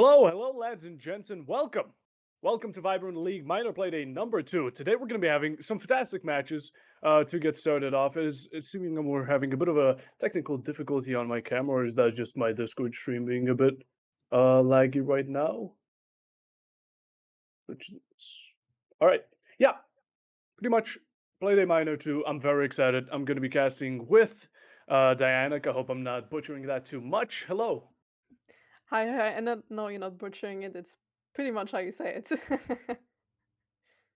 Hello, lads and gents, and welcome. Welcome to Vibrant League Minor Play Day number 2. Today we're going to be having some fantastic matches to get started off. Assuming we're having a bit of a technical difficulty on my camera, or is that just my Discord stream being a bit laggy right now? Which is... Alright, yeah, pretty much Play Day Minor 2. I'm very excited. I'm going to be casting with Dianic. I hope I'm not butchering that too much. Hello. Hi, and no, you're not butchering it. It's pretty much how you say it.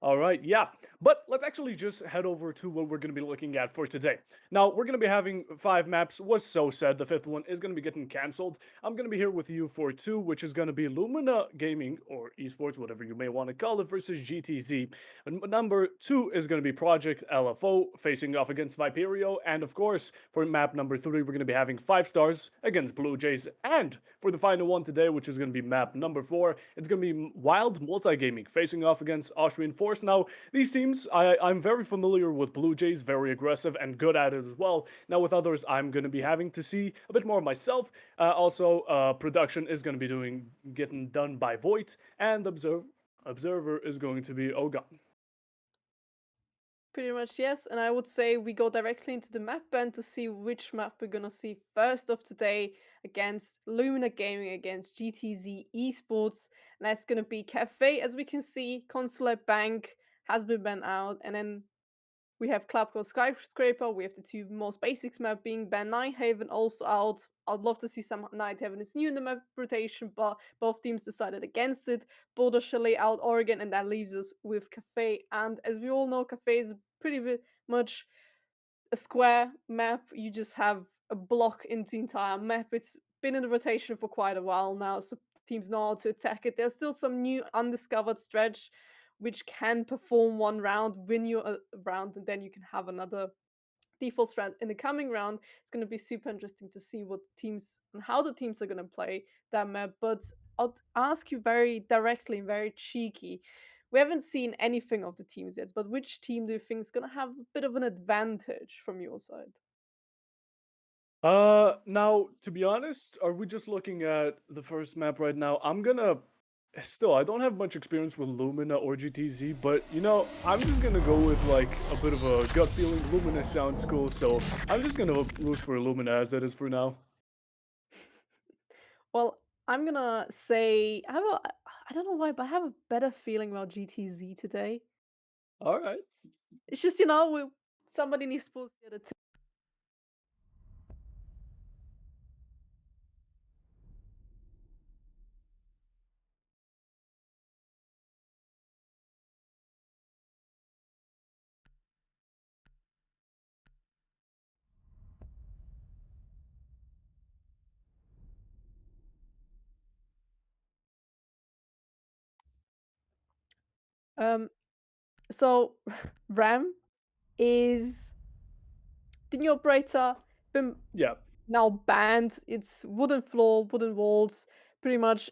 All right, yeah. But let's actually just head over to what we're going to be looking at for today. Now, we're going to be having 5 maps, was so said. The 5th one is going to be getting cancelled. I'm going to be here with you for 2, which is going to be Lumina Gaming, or Esports, whatever you may want to call it, versus GTZ. And number 2 is going to be Project LFO, facing off against Viperio. And of course, for map number 3, we're going to be having 5 stars against Blue Jays. And for the final one today, which is going to be map number 4, it's going to be Wild Multigaming, facing off against Austrian Force. Now, these teams, I'm very familiar with Blue Jays, very aggressive and good at it as well. Now, with others, I'm going to be having to see a bit more myself. Production is going to be getting done by Voight, and Observer is going to be Ogon. Pretty much, yes. And I would say we go directly into the map band to see which map we're gonna see first of today against Lumina Gaming against GTZ Esports. And that's gonna be Cafe. As we can see, Consulate Bank has been banned out, and then we have Club Called Skyscraper. We have the two most basics map being Ben Nighthaven also out. I'd love to see some Nighthaven is new in the map rotation, but both teams decided against it. Boulder Chalet out Oregon, and that leaves us with Cafe. And as we all know, Cafe is much a square map. You just have a block in the entire map. It's been in the rotation for quite a while now, so teams know how to attack it. There's still some new undiscovered stretch which can perform one round, win you a round, and then you can have another default strat in the coming round. It's going to be super interesting to see what teams and how the teams are going to play that map. But I'll ask you very directly and very cheeky. We haven't seen anything of the teams yet, but which team do you think is going to have a bit of an advantage from your side? Now, to be honest, are we just looking at the first map right now? Still, I don't have much experience with Lumina or GTZ, but I'm just gonna go with like a bit of a gut feeling. Lumina sounds cool, so I'm just gonna root for Lumina as it is for now. Well, I'm gonna say I don't know why, but I have a better feeling about GTZ today. All right. It's just somebody needs to pull the other team. Um, so Ram is the new operator, been Yeah. now banned. It's wooden floor, wooden walls, pretty much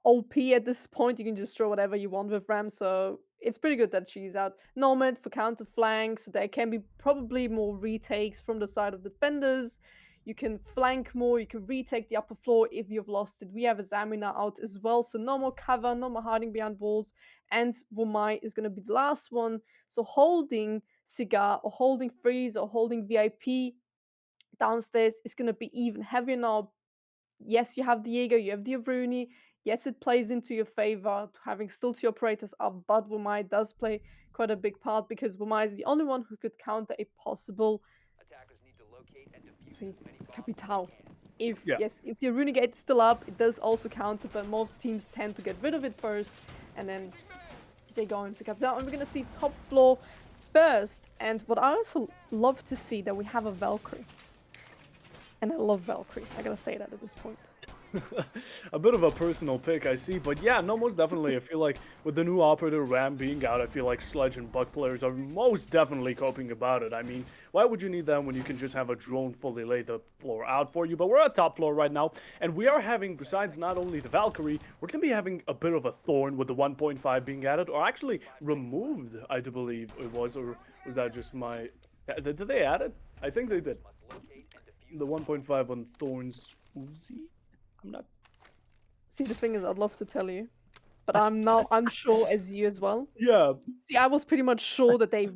OP at this point. You can just throw whatever you want with Ram, so it's pretty good that she's out. Nomad for counter flank, so there can be probably more retakes from the side of defenders. You can flank more, you can retake the upper floor if you've lost it. We have a Zamina out as well, so no more cover, no more hiding behind walls. And Womai is going to be the last one. So holding Cigar or holding Freeze or holding VIP downstairs is going to be even heavier now. Yes, you have the Jaeger, you have the Avruni. Yes, it plays into your favor having still two operators up, but Womai does play quite a big part because Womai is the only one who could counter a possible, see, Capital. If Yeah. yes, if the Avruni gate is still up, it does also counter, but most teams tend to get rid of it first, and then they go into Capital. And we're gonna see top floor first. And what I also love to see that we have a Valkyrie. And I love Valkyrie. I gotta say that at this point. A bit of a personal pick, I see, but yeah, no, most definitely. I feel like with the new operator Ram being out, I feel like Sledge and Buck players are most definitely coping about it. I mean, why would you need that when you can just have a drone fully lay the floor out for you? But we're at top floor right now, and we are having, besides not only the Valkyrie, we're going to be having a bit of a Thorn with the 1.5 being added, or actually removed, I do believe it was, or was that just my... Did they add it? I think they did. The 1.5 on Thorn's Uzi? I'm not See, the thing is, I'd love to tell you, but I'm now unsure as you as well. Yeah, See, I was pretty much sure that they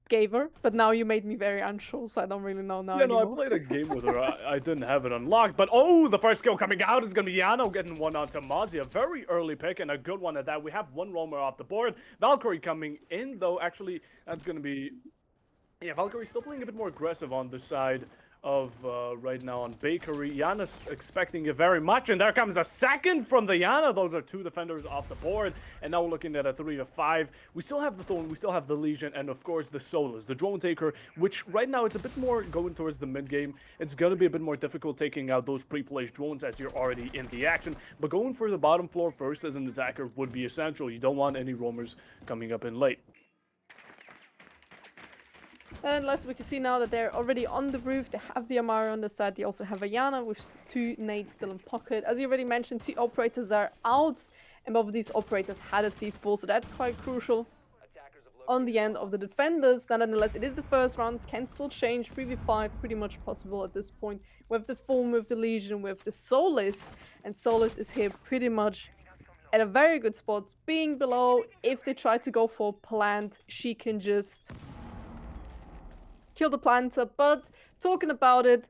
gave her, but now you made me very unsure, so I don't really know now yeah, no, I anymore. played a game with her. I didn't have it unlocked, but oh, the first kill coming out is gonna be Yano getting one onto Mozzie. A very early pick and a good one at that. We have one roamer off the board. Valkyrie coming in though. Actually, that's gonna be yeah, Valkyrie's still playing a bit more aggressive on the side of right now on Bakery. Yana's expecting it very much, and there comes a second from the Yana. Those are two defenders off the board, and now we're looking at a 3-5. We still have the Thorn, we still have the Legion, and of course the Solus, the Drone Taker, which right now it's a bit more going towards the mid game. It's going to be a bit more difficult taking out those pre-placed drones as you're already in the action, but going for the bottom floor first as an attacker would be essential. You don't want any roamers coming up in late. And as we can see now that they're already on the roof, they have the Amara on the side, they also have a Yana with two nades still in pocket. As you already mentioned, two operators are out, and both of these operators had a C4, so that's quite crucial on the end of the defenders. Nonetheless, it is the first round, can still change, 3v5, pretty much possible at this point. With the Form, with the Legion, with the Solus, and Solus is here pretty much at a very good spot, being below. If they try to go for plant, she can just kill the planter. But talking about it,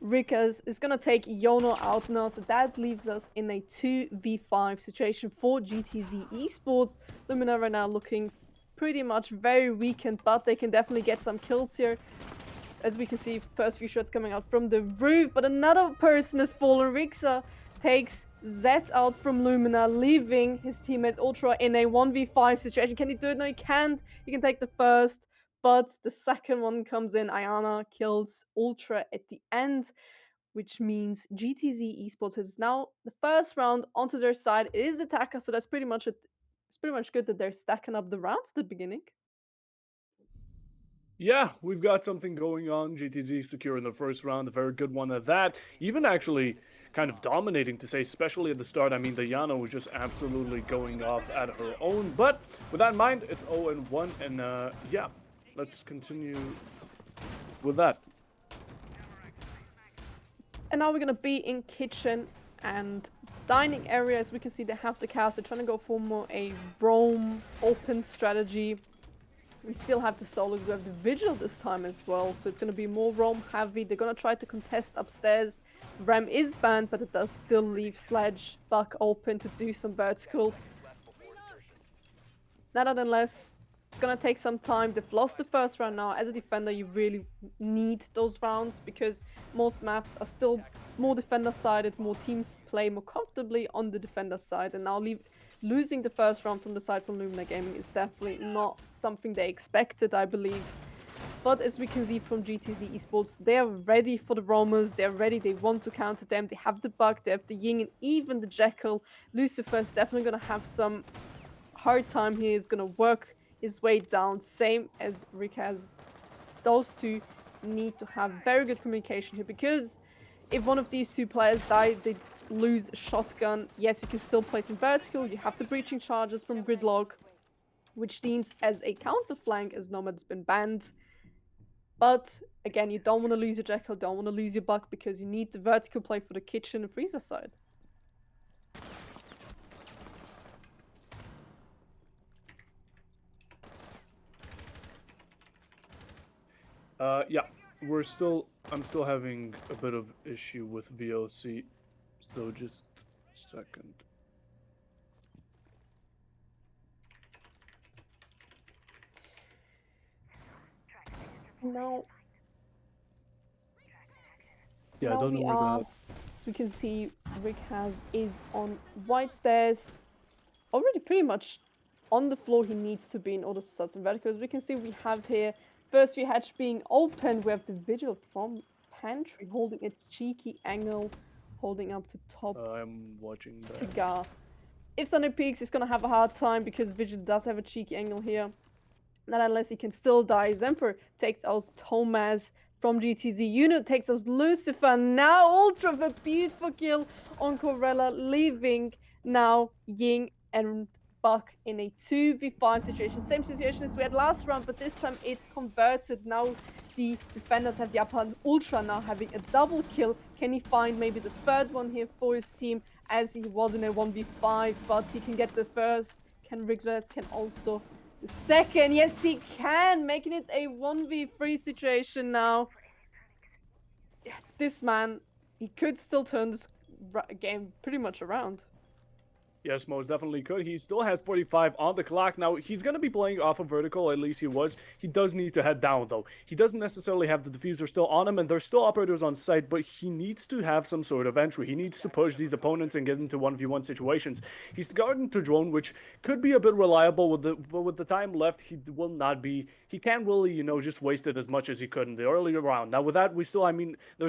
Rikas is gonna take Yono out now, so that leaves us in a 2v5 situation for GTZ Esports. Lumina right now looking pretty much very weakened, but they can definitely get some kills here. As we can see, first few shots coming out from the roof, but another person has fallen. Rixa takes Zed out from Lumina, leaving his teammate Ultra in a 1v5 situation. Can he do it? No, he can't. He can take the first, but the second one comes in. Ayana kills Ultra at the end, which means GTZ Esports has now the first round onto their side. It is attacker, so that's pretty much it. It's pretty much good that they're stacking up the rounds at the beginning. Yeah, we've got something going on. GTZ securing the first round, a very good one at that. Even actually kind of dominating to say, especially at the start. I mean, the Yana was just absolutely going off at her own. But with that in mind, it's 0-1, and yeah, let's continue with that. And now we're gonna be in kitchen and dining area. As we can see, they have the cast. They're trying to go for more a roam open strategy. We still have the Solus, we have the Vigil this time as well, so it's going to be more roam heavy. They're going to try to contest upstairs. Ram is banned, but it does still leave Sledge Buck open to do some vertical. Nonetheless, it's going to take some time. They've lost the first round now. As a defender, you really need those rounds because most maps are still more defender-sided, more teams play more comfortably on the defender side, and now losing the first round from the side from Lumina Gaming is definitely not something they expected, I believe. But as we can see from GTZ Esports, they are ready for the roamers, they're ready, they want to counter them, they have the Bug, they have the Ying, and even the Jekyll. Lucifer is definitely going to have some hard time here, he's going to work his way down, same as Rick has. Those two need to have very good communication here, because if one of these two players die, they lose a shotgun. Yes, you can still place in vertical. You have the breaching charges from Gridlock, which means as a counter flank, as Nomad's been banned. But again, you don't want to lose your Jekyll, don't want to lose your Buck, because you need the vertical play for the kitchen and freezer side. Yeah, I'm still having a bit of issue with VOC, so just a second. Now, Yeah, I don't know where that. as we can see, Rick is on white stairs, already pretty much on the floor he needs to be in order to start some vertical. As we can see, we have here first view hatch being open. We have the Vigil from pantry holding a cheeky angle, holding up to top I'm watching that. cigar. If Sunday peeks, he's gonna have a hard time because Vigil does have a cheeky angle here. Not unless he can still die. Zemper takes out Thomas from GTZ. Unit takes out Lucifer. Now Ultra for a beautiful kill on Corella, leaving now Ying and Buck in a 2v5 situation. Same situation as we had last round, but this time it's converted. Now the defenders have the upper hand. Ultra now having a double kill. Can he find maybe the third one here for his team, as he was in a 1v5, but he can get the first. Can Riggs can also the second. Yes, he can, making it a 1v3 situation now. This man, he could still turn this game pretty much around. Yes, most definitely could. He still has 45 on the clock. Now, he's going to be playing off of vertical, at least he was. He does need to head down, though. He doesn't necessarily have the diffuser still on him, and there's still operators on site, but he needs to have some sort of entry. He needs to push these opponents and get into 1v1 situations. He's starting to drone, which could be a bit reliable, but with the time left, he will not be. He can't really, just waste it as much as he could in the earlier round. Now, with that, there's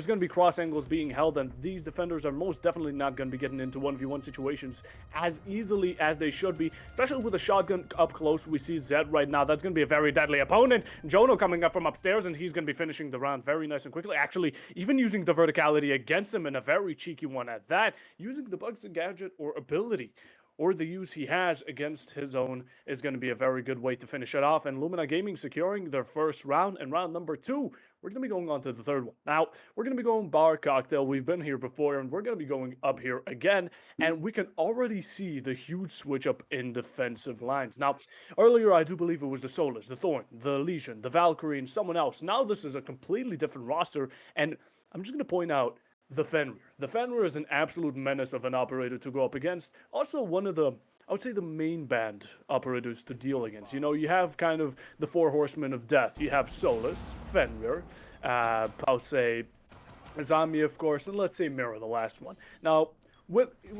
going to be cross angles being held, and these defenders are most definitely not going to be getting into 1v1 situations as easily as they should be, especially with a shotgun up close. We see Zed right now. That's going to be a very deadly opponent. Jono coming up from upstairs, and he's going to be finishing the round very nice and quickly. Actually, even using the verticality against him in a very cheeky one at that, using the bugs and gadget or ability or the use he has against his own is going to be a very good way to finish it off. And Lumina Gaming securing their first round, and round number 2, we're going to be going on to the third one. Now, we're going to be going bar cocktail. We've been here before, and we're going to be going up here again, and we can already see the huge switch up in defensive lines. Now, earlier, I do believe it was the Solus, the Thorn, the Legion, the Valkyrie, and someone else. Now, this is a completely different roster, and I'm just going to point out the Fenrir. The Fenrir is an absolute menace of an operator to go up against. Also, one of the, I would say, the main band operators to deal against. You have kind of the 4 horsemen of death. You have Solus, Fenrir, I'll say Azami, of course, and let's say Mirror, the last one. Now,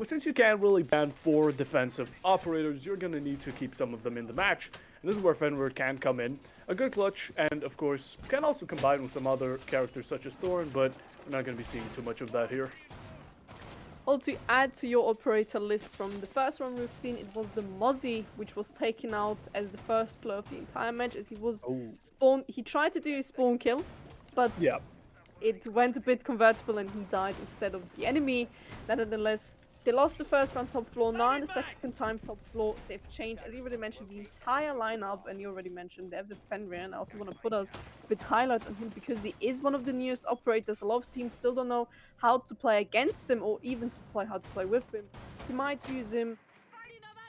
since you can't really ban 4 defensive operators, you're going to need to keep some of them in the match. And this is where Fenrir can come in. A good clutch, and of course, can also combine with some other characters such as Thorn, but we're not going to be seeing too much of that here. Well, to add to your operator list from the first one we've seen, it was the Mozzie, which was taken out as the first player of the entire match, as he was spawn. He tried to do a spawn kill, but it went a bit convertible and he died instead of the enemy. Nevertheless, they lost the first round top floor. Now in the second time top floor, they've changed, as you already mentioned, the entire lineup, and you already mentioned they have the Fenrir, and I also want to put a bit highlight on him because he is one of the newest operators. A lot of teams still don't know how to play against him or even how to play with him. You might use him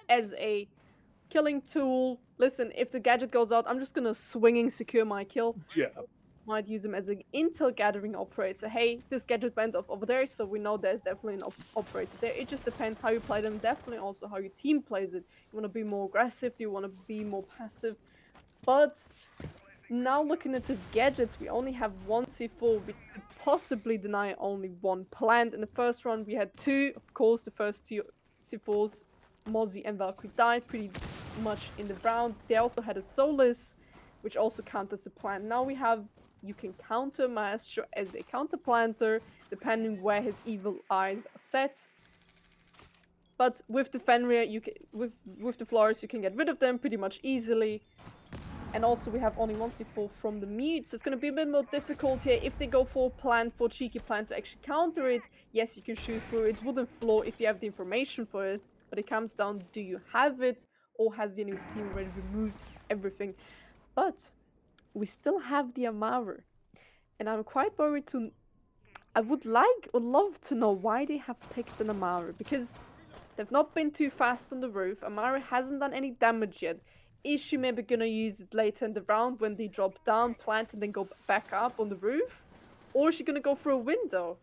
as a killing tool. Listen, if the gadget goes out, I'm just gonna swinging secure my kill. Yeah. Might use him as an intel gathering operator. Hey, this gadget went off over there, so we know there's definitely an operator there. It just depends how you play them, definitely also how your team plays it. You want to be more aggressive? Do you want to be more passive? But now looking at the gadgets, we only have 1 C4. We could possibly deny only 1 plant. In the first round, we had 2. Of course, the first 2 C4s, Mozzie and Valkyrie, died pretty much in the round. They also had a Solus, which also counters the plant. Now we have, you can counter Maestro as a counter planter, depending where his evil eyes are set. But with the Fenrir, with the Flores, you can get rid of them pretty much easily. And also we have only 1 C4 from the mute, so it's going to be a bit more difficult here. If they go for cheeky plan to actually counter it, yes, you can shoot through it. It wouldn't floor if you have the information for it, but it comes down, do you have it, or has the enemy team already removed everything? But we still have the Amaru, and I'm quite worried I would love to know why they have picked an Amaru, because they've not been too fast on the roof. Amaru hasn't done any damage yet. Is she maybe gonna use it later in the round when they drop down, plant, and then go back up on the roof? Or is she gonna go through a window?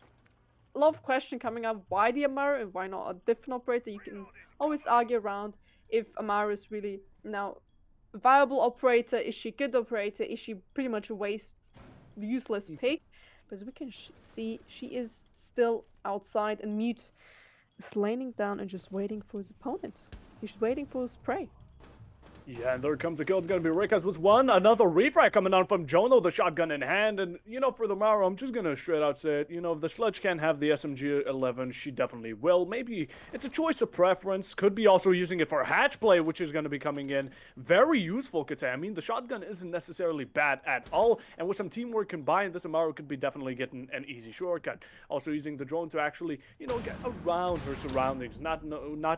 A lot of question coming up. Why the Amaru and why not a different operator? You can always argue around if Amaru is really now a viable operator. Is she a good operator? Is she pretty much a useless pick? But as we can see, she is still outside, and Mute is laying down and just waiting for his opponent. He's waiting for his prey. Yeah, and there comes a kill. It's going to be Rikas with 1. Another refrag coming on from Jono, the shotgun in hand. And, for the Mara, I'm just going to straight out say it. If the Sledge can have the SMG-11, she definitely will. Maybe it's a choice of preference. Could be also using it for hatch play, which is going to be coming in. Very useful, could say. I mean, the shotgun isn't necessarily bad at all. And with some teamwork combined, this Amaru could be definitely getting an easy shortcut. Also using the drone to actually, get around her surroundings, not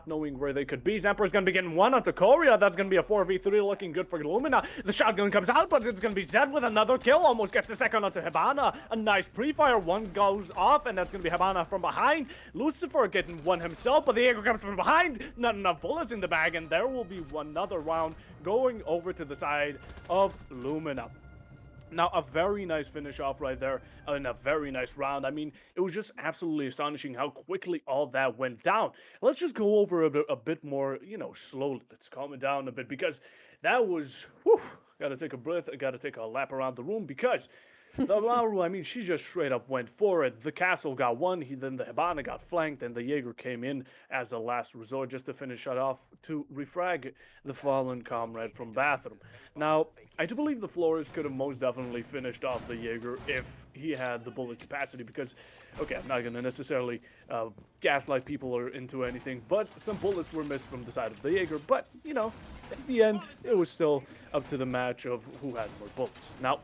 knowing where they could be. Zamper's going to be getting 1 onto Korea. That's going to be a 4 4v3 looking good for Lumina. The shotgun comes out, but it's going to be Zed with another kill. Almost gets the second onto Hibana. A nice pre-fire. One goes off, and that's going to be Hibana from behind. Lucifer getting one himself, but the Jaeger comes from behind. Not enough bullets in the bag, and there will be another round going over to the side of Lumina. Now, a very nice finish off right there and a very nice round. I mean, it was just absolutely astonishing how quickly all that went down. Let's just go over a bit more, slowly. Let's calm it down a bit because that was, whew, gotta take a breath. I gotta take a lap around the room because the Maru, I mean, she just straight up went for it. The castle got one, then the Hibana got flanked, and the Jaeger came in as a last resort just to finish it off to refrag the fallen comrade from bathroom. Now, I do believe the Flores could have most definitely finished off the Jaeger if he had the bullet capacity because, okay, I'm not going to necessarily gaslight people or into anything, but some bullets were missed from the side of the Jaeger, but, at the end, it was still up to the match of who had more bullets. Now,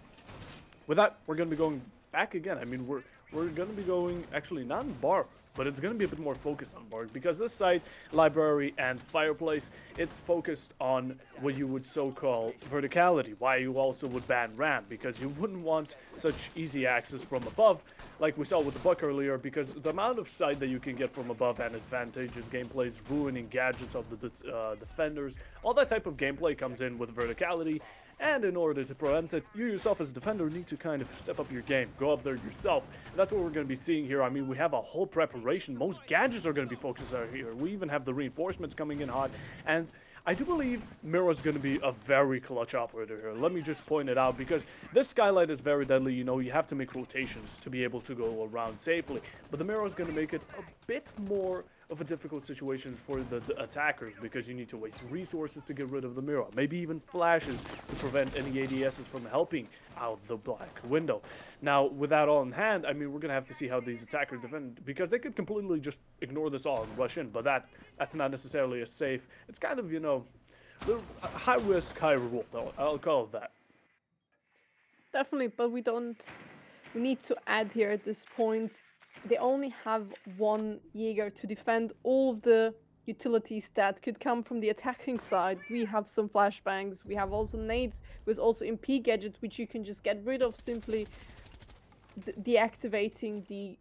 with that, we're going to be going back again. I mean, we're going to be going actually not in bar, but it's going to be a bit more focused on bar because this side, library and fireplace, it's focused on what you would so call verticality. Why you also would ban RAM because you wouldn't want such easy access from above, like we saw with the Buck earlier, because the amount of sight that you can get from above and advantages gameplays, ruining gadgets of the defenders, all that type of gameplay comes in with verticality. And in order to prevent it, you yourself as a defender need to kind of step up your game. Go up there yourself. And that's what we're going to be seeing here. I mean, we have a whole preparation. Most gadgets are going to be focused out here. We even have the reinforcements coming in hot. And I do believe Mira's going to be a very clutch operator here. Let me just point it out because this skylight is very deadly. You have to make rotations to be able to go around safely. But the Mira is going to make it a bit more of a difficult situation for the attackers because you need to waste resources to get rid of the Mira. Maybe even flashes to prevent any ADSs from helping out the black window. Now, with that all in hand, I mean, we're going to have to see how these attackers defend because they could completely just ignore this all and rush in, but that's not necessarily a safe. It's kind of, high risk, high reward, I'll call it that. Definitely, but we need to add here at this point, they only have one Jaeger to defend all of the utilities that could come from the attacking side. We have some flashbangs, we have also nades with also MP gadgets, which you can just get rid of simply deactivating the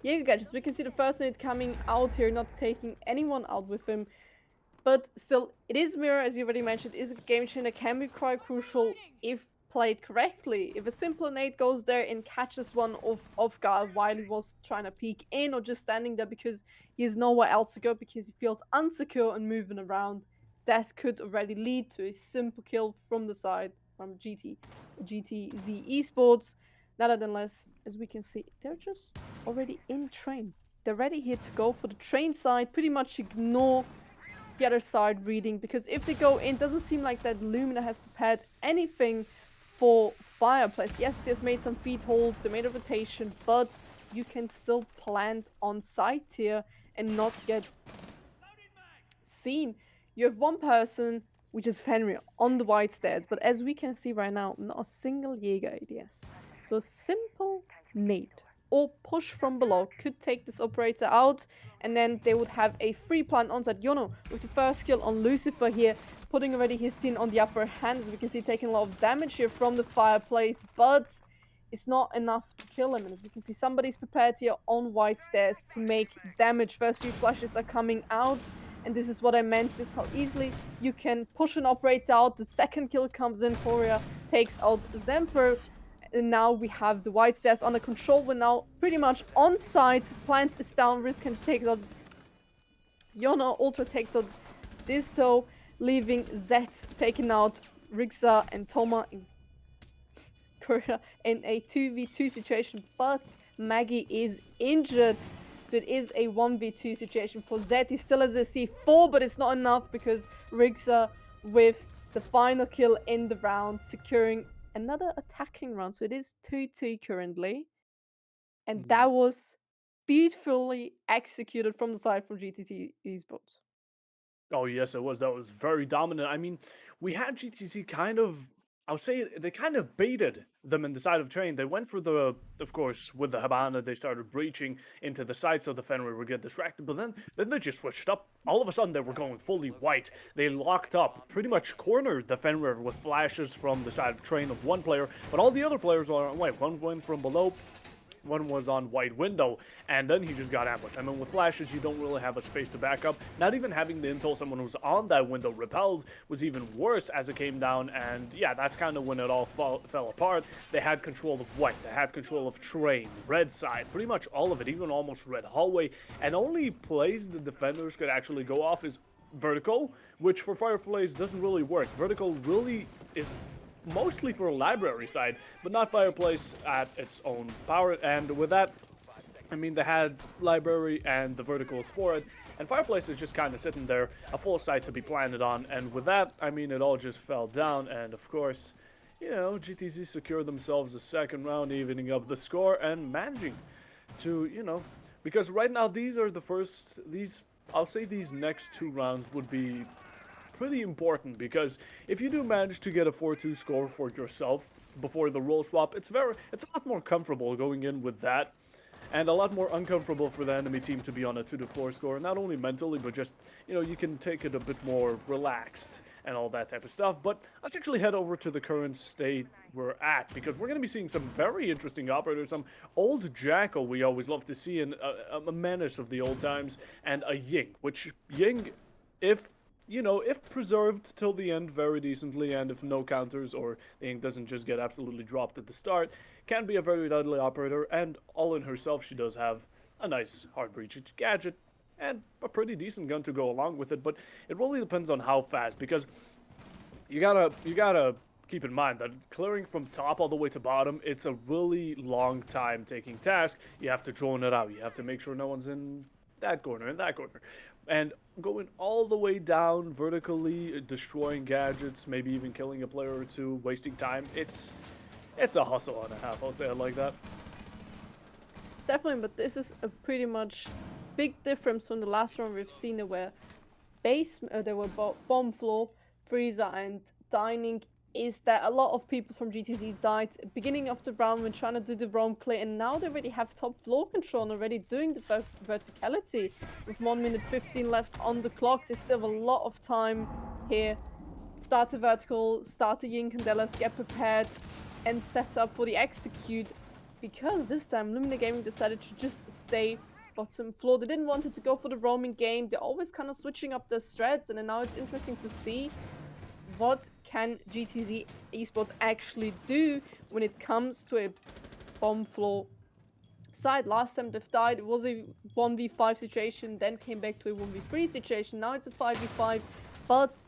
Jaeger gadgets. We can see the first nade coming out here, not taking anyone out with him. But still, it is Mirror, as you already mentioned, is a game changer, can be quite crucial if played correctly. If a simple nade goes there and catches one off guard while he was trying to peek in or just standing there because he has nowhere else to go because he feels unsecure and moving around, that could already lead to a simple kill from the side from GTZ Esports. Nonetheless, as we can see, they're just already in train. They're ready here to go for the train side, pretty much ignore the other side reading, because if they go in, doesn't seem like that Lumina has prepared anything for fireplace. Yes, they've made some feed holds, they made a rotation, but you can still plant on site here and not get seen. You have one person, which is Fenrir, on the white stairs, but as we can see right now, not a single Jaeger ADS. So a simple nade or push from below could take this operator out, and then they would have a free plant onside. Yono with the first kill on Lucifer here, putting already his team on the upper hand, as we can see, taking a lot of damage here from the fireplace, but it's not enough to kill him. And as we can see, somebody's prepared here on white stairs to make damage. First few flashes are coming out, and this is what I meant, this how easily you can push an operator out. The second kill comes in, Korea takes out Zemper, and now we have the white stairs under control. We're now pretty much on site. Plant is down, Risk can take out Yona, Ultra takes out Disto, leaving Zet taking out Rixa and Toma in Korea in a 2v2 situation, but Maggie is injured. So it is a 1v2 situation for Zed. He still has a C4, but it's not enough because Rixa with the final kill in the round, securing another attacking round. So it is 2-2 currently. And that was beautifully executed from the side from GTT Esports. Oh, yes, it was. That was very dominant. I mean, we had GTC kind of I would say they kind of baited them in the side of train. They went for the, of course, with the Habana, they started breaching into the side so the Fenrir would get distracted. But then they just switched up. All of a sudden, they were going fully white. They locked up, pretty much cornered the Fenrir with flashes from the side of train of one player, but all the other players were on white. One went from below, one was on white window, and then he just got ambushed. I mean, with flashes, you don't really have a space to back up. Not even having the intel someone who's on that window repelled was even worse as it came down, and yeah, that's kind of when it all fell apart. They had control of white, they had control of train, red side, pretty much all of it, even almost red hallway, and only place the defenders could actually go off is vertical, which for Fireplace doesn't really work. Vertical really is mostly for a library side, but not Fireplace at its own power. And with that, I mean, they had library and the verticals for it, and Fireplace is just kind of sitting there, a full site to be planted on. And with that, I mean, it all just fell down. And of course, you know, GTZ secured themselves a second round, evening up the score and managing to, you know, because right now these are the first, these, I'll say these next two rounds would be pretty important because if you do manage to get a 4-2 score for yourself before the role swap, it's a lot more comfortable going in with that, and a lot more uncomfortable for the enemy team to be on a 2-4 score, not only mentally, but just, you know, you can take it a bit more relaxed and all that type of stuff. But let's actually head over to the current state we're at, because we're going to be seeing some very interesting operators, some old Jackal we always love to see, and a menace of the old times, and a Ying, which Ying, if you know, if preserved till the end very decently, and if no counters or the ink doesn't just get absolutely dropped at the start, can be a very deadly operator, and all in herself, she does have a nice hard breach gadget and a pretty decent gun to go along with it, but it really depends on how fast, because you gotta keep in mind that clearing from top all the way to bottom, it's a really long time taking task. You have to drone it out. You have to make sure no one's in that corner and that corner. And going all the way down vertically, destroying gadgets, maybe even killing a player or two, wasting time. It's a hustle and a half, I'll say it like that. Definitely, but this is a pretty much big difference from the last one we've seen where there were bomb floor, freezer, and dining. Is that a lot of people from GTZ died at the beginning of the round when trying to do the roam clear, and now they already have top floor control and already doing the verticality. With 1 minute 15 left on the clock, they still have a lot of time here. Start the vertical, start the Yin Candelas, get prepared, and set up for the execute. Because this time Lumina Gaming decided to just stay bottom floor. They didn't want it to go for the roaming game. They're always kind of switching up their strats, and then now it's interesting to see what can GTZ Esports actually do when it comes to a bomb floor side. Last time they've died, it was a 1v5 situation, then came back to a 1v3 situation. Now it's a 5v5, but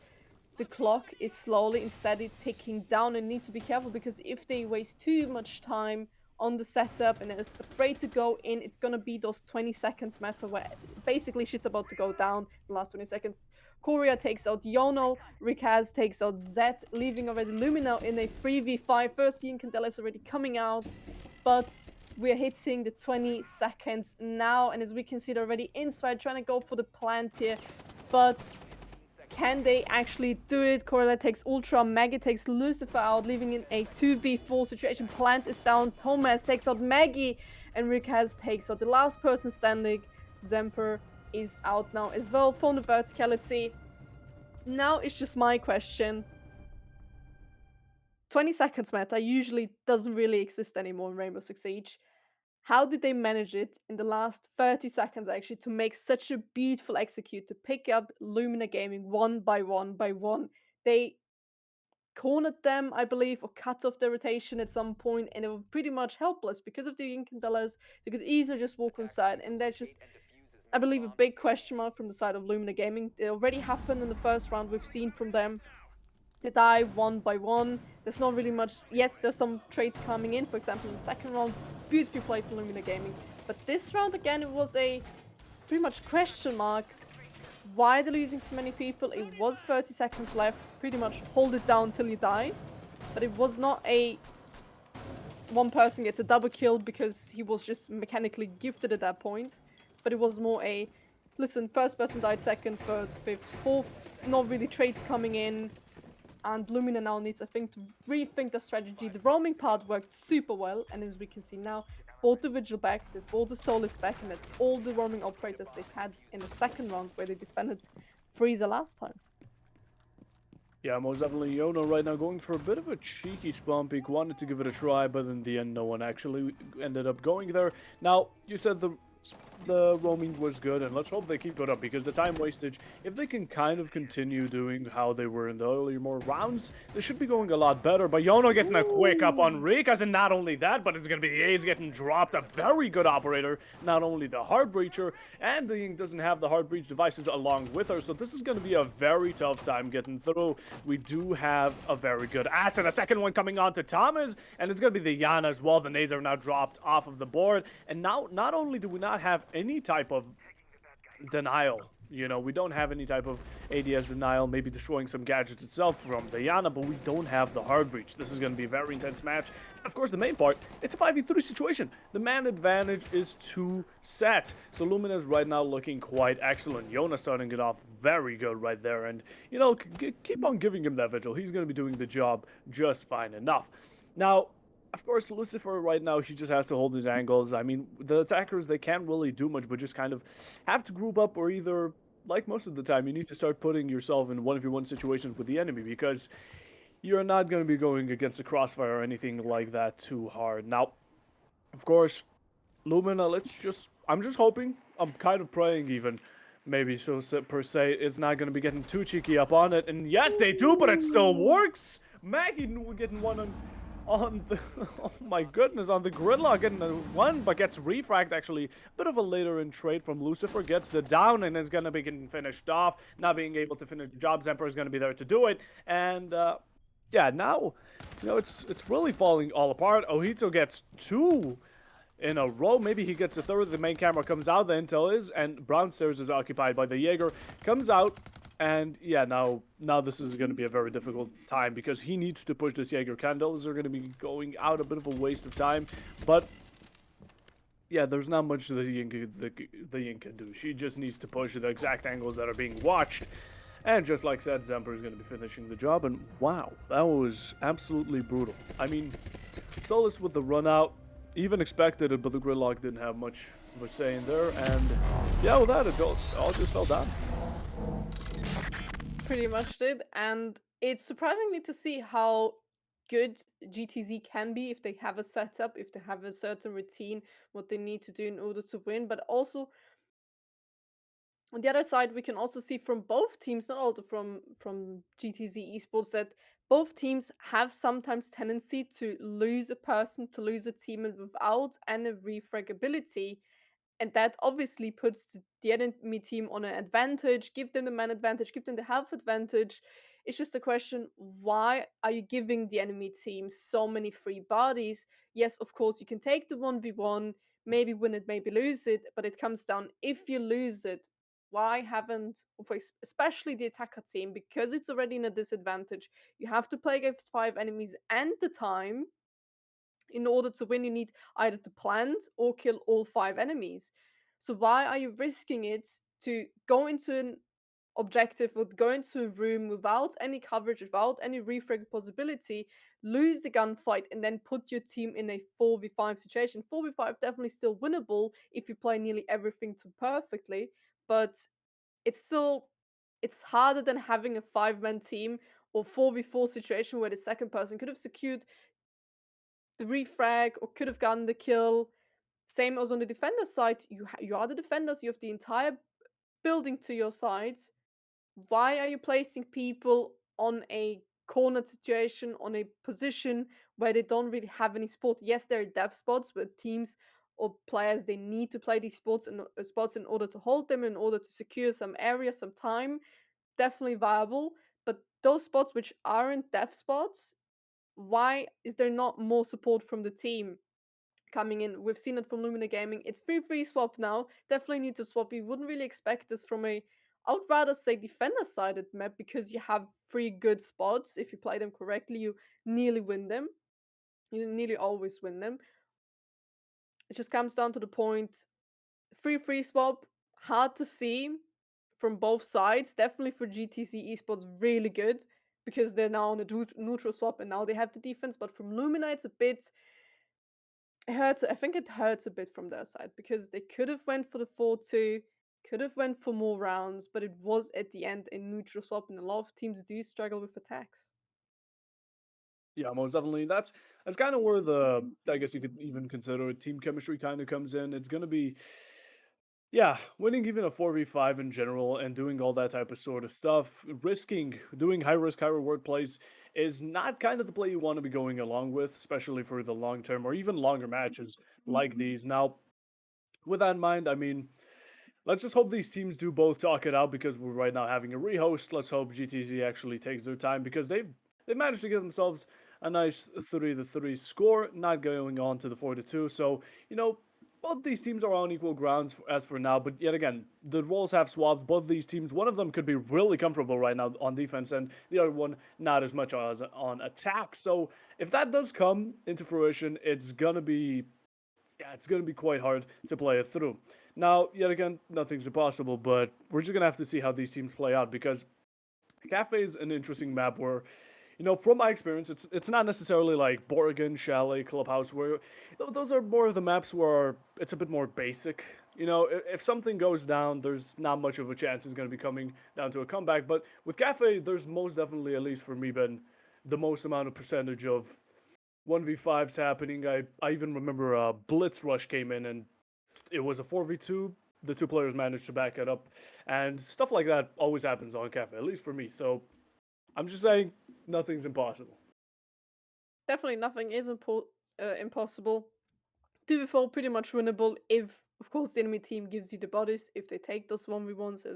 the clock is slowly and steady ticking down, and need to be careful, because if they waste too much time on the setup and is afraid to go in, it's gonna be those 20 seconds matter where basically shit's about to go down the last 20 seconds. Korea takes out Yono, Rikaz takes out Zed, leaving already Lumina in a 3v5. First Ian Candela is already coming out, but we're hitting the 20 seconds now, and as we can see, they're already inside, trying to go for the plant here, but can they actually do it? Corella takes Ultra, Maggie takes Lucifer out, leaving in a 2v4 situation. Plant is down, Thomas takes out Maggie, and Rikaz takes out the last person standing. Zemper is out now as well from the verticality. Now it's just my question. 20 seconds meta usually doesn't really exist anymore in Rainbow Six Siege. How did they manage it in the last 30 seconds actually to make such a beautiful execute, to pick up Lumina Gaming one by one by one? They cornered them, I believe, or cut off their rotation at some point, and they were pretty much helpless because of the Incandelas. They could easily just walk on side, and that's just, I believe, a big question mark from the side of Lumina Gaming. It already happened in the first round. We've seen from them. They die one by one. There's not really much. Yes, there's some trades coming in. For example, in the second round, beautifully played for Lumina Gaming. But this round, again, it was a pretty much question mark. Why they're losing so many people? It was 30 seconds left. Pretty much hold it down till you die. But it was not a one person gets a double kill because he was just mechanically gifted at that point. But it was more a, listen, first person died second, third, fifth, fourth. Not really trades coming in. And Lumina now needs, I think, to rethink the strategy. The roaming part worked super well, and as we can see now, they bought the Vigil back, they bought the Solis back, and that's all the roaming operators they've had in the second round where they defended Frieza last time. Yeah, most definitely Yono right now going for a bit of a cheeky spawn peek. Wanted to give it a try, but in the end, no one actually ended up going there. Now, you said the roaming was good, and let's hope they keep it up because the time wastage, if they can kind of continue doing how they were in the earlier more rounds, they should be going a lot better. But Yono getting a quick up on Ooh. Reek, as in not only that, but it's going to be A's getting dropped. A very good operator, not only the hard breacher, and the Ying doesn't have the hard breach devices along with her, so this is going to be a very tough time getting through. We do have a very good ass, and a second one coming on to Thomas, and it's going to be the Yana as well. The nades are now dropped off of the board, and now not only do we not have any type of denial. You know, we don't have any type of ADS denial, maybe destroying some gadgets itself from Diana, but we don't have the hard breach. This is going to be a very intense match. And of course, the main part, it's a 5v3 situation. The man advantage is 2 set. So Lumina's right now looking quite excellent. Yona starting it off very good right there. And, you know, keep on giving him that vigil. He's going to be doing the job just fine enough. Now, of course, Lucifer right now, he just has to hold his angles. I mean, the attackers, they can't really do much, but just kind of have to group up, or either, like most of the time, you need to start putting yourself in 1v1 situations with the enemy, because you're not going to be going against the crossfire or anything like that too hard. Now, of course, Lumina, I'm just hoping, I'm kind of praying even, maybe so per se, it's not going to be getting too cheeky up on it. And yes, they do, but it still Ooh. works. Maggie getting one on the, oh my goodness, on the gridlock, getting the one, but gets refragged actually. Bit of a later in trade from Lucifer, gets the down and is going to be getting finished off. Not being able to finish the job, Zemper is going to be there to do it. And yeah, now, you know, it's really falling all apart. Ohito gets 2 in a row. Maybe he gets the third. The main camera comes out. The intel is, and Brown Stairs is occupied by the Jaeger. Comes out, and yeah, now this is going to be a very difficult time because he needs to push this Jaeger. Candles are going to be going out, a bit of a waste of time, but yeah, there's not much that the Yin can do. She just needs to push the exact angles that are being watched. And just like said, Zemper is going to be finishing the job. And wow, that was absolutely brutal. I mean, Solus with the run out, even expected it, but the gridlock didn't have much of a say in there. And yeah, with that, it all just fell down. Pretty much did, and it's surprisingly to see how good GTZ can be if they have a setup, if they have a certain routine, what they need to do in order to win. But also on the other side, we can also see from both teams, not only from GTZ Esports, that both teams have sometimes tendency to lose a person, to lose a team without any refragability, and that obviously puts the enemy team on an advantage, give them the man advantage, give them the health advantage. It's just a question, why are you giving the enemy team so many free bodies? Yes, of course, you can take the 1v1, maybe win it, maybe lose it, but it comes down, if you lose it, why haven't, especially the attacker team, because it's already in a disadvantage, you have to play against 5 enemies and the time. In order to win, you need either to plant or kill all 5 enemies. So why are you risking it to go into an objective or go into a room without any coverage, without any refrag possibility, lose the gunfight, and then put your team in a 4v5 situation? 4v5 definitely still winnable if you play nearly everything to perfectly, but it's still, it's harder than having a 5-man team or 4v4 situation where the second person could have secured the refrag or could have gotten the kill. Same as on the defender side, you are the defenders, you have the entire building to your side. Why are you placing people on a cornered situation, on a position where they don't really have any support? Yes, there are dev spots where teams or players, they need to play these spots in order to hold them, in order to secure some area, some time. Definitely viable. But those spots which aren't dev spots, why is there not more support from the team coming in? We've seen it from Lumina Gaming. It's free swap now. Definitely need to swap. You wouldn't really expect this from a, I would rather say, defender-sided map, because you have 3 good spots. If you play them correctly, you nearly win them. You nearly always win them. It just comes down to the point. Free swap, hard to see from both sides. Definitely for GTC Esports, really good. because they're now on a neutral swap and now they have the defense. But from Lumina, it's a bit it hurts. I think it hurts a bit from their side because they could have went for the 4-2, could have went for more rounds, but it was at the end a neutral swap, and a lot of teams do struggle with attacks. Yeah, most definitely. That's kind of where the I guess you could even consider it, team chemistry kind of comes in. It's gonna be yeah, winning even a 4v5 in general and doing all that type of sort of stuff, risking doing high risk, high reward plays is not kind of the play you want to be going along with, especially for the long term or even longer matches like these. Now, with that in mind, I mean, let's just hope these teams do both talk it out because we're right now having a rehost. Let's hope GTZ actually takes their time because they've managed to give themselves a nice 3-3 score, not going on to the 4-2. So, both these teams are on equal grounds as for now, but yet again, the roles have swapped. Both these teams, one of them could be really comfortable right now on defense, and the other one not as much as on attack. So if that does come into fruition, it's gonna be quite hard to play it through. Now, yet again, nothing's impossible, but we're just gonna have to see how these teams play out because Cafe is an interesting map where, from my experience, it's not necessarily like Borgen, Chalet, Clubhouse, where those are more of the maps where it's a bit more basic. If something goes down, there's not much of a chance it's going to be coming down to a comeback. But with Cafe, there's most definitely, at least for me, been the most amount of percentage of 1v5s happening. I even remember Blitz Rush came in and it was a 4v2. The two players managed to back it up. And stuff like that always happens on Cafe, at least for me. So I'm just saying, nothing's impossible. Definitely nothing is impossible. 2v4 pretty much winnable if, of course, the enemy team gives you the bodies. If they take those 1v1s,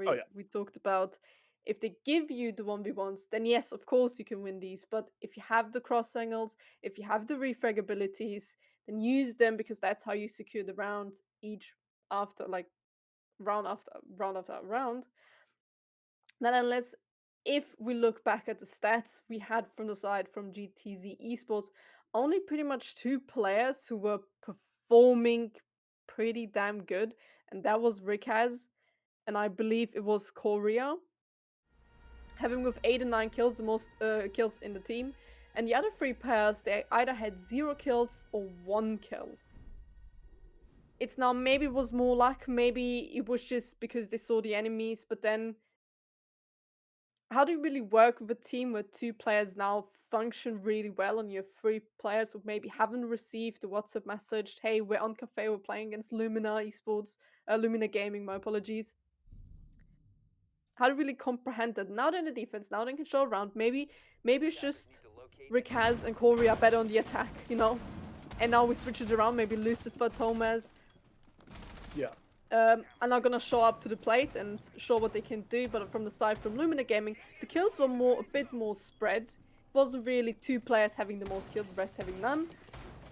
Oh yeah, we talked about, if they give you the 1v1s, then yes, of course you can win these. But if you have the cross angles, if you have the refrag abilities, then use them because that's how you secure the round each after like round after round. Then unless if we look back at the stats we had from the side from GTZ Esports, only pretty much two players who were performing pretty damn good, and that was Rikaz, and I believe it was Korea, having with 8 and 9 kills, the most kills in the team. And the other three players, they either had 0 kills or 1 kill. It's now maybe it was more luck, maybe it was just because they saw the enemies, but then how do you really work with a team where two players now function really well and you have three players who maybe haven't received the WhatsApp message, hey, we're on cafe, we're playing against Lumina Esports, Lumina Gaming, my apologies. How do you really comprehend that? Now they're in the defense, now they can show around. Maybe it's just Rikaz and Corey are better on the attack. And now we switch it around, maybe Lucifer, Thomas, yeah. are not gonna show up to the plate and show what they can do. But from the side from Lumina Gaming, the kills were a bit more spread. It wasn't really two players having the most kills, the rest having none.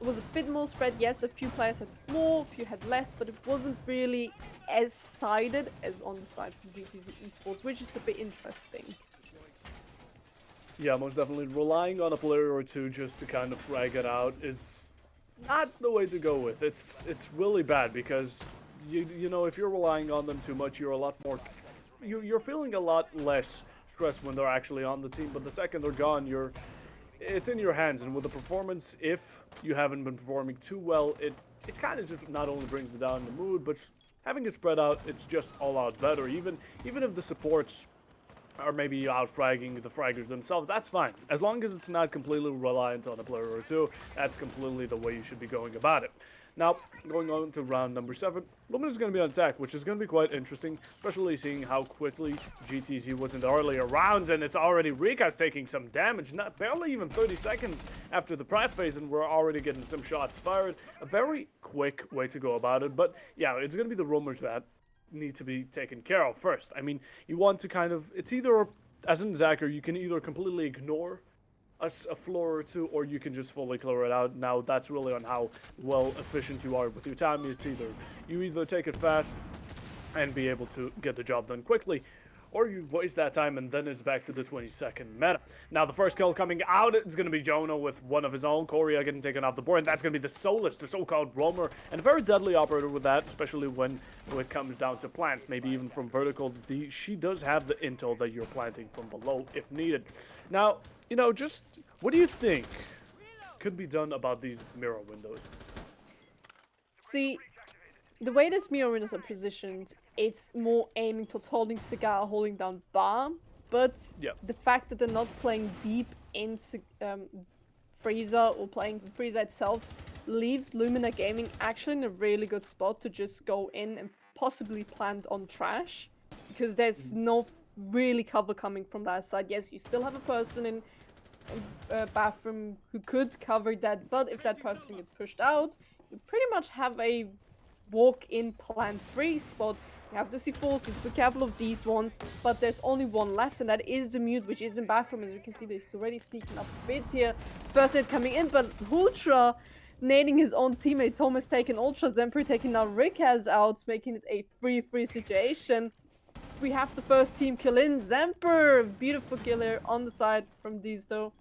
It was a bit more spread. Yes, a few players had more, a few had less, but it wasn't really as sided as on the side from GTZ Esports, which is a bit interesting. Yeah, most definitely. Relying on a player or two just to kind of frag it out is not the way to go with. It's really bad because if you're relying on them too much, you're a lot more you're feeling a lot less stress when they're actually on the team. But the second they're gone, it's in your hands. And with the performance, if you haven't been performing too well, it kind of just not only brings down the mood, but having it spread out, it's just all out better. Even if the supports or maybe out fragging the fraggers themselves, that's fine. As long as it's not completely reliant on a player or two, that's completely the way you should be going about it. Now, going on to round number 7, Lumina's going to be on attack, which is going to be quite interesting, especially seeing how quickly GTZ was in the earlier rounds, and it's already Rika's taking some damage, not barely even 30 seconds after the prep phase, and we're already getting some shots fired. A very quick way to go about it, but yeah, it's going to be the rumors that need to be taken care of first. I mean, you want to kind of, it's either, as in Zacher, you can either completely ignore a floor or two, or you can just fully clear it out. Now, that's really on how well efficient you are with your time. You either take it fast and be able to get the job done quickly, or you waste that time and then it's back to the 20-second meta. Now, the first kill coming out, it's going to be Jonah with one of his own. Korea getting taken off the board, and that's going to be the Solus, the so-called roamer, and a very deadly operator with that, especially when it comes down to plants, maybe even from vertical. She does have the intel that you're planting from below if needed. Now, just what do you think could be done about these mirror windows? See, the way this mirror windows are positioned, it's more aiming towards holding Cigar, holding down Bar, but Yeah. the fact that they're not playing deep into Freezer or playing Freezer itself leaves Lumina Gaming actually in a really good spot to just go in and possibly plant on trash because there's no really cover coming from that side. Yes, you still have a person in bathroom who could cover that, but if that person gets pushed out, you pretty much have a walk-in plan 3 spot. You have the C4s, so be careful of these ones, but there's only one left, and that is the mute, which is in bathroom. As you can see, he's already sneaking up a bit here. First hit coming in, but Ultra nading his own teammate. Thomas taking Ultra, Zemper taking now Rick has out, making it a 3-3 situation. We have the first team kill in. Zemper, beautiful kill here on the side from these though.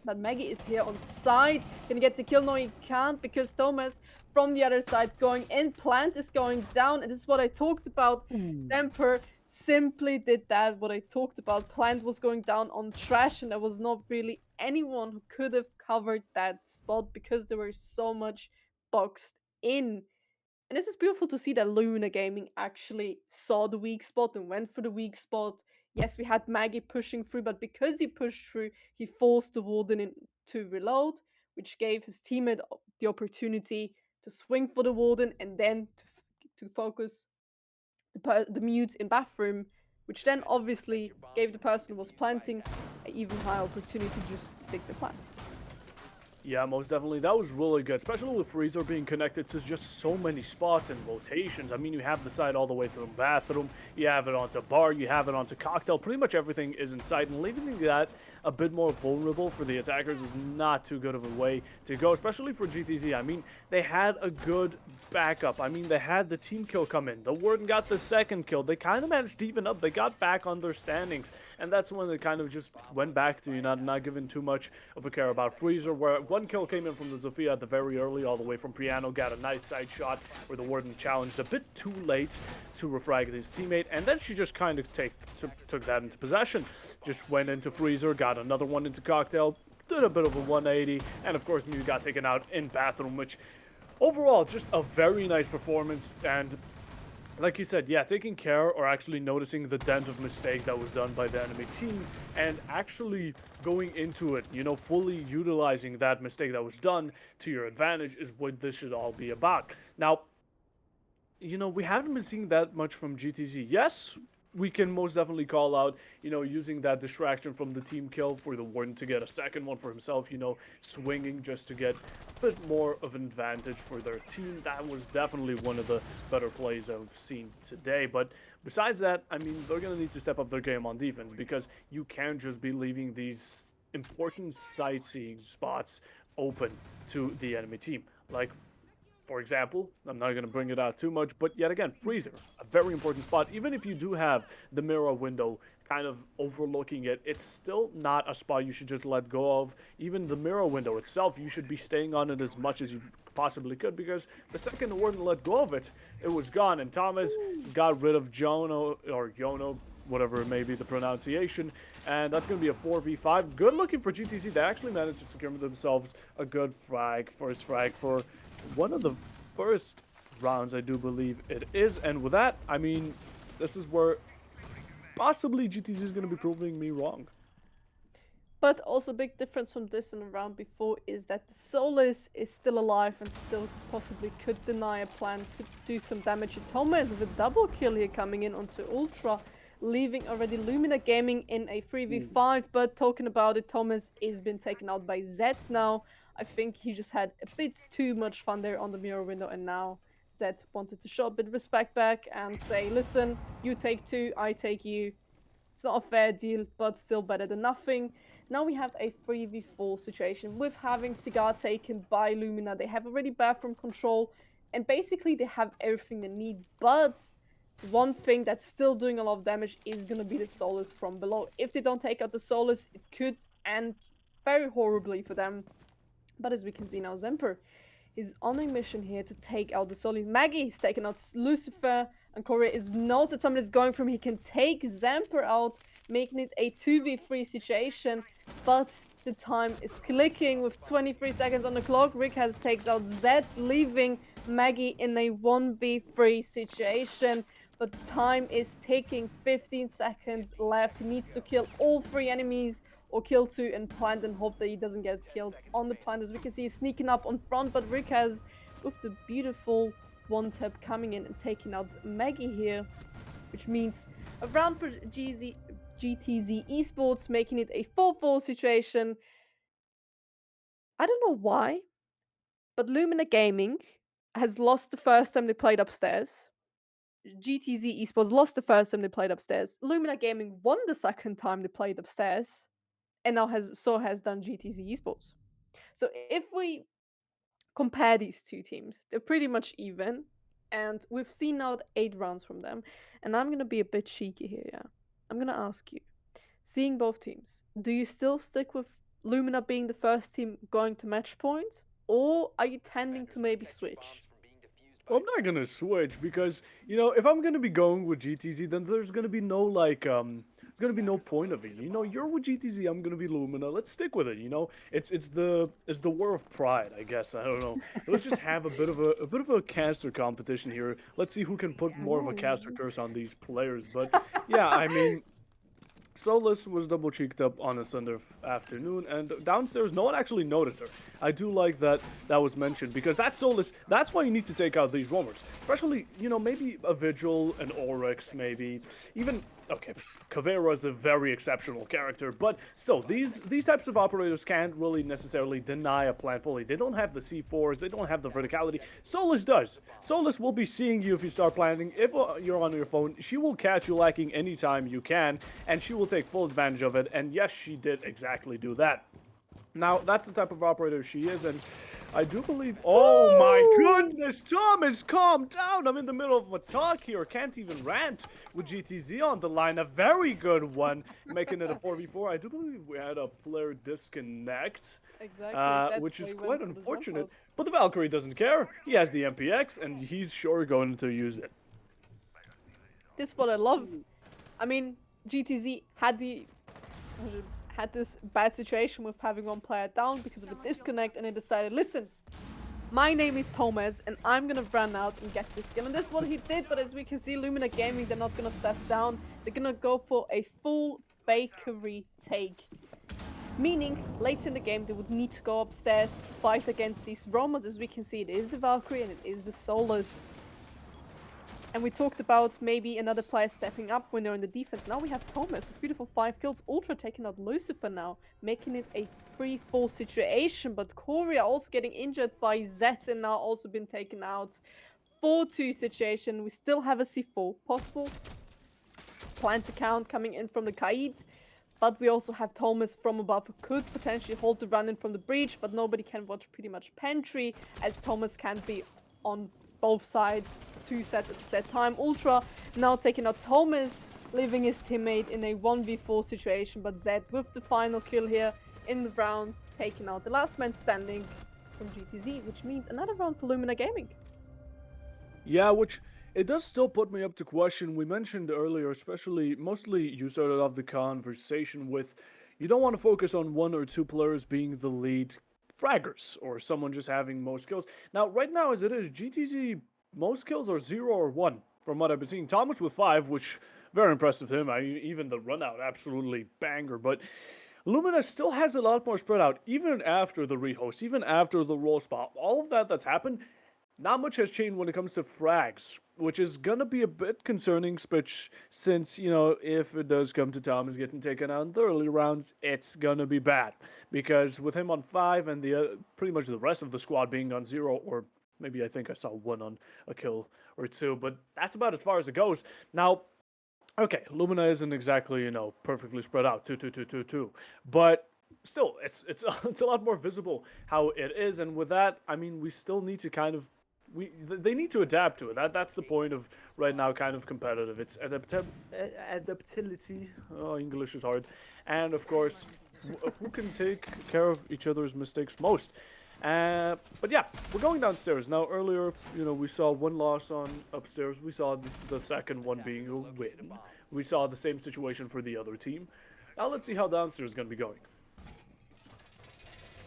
But Maggie is here on side. Can he get the kill? No, he can't because Thomas from the other side going in. Plant is going down. And this is what I talked about. Stamper simply did that. What I talked about. Plant was going down on trash and there was not really anyone who could have covered that spot because there were so much boxed in. And this is beautiful to see that Luna Gaming actually saw the weak spot and went for the weak spot. Yes, we had Maggie pushing through, but because he pushed through, he forced the Warden in to reload, which gave his teammate the opportunity to swing for the Warden and then to focus the mute in bathroom, which then obviously gave the person who was planting an even higher opportunity to just stick the plant. Yeah, most definitely. That was really good, especially with Freezer being connected to just so many spots and rotations. I mean, you have the side all the way to the bathroom, you have it onto bar, you have it onto cocktail. Pretty much everything is in sight, and leaving that a bit more vulnerable for the attackers is not too good of a way to go, especially for GTZ. I mean, they had a good backup. I mean, they had the team kill come in. The Warden got the second kill. They kind of managed to even up. They got back on their standings, and that's when they kind of just went back to not giving too much of a care about Freezer, where one kill came in from the Zofia at the very early, all the way from Piano, got a nice side shot where the Warden challenged a bit too late to refrag his teammate, and then she just kind of took that into possession. Just went into Freezer, got another one into Cocktail, did a bit of a 180, and of course Mew got taken out in Bathroom, which overall just a very nice performance. And like you said, yeah, taking care or actually noticing the dent of mistake that was done by the enemy team and actually going into it, fully utilizing that mistake that was done to your advantage is what this should all be about. Now, we haven't been seeing that much from GTZ. Yes, we can most definitely call out, using that distraction from the team kill for the Warden to get a second one for himself, swinging just to get a bit more of an advantage for their team. That was definitely one of the better plays I've seen today. But besides that, I mean, they're going to need to step up their game on defense because you can't just be leaving these important sightseeing spots open to the enemy team. Like, for example, I'm not going to bring it out too much, but yet again, Freezer, a very important spot. Even if you do have the mirror window kind of overlooking it, it's still not a spot you should just let go of. Even the mirror window itself, you should be staying on it as much as you possibly could, because the second the Warden let go of it, it was gone. And Thomas got rid of Jono, or Yono, whatever it may be the pronunciation, and that's going to be a 4v5. Good looking for GTC. They actually managed to secure themselves a good first frag for one of the first rounds, I do believe it is. And with that, I mean, this is where possibly GTC is going to be proving me wrong. But also a big difference from this and the round before is that the Solus is still alive and still possibly could deny a plan, could do some damage to Thomas with a double kill here coming in onto Ultra, leaving already Lumina Gaming in a 3v5. But talking about it, Thomas is been taken out by Zed now. I think he just had a bit too much fun there on the mirror window, and now Zed wanted to show a bit of respect back and say, listen, you take two, I take you. It's not a fair deal, but still better than nothing. Now we have a 3v4 situation with having Cigar taken by Lumina. They have already bathroom control, and basically they have everything they need, but one thing that's still doing a lot of damage is gonna be the Solus from below. If they don't take out the Solus, it could end very horribly for them. But as we can see now, Zemper is on a mission here to take out the Solus. Maggie is taking out Lucifer, and Corey knows that somebody's going from. He can take Zemper out, making it a 2v3 situation. But the time is clicking with 23 seconds on the clock. Rick has takes out Zed, leaving Maggie in a 1v3 situation. But time is ticking. 15 seconds left. He needs to kill all 3 enemies or kill 2 and plant and hope that he doesn't get killed on the plant. As we can see, he's sneaking up on front, but Rick has, with the beautiful one tap, coming in and taking out Maggie here, which means a round for GTZ Esports, making it a 4-4 situation. I don't know why, but Lumina Gaming has lost the first time they played upstairs. GTZ Esports lost the first time they played upstairs. Lumina Gaming won the second time they played upstairs, and now has done GTZ Esports. So if we compare these two teams, they're pretty much even, and we've seen now 8 rounds from them. And I'm gonna be a bit cheeky here, yeah. I'm gonna ask you, seeing both teams, do you still stick with Lumina being the first team going to match point, or are you tending to maybe switch? Well, I'm not gonna switch because, if I'm gonna be going with GTZ, then there's gonna be no there's gonna be no point of it. You're with GTZ, I'm gonna be Lumina. Let's stick with it. It's the war of pride, I guess. I don't know. Let's just have a caster competition here. Let's see who can put more of a caster Ooh. curse on these players. But yeah, I mean, Solus was double cheeked up on a Sunday afternoon, and downstairs, no one actually noticed her. I do like that that was mentioned, because that Solus, that's why you need to take out these roamers. Especially, maybe a Vigil, an Oryx, maybe. Even, okay, Kavera is a very exceptional character, but still, these types of operators can't really necessarily deny a plan fully. They don't have the C4s, they don't have the verticality. Solus does. Solus will be seeing you if you start planting. If you're on your phone, she will catch you lacking anytime you can, and she will take full advantage of it, and yes, she did exactly do that. Now, that's the type of operator she is, and I do believe... Oh my goodness, Thomas, calm down! I'm in the middle of a talk here, can't even rant with GTZ on the line. A very good one, making it a 4v4. I do believe we had a player disconnect, Exactly. That's which why is he went quite for the jump unfortunate. out. But the Valkyrie doesn't care. He has the MPX, and he's sure going to use it. This is what I love. I mean, GTZ had this bad situation with having one player down because of a disconnect, and they decided, listen, my name is Thomas, and I'm gonna run out and get this kill. And that's what he did, but as we can see, Lumina Gaming, they're not gonna step down. They're gonna go for a full bakery take. Meaning, later in the game, they would need to go upstairs, fight against these roamers. As we can see, it is the Valkyrie and it is the Solus. And we talked about maybe another player stepping up when they're in the defense. Now we have Thomas with beautiful 5 kills. Ultra taking out Lucifer now, making it a 3-4 situation. But Korea also getting injured by Zet and now also been taken out. 4-2 situation. We still have a C4 possible. Plant account coming in from the Kaid. But we also have Thomas from above who could potentially hold the run in from the breach. But nobody can watch pretty much Pantry, as Thomas can't be on both sides. 2 sets at the set time. Ultra now taking out Thomas, leaving his teammate in a 1v4 situation, but Zed with the final kill here in the round, taking out the last man standing from GTZ, which means another round for Lumina Gaming. Yeah, which it does still put me up to question. We mentioned earlier, mostly you started off the conversation with you don't want to focus on 1 or 2 players being the lead fraggers or someone just having most kills. Now, right now as it is, GTZ most kills are 0 or 1 from what I've been seeing. Thomas with 5, which very impressive him. Even the run out, absolutely banger. But Lumina still has a lot more spread out, even after the rehost, even after the roll spot. All of that's happened. Not much has changed when it comes to frags, which is gonna be a bit concerning, since, if it does come to Thomas getting taken out in the early rounds, it's gonna be bad. Because with him on 5 and pretty much the rest of the squad being on 0, or maybe I think I saw 1 on a kill or 2, but that's about as far as it goes. Now, okay, Lumina isn't exactly, perfectly spread out, 2, 2, 2, 2, 2, but still, it's it's a lot more visible how it is, and with that, I mean, we still need to kind of they need to adapt to it. That's the point of right now, kind of competitive. It's adaptability. Oh, English is hard, and of course, who can take care of each other's mistakes most. But yeah, we're going downstairs now. Earlier, we saw one loss on upstairs. We saw the second one being a win. We saw the same situation for the other team. Now let's see how downstairs is going to be going.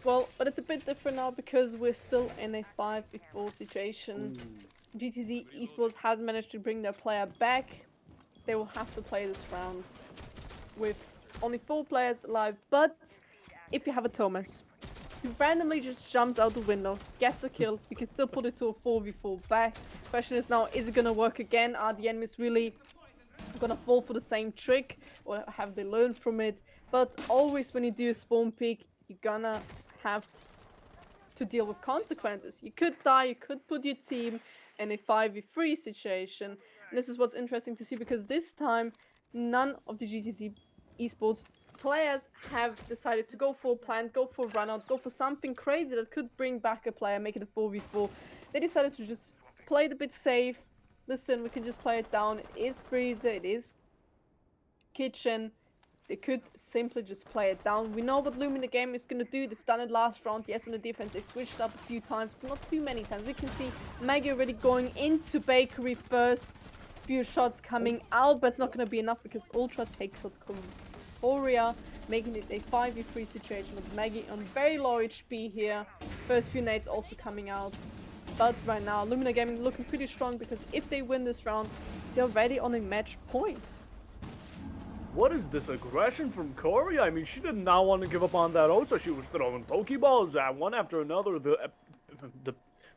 Well, but it's a bit different now because we're still in a 5v4 situation. GTZ Esports has managed to bring their player back. They will have to play this round with only 4 players alive, but if you have a Thomas who randomly just jumps out the window, gets a kill, you can still put it to a 4v4 back. Question is now, is it gonna work again? Are the enemies really gonna fall for the same trick, or have they learned from it? But always when you do a spawn peek, you're gonna have to deal with consequences. You could die, you could put your team in a 5v3 situation. And this is what's interesting to see, because this time none of the GTZ Esports players have decided to go for a plant, go for a run out, go for something crazy that could bring back a player, make it a 4v4. They decided to just play it a bit safe. Listen, we can just play it down. It is freezer, it is kitchen. They could simply just play it down. We know what Lumina Game is going to do. They've done it last round. Yes, on the defense, they switched up a few times, but not too many times. We can see Maggie already going into Bakery first. Few shots coming out, but it's not going to be enough because Ultra takes out Korea, making it a 5v3 situation with Maggie on very low HP here. First few nades also coming out. But right now, Lumina Gaming looking pretty strong because if they win this round, they're already on a match point. What is this aggression from Corey? I mean, she did not want to give up on that Osa. She was throwing Pokeballs at one after another. The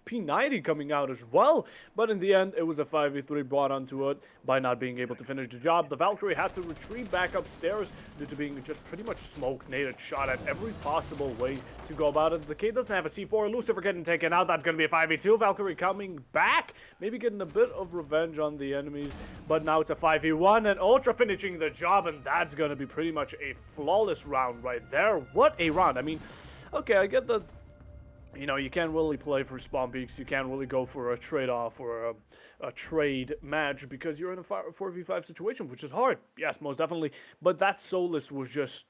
P90 coming out as well. But in the end, it was a 5v3 brought onto it by not being able to finish the job. The Valkyrie had to retreat back upstairs due to being just pretty much smoke-naded, shot at every possible way to go about it. The K doesn't have a C4. Lucifer getting taken out. That's going to be a 5v2. Valkyrie coming back, maybe getting a bit of revenge on the enemies. But now it's a 5v1 and Ultra finishing the job, and that's going to be pretty much a flawless round right there. What a round. I mean, okay, I get that. You can't really play for spawn peaks. You can't really go for a trade-off or a trade match because you're in a 4v5 situation, which is hard. Yes, most definitely. But that Solus was just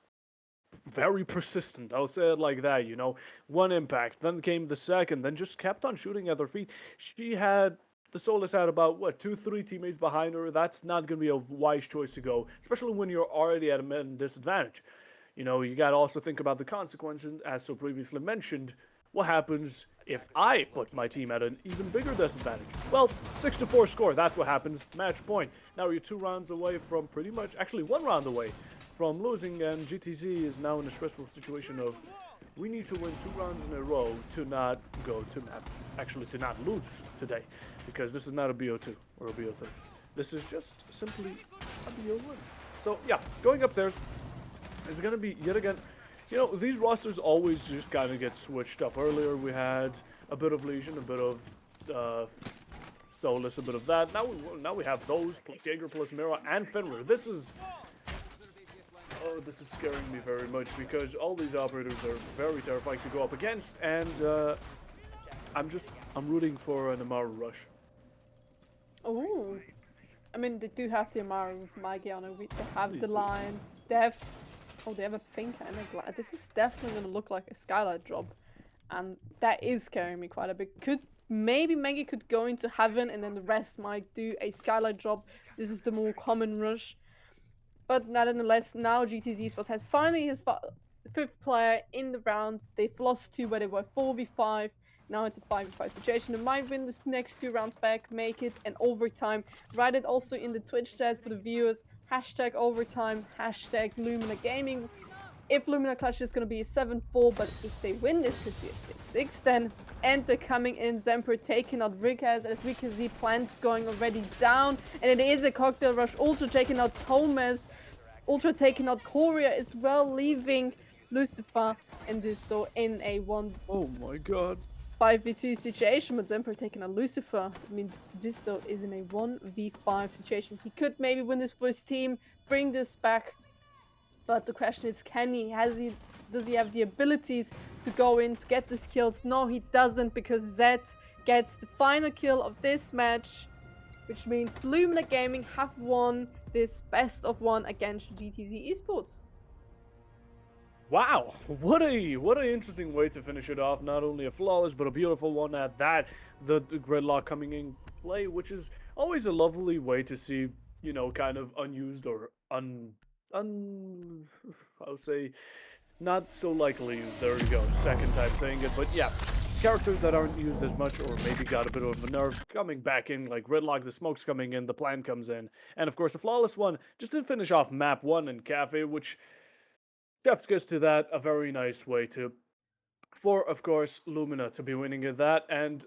very persistent. I'll say it like that, One impact, then came the second, then just kept on shooting at their feet. The Solus had about, 2-3 teammates behind her. That's not going to be a wise choice to go, especially when you're already at a men disadvantage. You got to also think about the consequences, as so previously mentioned. What happens if I put my team at an even bigger disadvantage? Well, 6-4 score, that's what happens, match point. Now you're 2 rounds away from pretty much, actually 1 round away from losing, and GTZ is now in a stressful situation of, we need to win 2 rounds in a row to not lose today, because this is not a BO2 or a BO3. This is just simply a BO1. So yeah, going upstairs is going to be, yet again, these rosters always just kind of get switched up. Earlier we had a bit of Legion, a bit of Solus, a bit of that. Now we have those, plus Jaeger, plus Mira, and Fenrir. This is scaring me very much because all these operators are very terrifying to go up against, and I'm rooting for an Amaru rush. Oh, I mean, they do have the Amaru with Maggie on it. They have the line. They have a Finker and a Glide. This is definitely going to look like a Skylight drop. And that is scaring me quite a bit. Maybe Maggie could go into Heaven and then the rest might do a Skylight drop. This is the more common rush. But nonetheless, now GTZ Sports has finally his 5th player in the round. They've lost 2 where they were 4v5. Now it's a 5v5 situation. They might win this next 2 rounds back, make it an overtime. Write it also in the Twitch chat for the viewers. Hashtag overtime, hashtag Lumina Gaming. If Lumina Clutch is going to be a 7-4, but if they win, this could be a 6-6 then. And they're coming in, Zemper taking out Rickaz, as we can see plants going already down. And it is a cocktail rush. Ultra taking out Thomas. Ultra taking out Korea as well, leaving Lucifer and Disto in a 1. Oh my god. 5v2 situation, but Zemper taking out Lucifer. It means Disto is in a 1v5 situation. He could maybe win this for his team, bring this back. But the question is, does he have the abilities to go in to get these kills? No, he doesn't, because Zed gets the final kill of this match, which means Lumina Gaming have won this best of one against GTZ Esports. Wow, what an interesting way to finish it off. Not only a flawless, but a beautiful one at that. The gridlock coming in play, which is always a lovely way to see, kind of unused or un I'll say not so likely used. There we go, second time saying it. But yeah, characters that aren't used as much or maybe got a bit of a nerve coming back in, like gridlock, the smoke's coming in, the plan comes in, and of course a flawless one just to finish off map one in Cafe, which Chef's gets to that a very nice way to for of course Lumina to be winning at that. And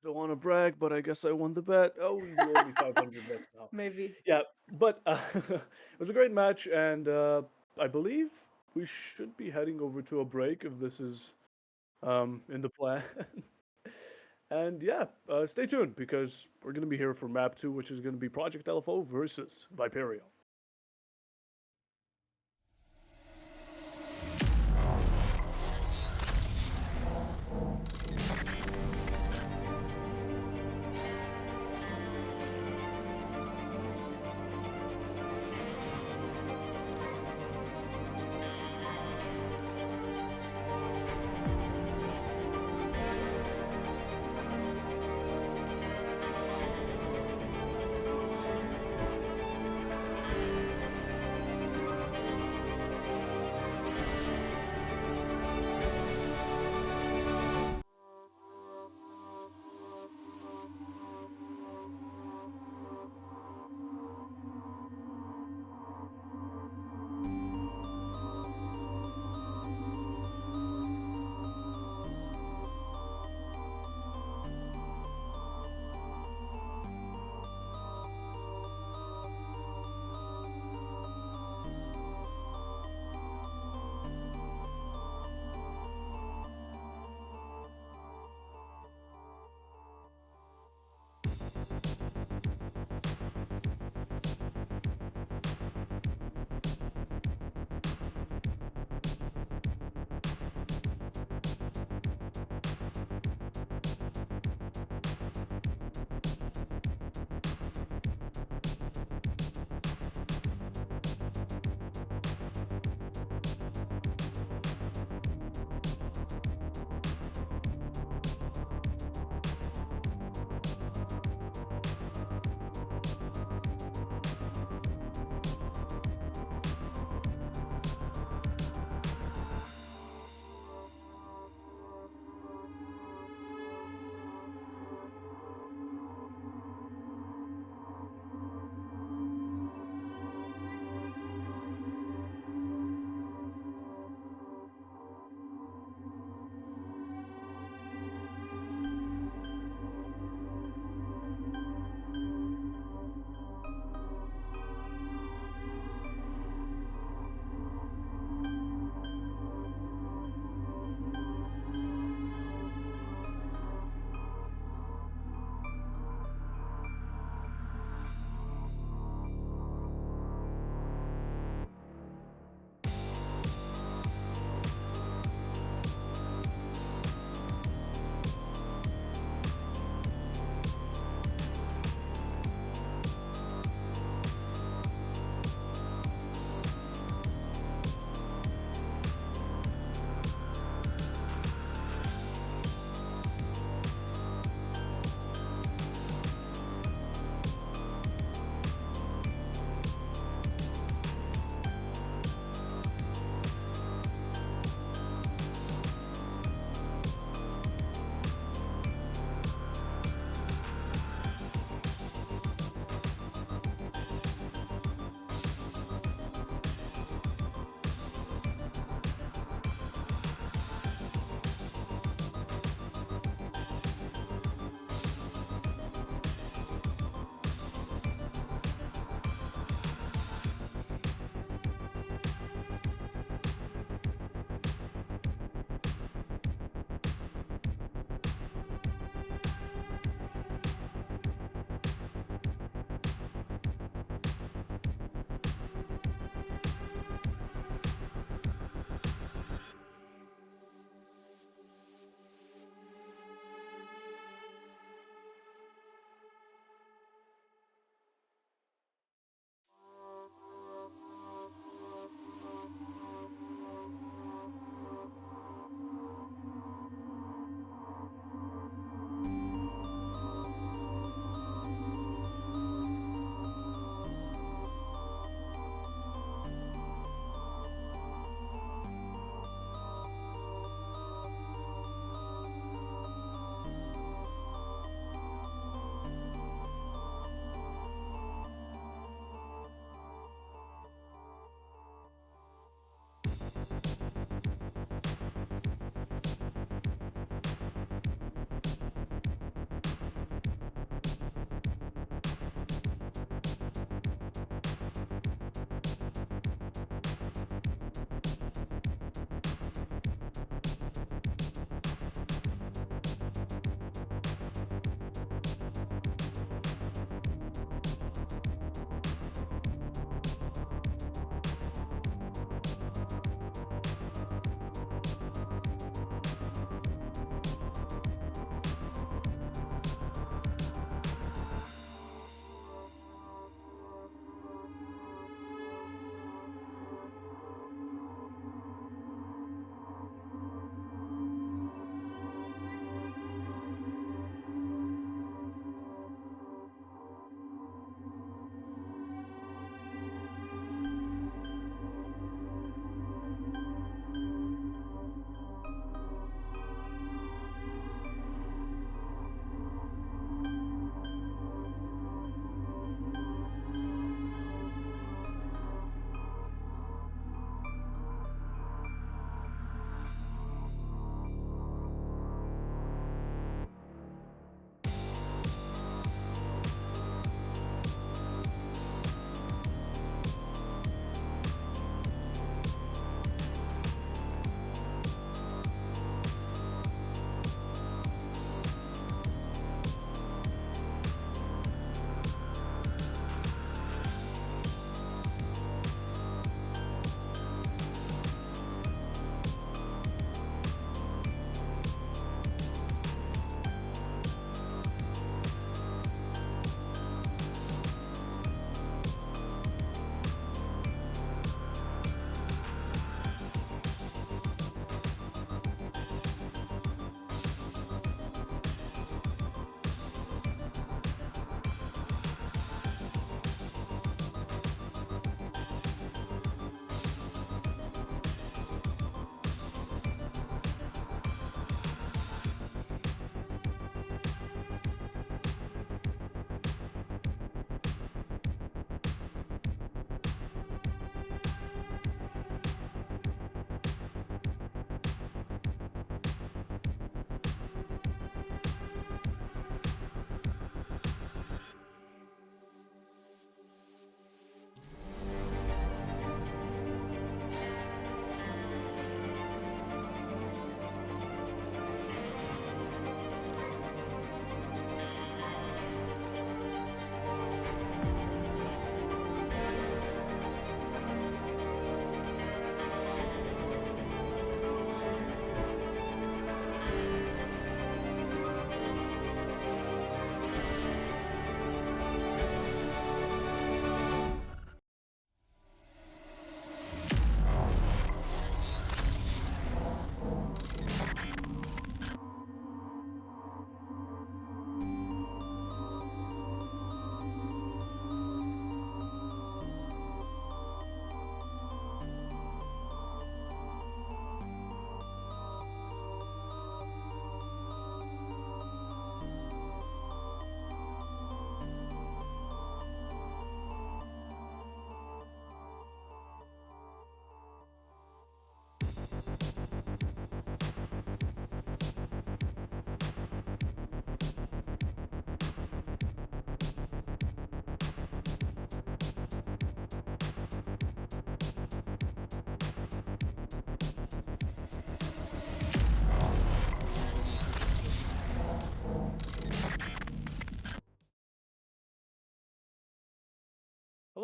don't want to brag, but I guess I won the bet. Oh, you owe me 500 bets now. Maybe. Yeah, but it was a great match, and I believe we should be heading over to a break if this is in the plan. And yeah, stay tuned because we're going to be here for map 2, which is going to be Project LFO versus Viperio.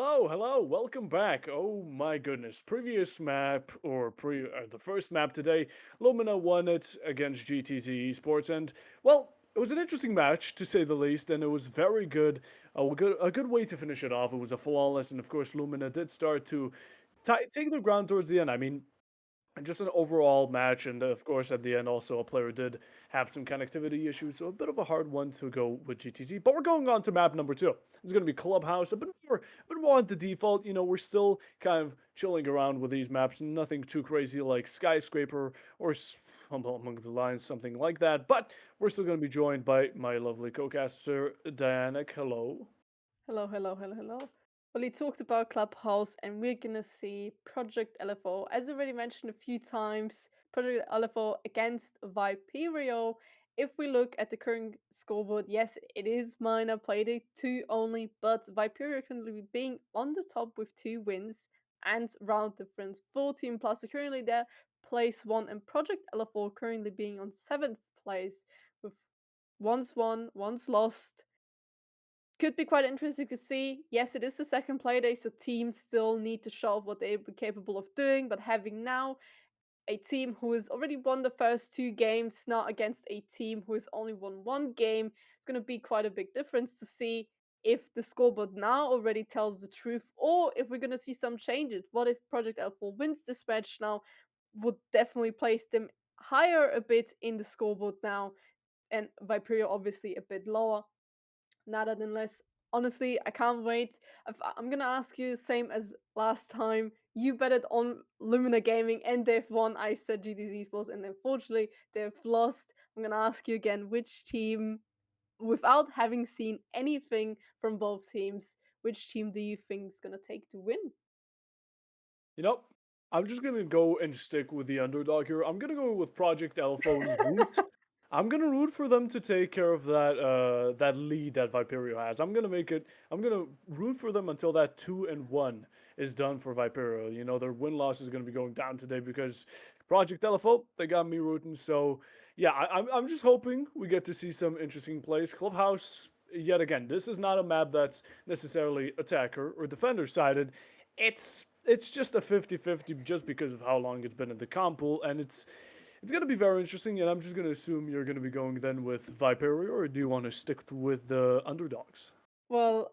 Hello, hello, welcome back. Oh my goodness. Previous map, the first map today, Lumina won it against GTZ Esports, and well, it was an interesting match to say the least, and it was very good. A good way to finish it off. It was a flawless, and of course, Lumina did start to take the ground towards the end. I mean, and just an overall match, and of course, at the end, also a player did have some connectivity issues, so a bit of a hard one to go with GTZ. But we're going on to map number two. It's going to be Clubhouse, a bit more on the default. You know, we're still kind of chilling around with these maps, nothing too crazy like Skyscraper or Humble Among the Lines, something like that. But we're still going to be joined by my lovely co-caster Diana. Hello. Hello, hello, hello, hello. Well, he talked about Clubhouse, and we're gonna see Project LFO. As already mentioned a few times, Project LFO against Viperio. If we look at the current scoreboard, yes, it is minor played 2 only, but Viperio currently being on the top with 2 wins and round difference 14 plus. So currently there, place 1, and Project LFO currently being on 7th place with once won, once lost. Could be quite interesting to see. Yes, it is the second play day, so teams still need to show off what they're capable of doing. But having now a team who has already won the first 2 games, now against a team who has only won 1 game, it's going to be quite a big difference to see if the scoreboard now already tells the truth or if we're going to see some changes. What if Project Alpha wins this match now? Would definitely place them higher a bit in the scoreboard now, and Viperio obviously a bit lower. Nonetheless, honestly, I can't wait. I'm gonna ask you the same as last time. You betted on Lumina Gaming and they've won. I said GDZ Sports, and unfortunately they've lost. I'm gonna ask you again, which team, without having seen anything from both teams, which team do you think is gonna take the win? You know, I'm just gonna go and stick with the underdog here. I'm gonna go with Project Alpha and root. I'm gonna root for them to take care of that lead that Viperio has. I'm gonna root for them until that 2-1 is done for Viperio. You know, their win-loss is gonna be going down today because Project Alpha, they got me rooting. So yeah, I'm just hoping we get to see some interesting plays. Clubhouse, yet again, this is not a map that's necessarily attacker or defender sided. It's just a 50-50 just because of how long it's been in the comp pool, and it's going to be very interesting, and I'm just going to assume you're going to be going then with Viperio, or do you want to stick with the underdogs? Well,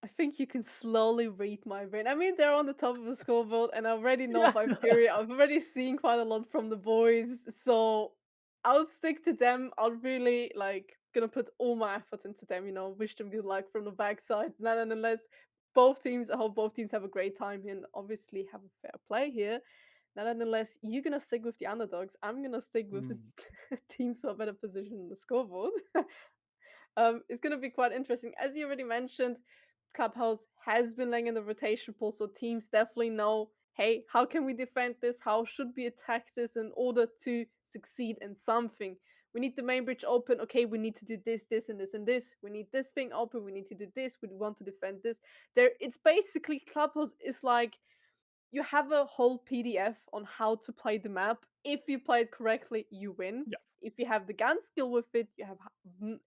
I think you can slowly read my brain. I mean, they're on the top of the scoreboard, and I already know Yeah. Viperia. I've already seen quite a lot from the boys, so I'll stick to them. I'll really gonna put all my efforts into them. Wish them good luck from the backside. Nonetheless, both teams. I hope both teams have a great time here and obviously have a fair play here. Nonetheless, you're gonna stick with the underdogs. I'm gonna stick with the Mm. teams who are better positioned in the scoreboard. It's going to be quite interesting. As you already mentioned, Clubhouse has been laying in the rotation pool, so teams definitely know, hey, how can we defend this? How should we attack this in order to succeed in something? We need the main bridge open. Okay, we need to do this, this, and this, and this. We need this thing open. We need to do this. We want to defend this. It's basically Clubhouse is like you have a whole PDF on how to play the map. If you play it correctly, you win. Yeah. If you have the gun skill with it, you have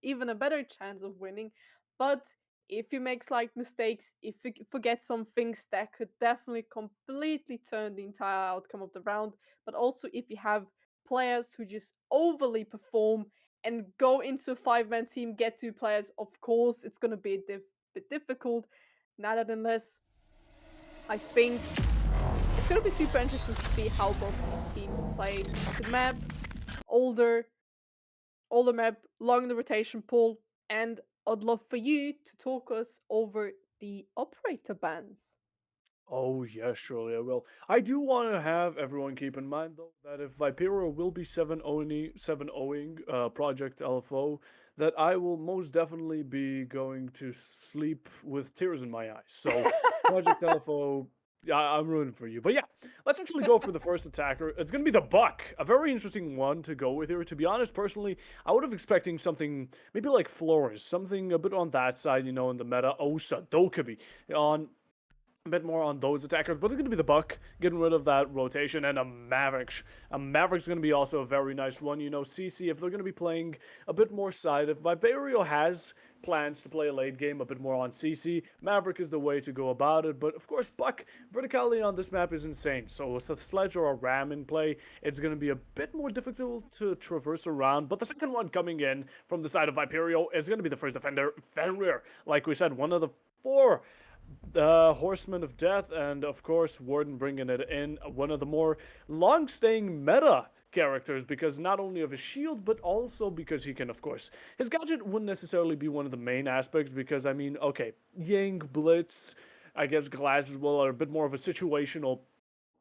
even a better chance of winning. But if you make slight mistakes, if you forget some things, that could definitely completely turn the entire outcome of the round. But also, if you have players who just overly perform and go into a 5-man team, get 2 players, of course, it's going to be a bit difficult. Nonetheless, I think it's gonna be super interesting to see how both these teams play the map, older, older map, long in the rotation pool, and I'd love for you to talk us over the operator bans. Oh, yes, surely I will. I do want to have everyone keep in mind, though, that if Vipero will be 7-0ing Project LFO, that I will most definitely be going to sleep with tears in my eyes. So, Project LFO, yeah, I'm rooting for you. But yeah, let's actually go for the first attacker. It's going to be the Buck, a very interesting one to go with here. To be honest, personally, I would have expecting something maybe like Flores, something a bit on that side, in the meta. Osa, Dokkaebi. On a bit more on those attackers, but it's going to be the Buck getting rid of that rotation and a Maverick. A Maverick's going to be also a very nice one. You know, CC, if they're going to be playing a bit more side, if Viperio has plans to play a late game a bit more on CC, Maverick is the way to go about it. But of course, Buck, verticality on this map is insane. So with the Sledge or a Ram in play, it's going to be a bit more difficult to traverse around. But the second one coming in from the side of Viperio is going to be the first defender, Fenrir. Like we said, one of the four Horseman of Death, and of course, Warden bringing it in. One of the more long staying meta characters because not only of his shield, but also because he can, of course, his gadget wouldn't necessarily be one of the main aspects because, I mean, okay, Yang, Blitz, I guess Glass as well are a bit more of a situational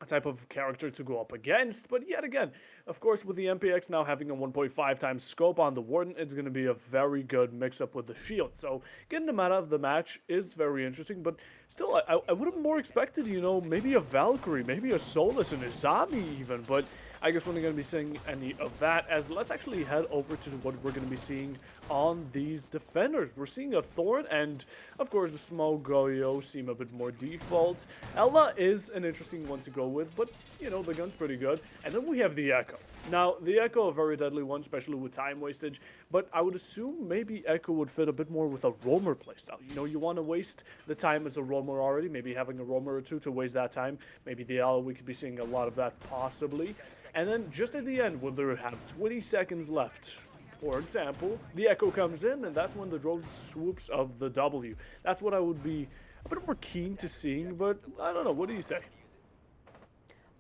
type of character to go up against. But yet again, of course, with the MPX now having a 1.5 times scope on the Warden, it's going to be a very good mix up with the shield. So getting him out of the match is very interesting. But still, I would have more expected, you know, maybe a Valkyrie, maybe a Solus and a Zombie even. But I guess we're not going to be seeing any of that. As let's actually head over to what we're going to be seeing on these defenders. We're seeing a Thorn and, of course, the Smoke Goyo seem a bit more default. Ella is an interesting one to go with, but, you know, the gun's pretty good. And then we have the Echo. Now, the Echo, a very deadly one, especially with time wastage, but I would assume maybe Echo would fit a bit more with a roamer playstyle. You know, you want to waste the time as a roamer already, maybe having a roamer or two to waste that time. Maybe the Ella, we could be seeing a lot of that possibly. And then just at the end, when they have 20 seconds left, for example, the Echo comes in, and that's when the drone swoops of the W. That's what I would be a bit more keen to seeing, but I don't know. What do you say?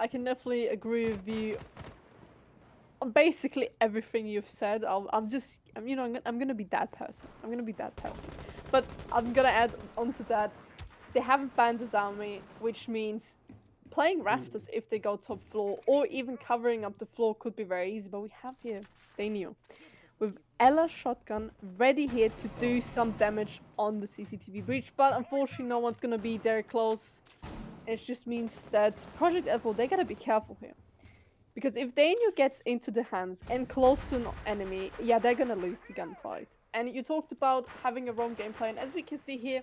I can definitely agree with you on basically everything you've said. You know, I'm gonna be that person. I'm gonna be that person. But I'm gonna add on to that. They haven't banned this army, which means playing rafters if they go top floor or even covering up the floor could be very easy. But we have here Daniel with Ella shotgun ready here to do some damage on the CCTV breach. But unfortunately, no one's gonna be there close. It just means that Project Evo, they gotta be careful here. Because if Daniel gets into the hands and close to an enemy, yeah, they're gonna lose the gunfight. And you talked about having a roam gameplay, and as we can see here,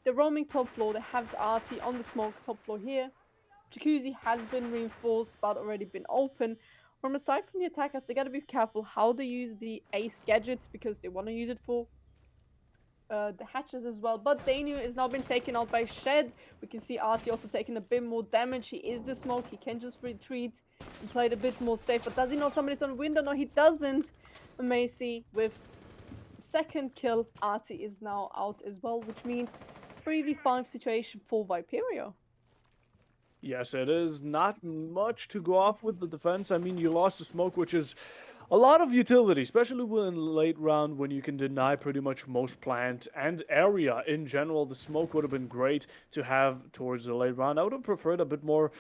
they're roaming top floor, they have the RT on the smoke top floor here. Jacuzzi has been reinforced, but already been open. From aside from the attackers, they gotta be careful how they use the ace gadgets, because they wanna use it for the hatches as well. But Daniel is now been taken out by Shed. We can see RT also taking a bit more damage. He is the smoke. He can just retreat and play it a bit more safe. But does he know somebody's on window? No, he doesn't. Macy with second kill. RT is now out as well, which means 3v5 situation for Viperio. Yes, it is not much to go off with the defense. I mean, you lost the smoke, which is a lot of utility, especially when late round when you can deny pretty much most plant and area in general. The smoke would have been great to have towards the late round. I would have preferred a bit more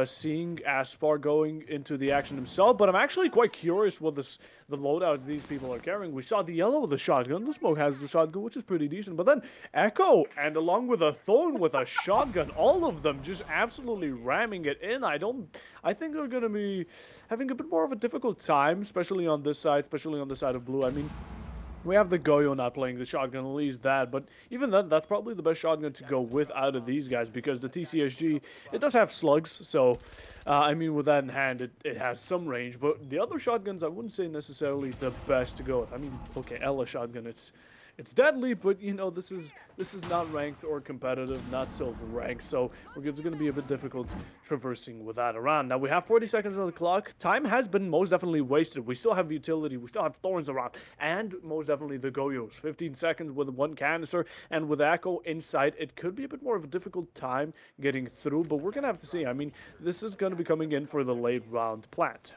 seeing Aspar going into the action himself, but I'm actually quite curious what the loadouts these people are carrying. We saw the yellow with the shotgun. The smoke has the shotgun, which is pretty decent, but then Echo and along with a Thorn with a shotgun, all of them just absolutely ramming it in. I think they're going to be having a bit more of a difficult time, especially on this side, especially on the side of blue. I mean, we have the Goyo not playing the shotgun, at least that, but even then, that's probably the best shotgun to go with out of these guys because the TCSG, it does have slugs, so, I mean, with that in hand, it has some range, but the other shotguns, I wouldn't say necessarily the best to go with. I mean, okay, Ella shotgun, it's deadly, but you know this is not ranked or competitive, not silver ranked, so it's going to be a bit difficult traversing with that around. Now we have 40 seconds on the clock. Time has been most definitely wasted. We still have utility, we still have thorns around, and most definitely the Goyos. 15 seconds with one canister, and with Echo inside, it could be a bit more of a difficult time getting through, but we're going to have to see. I mean, this is going to be coming in for the late round plant.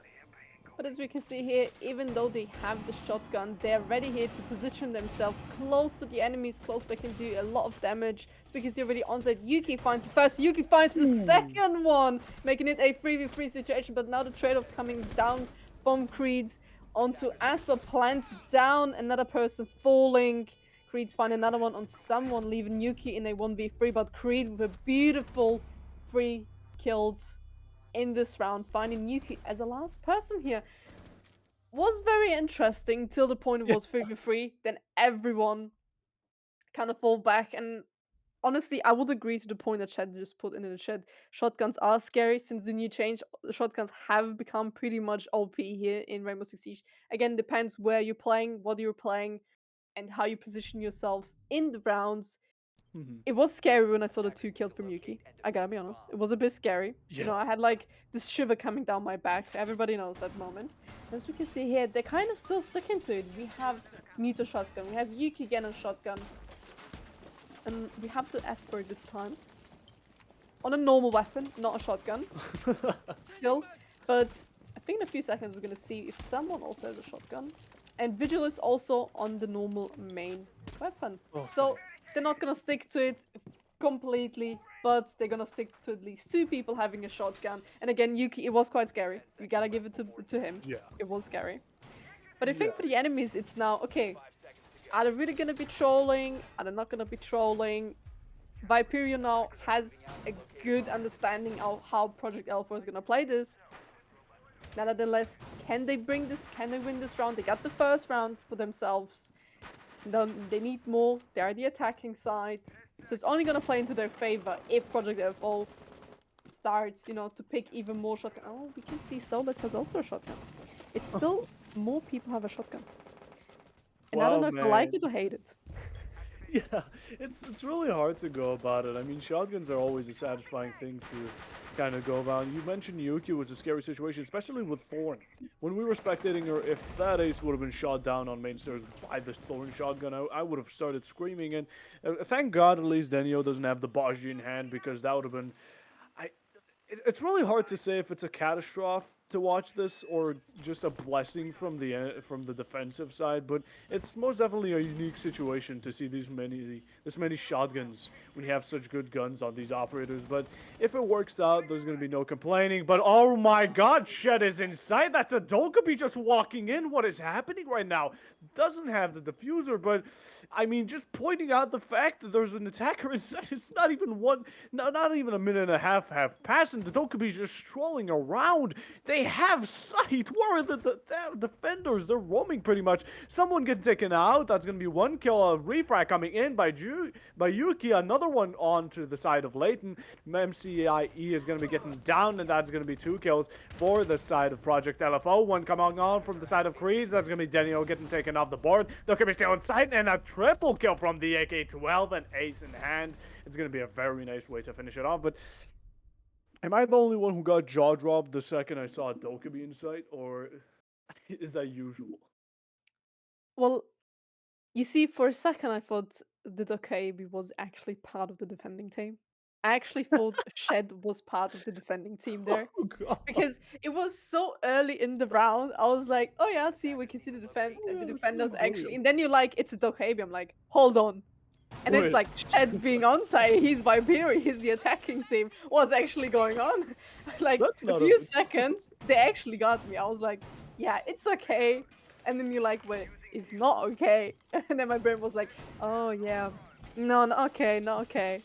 But as we can see here, even though they have the shotgun, they're ready here to position themselves close to the enemies, close they can do a lot of damage. As we can see already onside, Yuki finds the first, Yuki finds the second one, making it a 3v3 situation, but now the trade-off coming down from Creeds onto Asper, plants down, another person falling. Creeds find another one on someone, leaving Yuki in a 1v3, but Creed with a beautiful 3 kills in this round, finding Yuki as a last person here was very interesting till the point it was 3v3. Then everyone kind of fall back, and honestly, I would agree to the point that Chad just put in the chat. Shotguns are scary since the new change. Shotguns have become pretty much OP here in Rainbow Six Siege. Again, depends where you're playing, what you're playing, and how you position yourself in the rounds. Mhm. It was scary when I saw the 2 kills from Yuki. I gotta be honest. It was a bit scary. You know, Yeah. I had like this shiver coming down my back. Everybody knows that moment. As we can see here, they're kind of still sticking to it. We have Muto shotgun. We have Yuki again on shotgun. And we have the Esper this time. On a normal weapon, not a shotgun. Still. But I think in a few seconds we're gonna see if someone also has a shotgun. And Vigil is also on the normal main weapon. Okay. So they're not gonna stick to it completely, but they're gonna stick to at least two people having a shotgun. And again, Yuki, it was quite scary. You gotta give it to him. Yeah. It was scary. But I Yeah. think for the enemies, it's now okay. Are they really gonna be trolling? Are they not gonna be trolling? Viperio now has a good understanding of how Project Alpha is gonna play this. Nevertheless, can they bring this? Can they win this round? They got the first round for themselves. Then they need more. They are the attacking side. So it's only gonna play into their favor if Project Alpha starts, you know, to pick even more shotgun. Oh, we can see Solus has also a shotgun. It's still more people have a shotgun. And I don't Wow, know if I like man. it or hate it. Yeah, it's really hard to go about it. I mean, shotguns are always a satisfying thing to kind of go about. You mentioned Yuki was a scary situation, especially with Thorn. When we were spectating her, if that ace would have been shot down on main stairs by this Thorn shotgun, I would have started screaming. And thank God at least Denio doesn't have the Baji in hand because that would have been. I it's really hard to say if it's a catastrophe to watch this or just a blessing from the defensive side, but it's most definitely a unique situation to see this many shotguns when you have such good guns on these operators. But if it works out, there's gonna be no complaining. But oh my God, Shed is inside. That's a Dokubi just walking in. What is happening right now? Doesn't have the diffuser, but I mean, just pointing out the fact that there's an attacker inside. It's not even one, no, not even a minute and a half have passed, and the Dokubi's just strolling around. They have sight. Where are the damn defenders? They're roaming pretty much. Someone getting taken out. That's gonna be one kill. A refract coming in by Yuki. Another one onto the side of Leighton. MCIE is gonna be getting down, and that's gonna be two kills for the side of Project LFO. One coming on from the side of Creeds. That's gonna be Denio getting taken off the board. Dokubi still inside, and a triple kill from the AK-12, and ace in hand. It's gonna be a very nice way to finish it off, but am I the only one who got jaw dropped the second I saw Dokkaebi in sight, or is that usual? Well, you see, for a second, I thought the Dokkaebi was actually part of the defending team. I actually thought Shed was part of the defending team there Oh god. because it was so early in the round. I was like, "Oh yeah, see, we can see Oh the yeah, that's really defenders actually." brilliant. And then you're like, "It's a Dokkaebi." I'm like, "Hold on." And it's Wait, like Shed's being onside. He's Viperia. He's the attacking team. What's actually going on? Like that's a not few a seconds, they actually got me. I was like, "Yeah, it's okay." And then you're like, "Wait, it's not okay." And then my brain was like, "Oh yeah, no, not okay, not okay."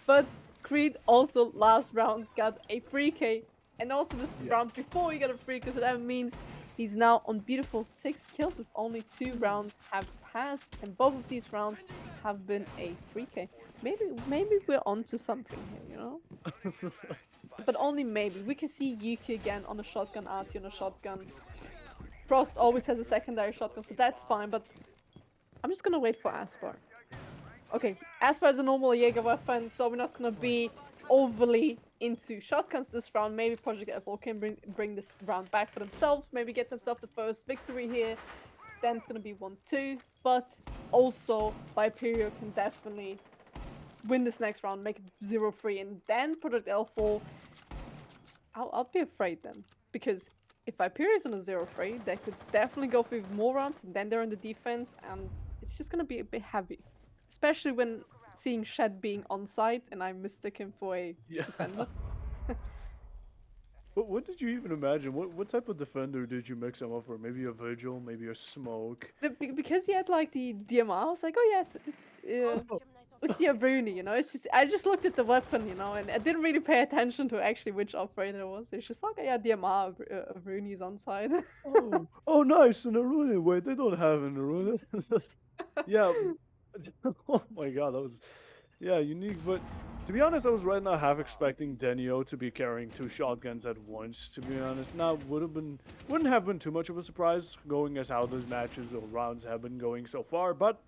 But Creed also last round got a free K, and also this yeah. round before he got a free K, so that means he's now on beautiful 6 kills with only 2 rounds have passed, and both of these rounds have been a free K. Maybe we're onto something here, you know? But only maybe. We can see Yuki again on a shotgun, Artie on a shotgun. Frost always has a secondary shotgun, so that's fine, but I'm just gonna wait for Aspar. Okay, Aspar is a normal Jaeger weapon, so we're not gonna be overly into shotguns this round. Maybe Project F4 can bring this round back for themselves, maybe get themselves the first victory here. Then it's gonna be 1-2. But also, Viperio can definitely win this next round, make it 0-3, and then Project L4. I'll be afraid then. Because if Viperio is on a 0-3, they could definitely go for more rounds, and then they're in the defense, and it's just gonna be a bit heavy. Especially when seeing Shed being on site and I mistook him for a Yeah. defender. What did you even imagine? What type of defender did you mix him up for? Maybe a Vigil, maybe a Smoke. Because he had like the DMR, I was like, oh yeah, it's the Bruni, you know. It's just I just looked at the weapon, you know, and I didn't really pay attention to actually which operator it was. It's just like, yeah, DMR, Bruni's on side. Oh, nice, an Aruna. Wait, they don't have an Aruna. Yeah. Oh my god, that was. Yeah, unique, but to be honest, I was right now half expecting Denio to be carrying two shotguns at once, to be honest. Now wouldn't have been too much of a surprise going as how those matches or rounds have been going so far, but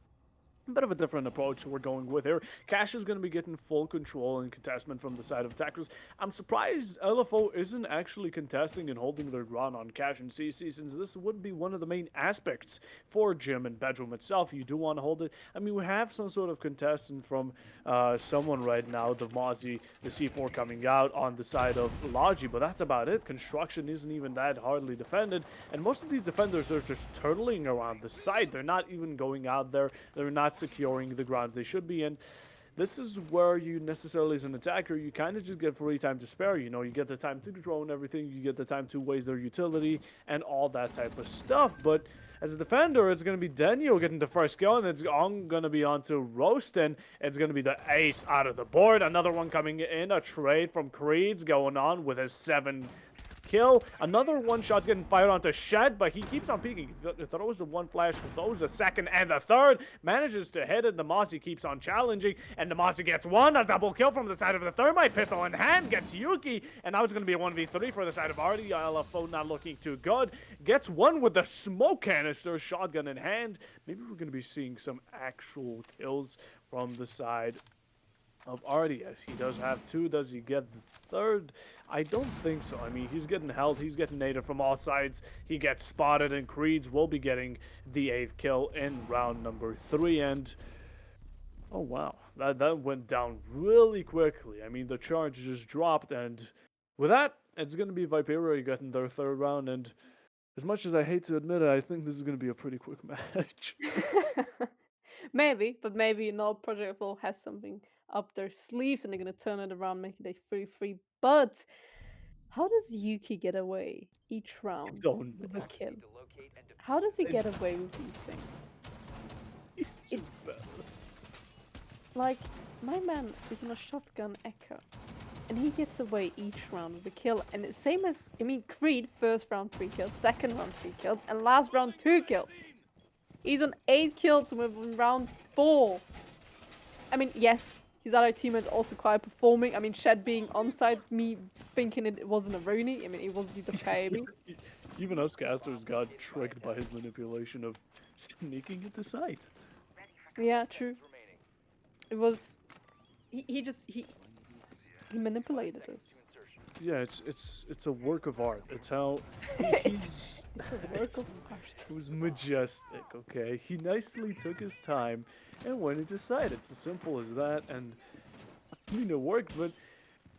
a bit of a different approach we're going with here. Cash is going to be getting full control and contestment from the side of attackers. I'm surprised LFO isn't actually contesting and holding their ground on Cash and CC, since this would be one of the main aspects for Gym and Bedroom itself. You do want to hold it. I mean, we have some sort of contestant from someone right now, the Mozzie, the C4 coming out on the side of Logi, but that's about it. Construction isn't even that hardly defended, and most of these defenders are just turtling around the site. They're not even going out there. They're not securing the grounds they should be in. This is where you necessarily, as an attacker, you kind of just get free time to spare. You know, you get the time to drone everything, you get the time to waste their utility and all that type of stuff. But as a defender, it's going to be Daniel getting the first kill, and it's going to be on to Roastin. It's going to be the ace out of the board. Another one coming in, a trade from Creed's going on with his 7 kill. Another one shot's getting fired onto Shed, but he keeps on peeking. Throws the one flash, throws the second and the third. Manages to hit it. The Mossy keeps on challenging, and the Mossy gets one. A double kill from the side of the Thermite. Pistol in hand. Gets Yuki, and now it's going to be a 1v3 for the side of Artie. LFO not looking too good. Gets one with the smoke canister. Shotgun in hand. Maybe we're going to be seeing some actual kills from the side of RDS. He does have 2. Does he get the third? I don't think so. I mean, he's getting held. He's getting naded from all sides. He gets spotted, and Creeds will be getting the 8th kill in round number 3. And oh wow, that went down really quickly. I mean, the charge just dropped, and with that, it's going to be Viperia getting their 3rd round. And as much as I hate to admit it, I think this is going to be a pretty quick match. Maybe, but maybe Project Will has something up their sleeves and they're gonna turn it around, make it a 3-3. But how does Yuki get away each I round don't with a know. kill? How does he It, get away with these things? he's just It's better. like my man is in a shotgun echo. And he gets away each round with a kill. And it's same as, I mean, Creed, first round 3 kills, second round 3 kills, and last round 2 kills. He's on 8 kills within round 4. I mean, yes, his other teammates also quite performing. I mean, Shed being onside, me thinking it wasn't a Rooney. I mean, it was the baby. Even us casters got tricked by his manipulation of sneaking at the site. Yeah, true. It was he manipulated us. Yeah, it's a work of art. It's how It's a work of art. it was majestic. Okay, he nicely took his time and went into sight. It's as simple as that. And I mean, it worked. But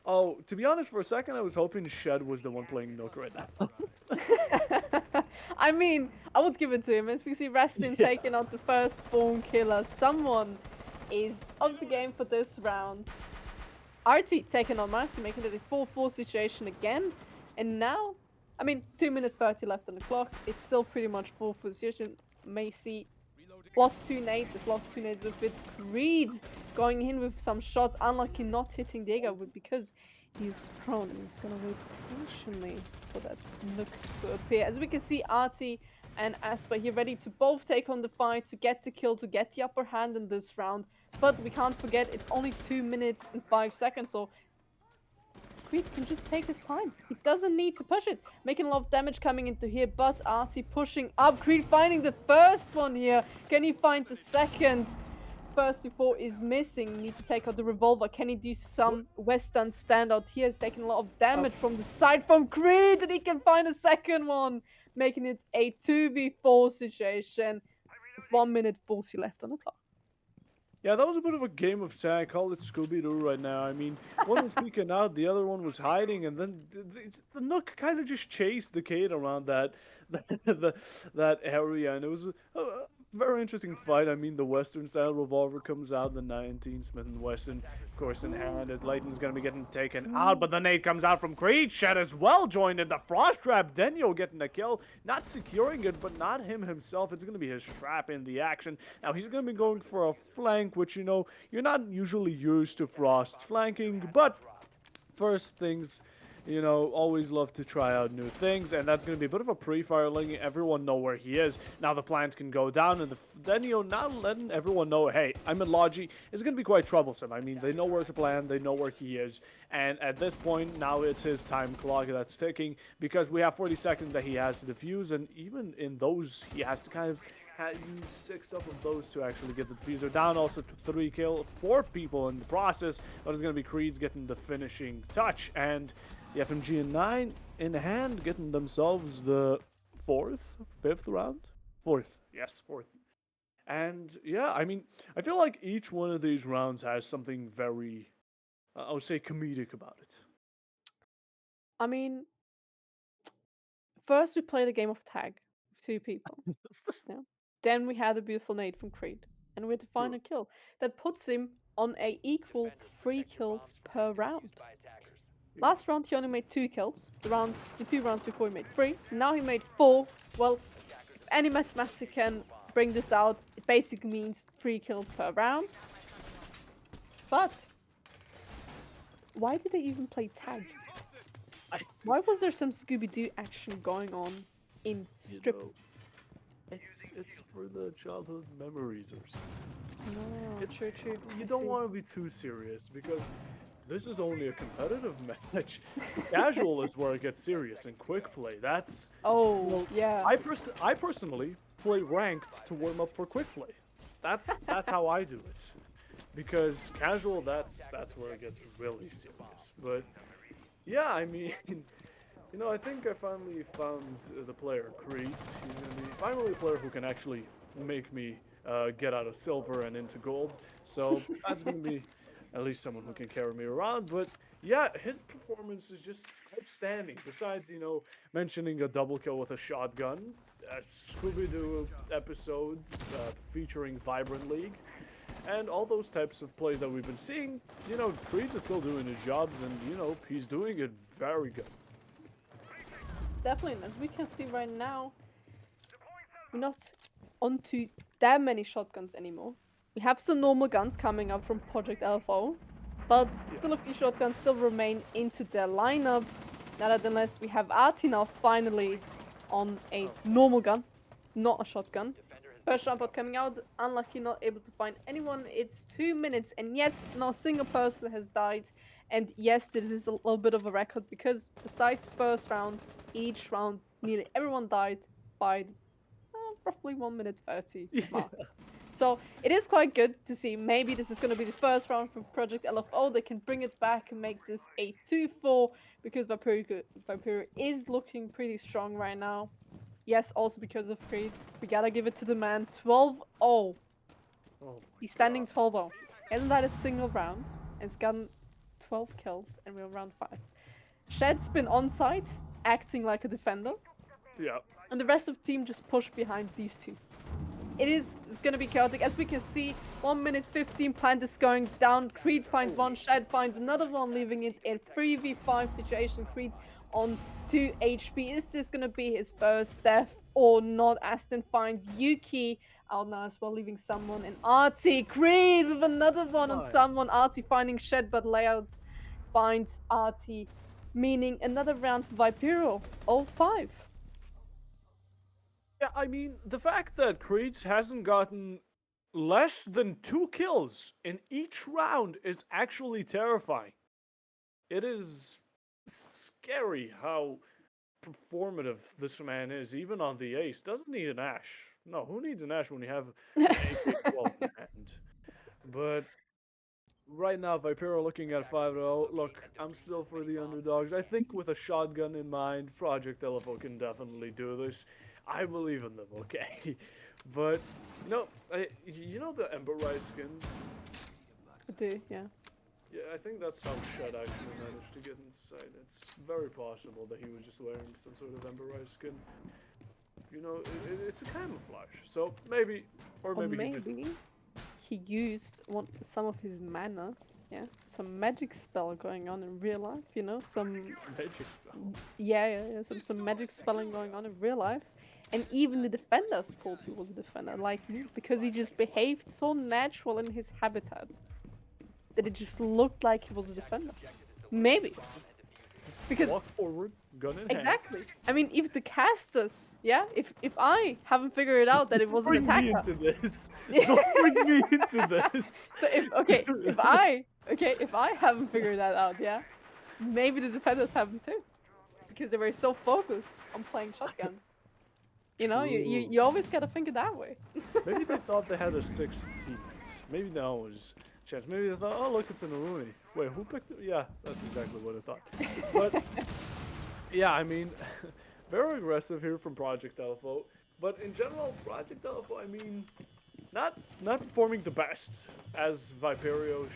oh, to be honest, for a second, I was hoping Shed was the one playing Nook right now. I mean, I would give it to him. As we see Restin Yeah. taking out the first spawn killer. Someone is of the game for this round. RT taking on Mercy, making it a 4-4 situation again. And now, I mean, 2 minutes 30 left on the clock. It's still pretty much 4-4 situation. Macy lost 2 nades. It's lost 2 nades with Creed going in with some shots. Unlucky not hitting Diego because he's prone and he's gonna wait patiently for that look to appear. As we can see, Artie and Asper here ready to both take on the fight, to get the kill, to get the upper hand in this round. But we can't forget it's only 2 minutes and 5 seconds, so Creed can just take his time. He doesn't need to push it. Making a lot of damage coming into here, but Artie pushing up. Creed finding the first one here. Can he find the second? First before is missing. Need to take out the revolver. Can he do some Western standout here? He's taking a lot of damage from the side from Creed, and he can find a second one, making it a 2v4 situation. With 1 minute 40 left on the clock. Yeah, that was a bit of a game of tag. Call it Scooby-Doo right now. I mean, one was peeking out, the other one was hiding, and then the Nook kind of just chased the Kate around that area, and it was a very interesting fight. I mean, the Western-style revolver comes out, the 19 Smith & Wesson, of course, in hand, as Leighton's going to be getting taken out, but the nade comes out from Creed. Shed as well joined in the frost trap. Denio getting the kill, not securing it, but not him himself. It's going to be his trap in the action. Now, he's going to be going for a flank, which, you know, you're not usually used to Frost flanking, but first things always love to try out new things, and that's going to be a bit of a pre-fire letting everyone know where he is. Now the plant can go down, and then, now letting everyone know, hey, I'm in Logi is going to be quite troublesome. I mean, they know where to plan, they know where he is, and at this point, now it's his time clock that's ticking, because we have 40 seconds that he has to defuse, and even in those, he has to kind of use 6 up of those to actually get the diffuser down. Also, to 4 people in the process, but it's going to be Creed's getting the finishing touch, and the FMG and 9 in hand, getting themselves the 5th round? 4th, yes, 4th. And yeah, I mean, I feel like each one of these rounds has something very, I would say, comedic about it. I mean, first we played a game of tag with 2 people. Yeah. Then we had a beautiful nade from Creed, and we had the True. final kill. That puts him on a equal 3 kills per round. Yeah. Last round he only made 2 kills. The 2 rounds before he made 3. Now he made 4. Well, if any mathematics can bring this out, it basically means 3 kills per round. But why did they even play tag? Why was there some Scooby-Doo action going on in You strip? know, it's for the childhood memories or something. No, It's true. you I don't see. want to be too serious because this is only a competitive match. Casual is where it gets serious, and quick play. That's Oh, yeah. I personally play ranked to warm up for quick play. That's how I do it. Because casual, that's where it gets really serious. But yeah, I mean, I think I finally found the player, Creed. He's going to be finally a player who can actually make me get out of silver and into gold. So that's going to be at least someone who can carry me around. But yeah, his performance is just outstanding. Besides, mentioning a double kill with a shotgun, a Scooby-Doo episode featuring Vibrant League, and all those types of plays that we've been seeing, Creed is still doing his job, and, he's doing it very good. Definitely, and as we can see right now, we're not onto that many shotguns anymore. We have some normal guns coming up from Project LFO, but still a few shotguns still remain into their lineup. Nevertheless, we have Arti now finally on a normal gun, not a shotgun. First jump out coming out, unlucky, not able to find anyone. It's 2 minutes, and yet not a single person has died. And yes, this is a little bit of a record because besides the first round, each round nearly everyone died by roughly 1 minute 30 Yeah. mark. So it is quite good to see. Maybe this is going to be the first round for Project LFO. They can bring it back and make this a 2-4 because Vampiro is looking pretty strong right now. Yes, also because of Creed. We gotta give it to the man. 12-0. Oh my He's standing god. 12-0. Hasn't had a single round. And he's gotten 12 kills and we're round 5. Shed's been on site, acting like a defender. Yeah. And the rest of the team just pushed behind these 2. It's gonna be chaotic. As we can see, 1 minute 15 plant is going down. Creed finds one, Shed finds another one, leaving it in 3v5 situation. Creed on 2 HP. Is this gonna be his first death or not? Aston finds Yuki out now as well, leaving someone in Artie. Creed with another one on Why? someone. Artie finding Shed, but Layout finds Artie, meaning another round for Vipiro. 0-5. Yeah, I mean, the fact that Creeds hasn't gotten less than 2 kills in each round is actually terrifying. It is scary how performative this man is, even on the ace. Doesn't need an Ash. No, who needs an Ash when you have an AK-12 in hand? But right now, Vipero looking at 5-0. Look, I'm still for the underdogs. I think with a shotgun in mind, Project LFO can definitely do this. I believe in them, okay? But, the Ember Rise skins? I do, yeah. Yeah, I think that's how Shed actually managed to get inside. It's very possible that he was just wearing some sort of Ember Rise skin. It's a camouflage. So maybe, or Or maybe he just... maybe he used some of his mana, yeah, some magic spell going on in real life, some Magic spell. yeah, some magic spelling going on in real life. And even the defenders thought he was a defender, like me, because he just behaved so natural in his habitat that it just looked like he was a defender. Maybe. Just Because walk forward, gun in hand. exactly. I mean, if the casters, yeah, if I haven't figured out that it Don't was an bring me attacker, into this. yeah. Don't bring me into this. So if I haven't figured that out, yeah, maybe the defenders haven't too, because they were so focused on playing shotgun. You know, True. you always gotta think it that way. Maybe they thought they had a sixth teammate. Maybe that was a chance. Maybe they thought, oh, look, it's an Aruni. Wait, who picked it? Yeah, that's exactly what I thought. But, yeah, I mean, very aggressive here from Project Elfo. But in general, Project Elfo, I mean, not performing the best, as Viperio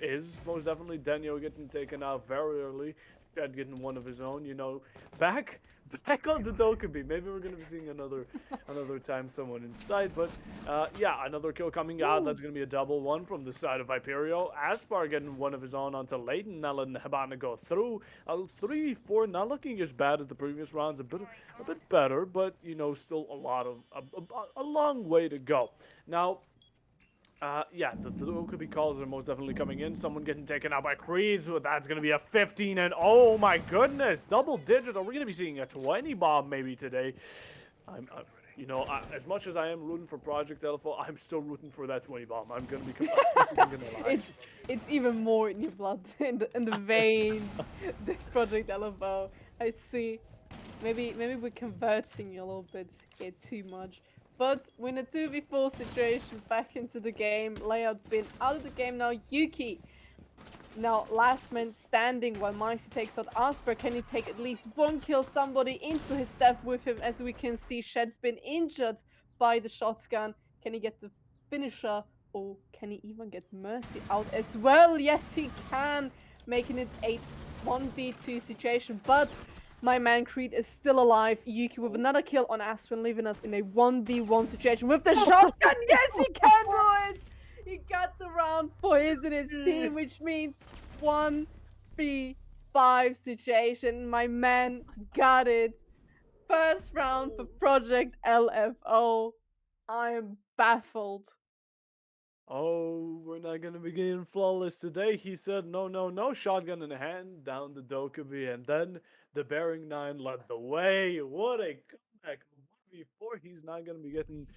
is, most definitely. Denyo getting taken out very early. Chad getting one of his own, you know. Back back on the Dokkaebi. Maybe we're gonna be seeing another time someone inside, but yeah, another kill coming out. Ooh. That's gonna be a double one from the side of Viperio. Aspar getting one of his own onto Leighton, not letting Habana go through. 3v4, not looking as bad as the previous rounds, a bit better, but you know, still a lot of a long way to go. Now, yeah, the Okubi calls are most definitely coming in. Someone getting taken out by Creed, so that's going to be a 15, and oh my goodness, double digits. Are we going to be seeing a 20 bomb maybe today? You know, as much as I am rooting for Project Elfo, I'm still rooting for that 20 bomb. I'm going to be completely going to lie. It's even more in your blood, in the veins. The Project LFO. I see. Maybe we're converting you a little bit here too much. But we're in a 2v4 situation, back into the game. Layout been out of the game now. Yuki, now last man standing while Marcy takes out Asper. Can he take at least one kill, somebody into his step with him? As we can see, Shed's been injured by the shotgun. Can he get the finisher? Or can he even get Mercy out as well? Yes, he can, making it a 1v2 situation. But my man Creed is still alive. Yuki with another kill on Aspen, leaving us in a 1v1 situation with the shotgun. Yes, he can do it! He got the round for his and his team, which means 1v5 situation. My man got it. First round for Project LFO. I am baffled. Oh, we're not gonna be getting flawless today. He said, no, no, no. Shotgun in hand, down the Dokkaebi, and then the Bearing 9 led the way. What a comeback. 1v4, he's not gonna be getting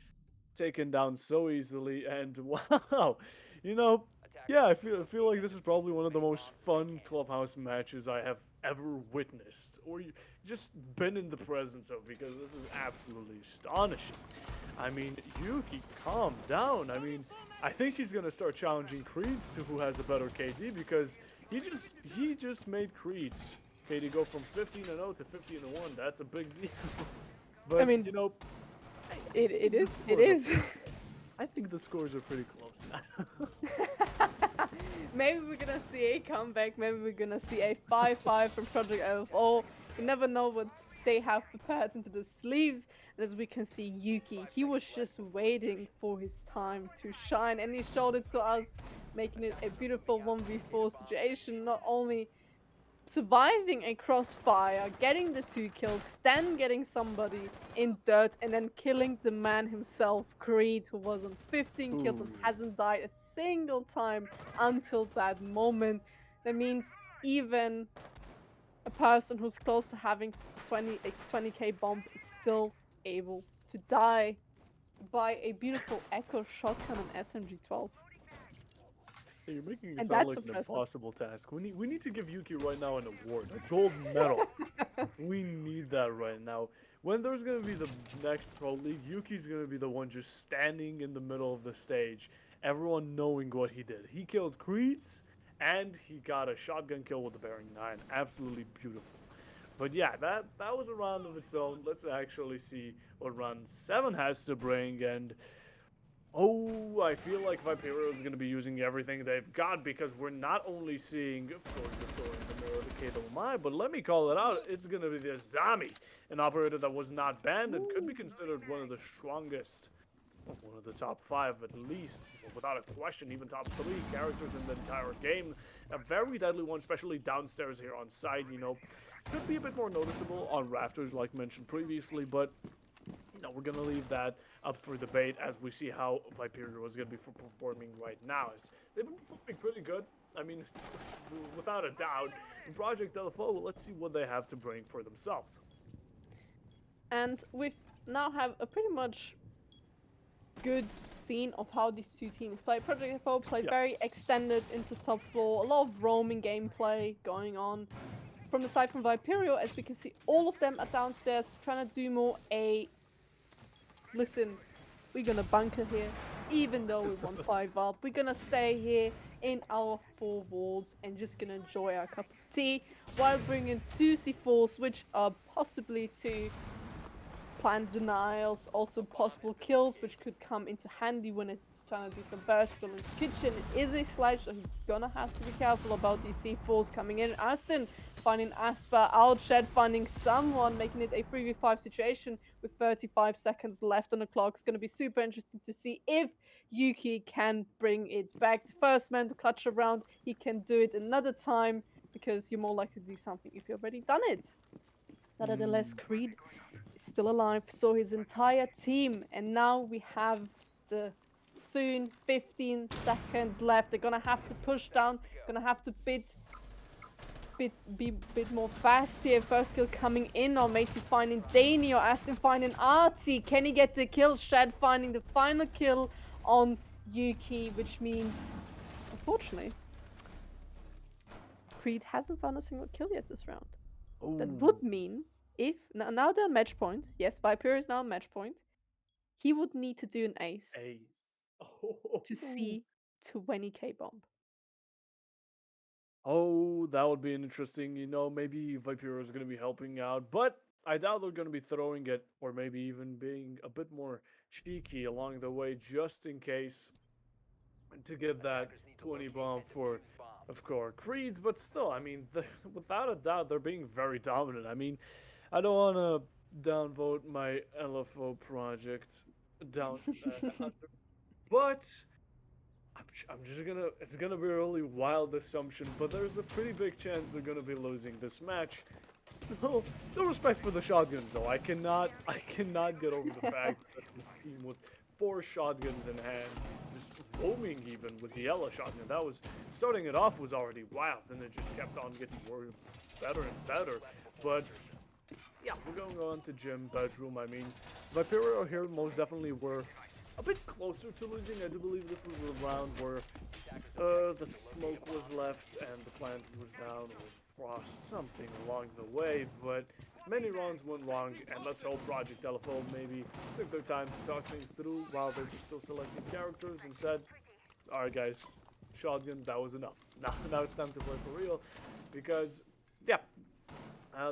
taken down so easily. And wow, you know, yeah, I feel like this is probably one of the most fun clubhouse matches I have ever witnessed, or just been in the presence of, because this is absolutely astonishing. I mean, Yuki, calm down. I mean, I think he's gonna start challenging Creeds to who has a better KD, because he just made Creeds KD go from 15-0 to 15-1. That's a big deal. I But mean, you know, it the is. It scores are is. pretty close. I think the scores are pretty close now. Maybe we're gonna see a comeback. Maybe we're gonna see a 5-5 from Project LFO. You never know what they have prepared into the sleeves. And as we can see, Yuki, he was just waiting for his time to shine, and he showed it to us, making it a beautiful 1v4 situation. Not only surviving a crossfire, getting the 2 kills, then getting somebody in dirt, and then killing the man himself, Creed, who was on 15 kills and Ooh. hasn't died a single time until that moment. That means even a person who's close to having a 20k bomb is still able to die by a beautiful Echo shotgun and SMG-12. Hey, you're making it And sound that's like an impressive. impossible task. We need to give Yuki right now an award, a gold medal. We need that right now. When there's gonna be the next Pro League, Yuki's gonna be the one just standing in the middle of the stage, everyone knowing what he did. He killed Creeds, and he got a shotgun kill with the Bearing 9. Absolutely beautiful. But yeah, that was a round of its own. Let's actually see what round 7 has to bring, and oh, I feel like Viperio is going to be using everything they've got, because we're not only seeing, of course, the Thor in the mirror, the Kato Mai, but let me call it out, it's going to be the Azami, an operator that was not banned and could be considered one of the strongest, well, one of the top 5 at least, without a question, even top 3 characters in the entire game. A very deadly one, especially downstairs here on site, you know. Could be a bit more noticeable on rafters, like mentioned previously, but you know, we're going to leave that up for debate as we see how Viperio is going to be performing right now. As they've been performing pretty good I mean, it's without a doubt. Project LFO, let's see what they have to bring for themselves. And we now have a pretty much good scene of how these two teams play. Project FO play Yeah. very extended into top floor, a lot of roaming gameplay going on. From the side from Viperio, as we can see, all of them are downstairs trying to do more a listen, we're gonna bunker here. Even though we want 5 up, we're gonna stay here in our 4 walls and just gonna enjoy our cup of tea while bringing 2 C4s, which are possibly 2 plant denials, also possible kills, which could come into handy when it's trying to do some vertical in the kitchen. It is a slide, so he's gonna have to be careful about these C4s coming in. Aston finding Asper out, Shed finding someone, making it a 3v5 situation with 35 seconds left on the clock. It's gonna be super interesting to see if Yuki can bring it back. The first man to clutch around, he can do it another time because you're more likely to do something if you've already done it. Nevertheless, Creed is still alive, so his entire team, and now we have the soon 15 seconds left. They're gonna have to push down, gonna have to be a bit more fast here. First kill coming in on Macy finding Danny or Aston finding Artie. Can he get the kill? Shed finding the final kill on Yuki, which means, unfortunately, Creed hasn't found a single kill yet this round. That Oh, would mean if now they're on match point. Yes, Viper is now on match point. He would need to do an ace ace. to see 20k bomb. Oh, that would be interesting. Maybe Viper is going to be helping out, but I doubt they're going to be throwing it, or maybe even being a bit more cheeky along the way, just in case to get that 20 bomb for, of course, Creeds. But still, I mean, without a doubt, they're being very dominant. I mean, I don't want to downvote my LFO project down, but I'm just gonna. It's gonna be a really wild assumption, but there's a pretty big chance they're gonna be losing this match. Still respect for the shotguns though. I cannot get over the fact that this team with 4 shotguns in hand, just roaming even with the yellow shotgun. That was starting it off was already wild, and it just kept on getting better and better. But yeah, we're going on to gym bedroom. I mean, Viperio here most definitely were a bit closer to losing. I do believe this was the round where the smoke was left and the plant was down, or frost, something along the way. But many rounds went wrong, and let's hope Project LFO maybe took their time to talk things through while they're still selecting characters and said, "All right, guys, shotguns, that was enough. Now it's time to play for real," because yeah,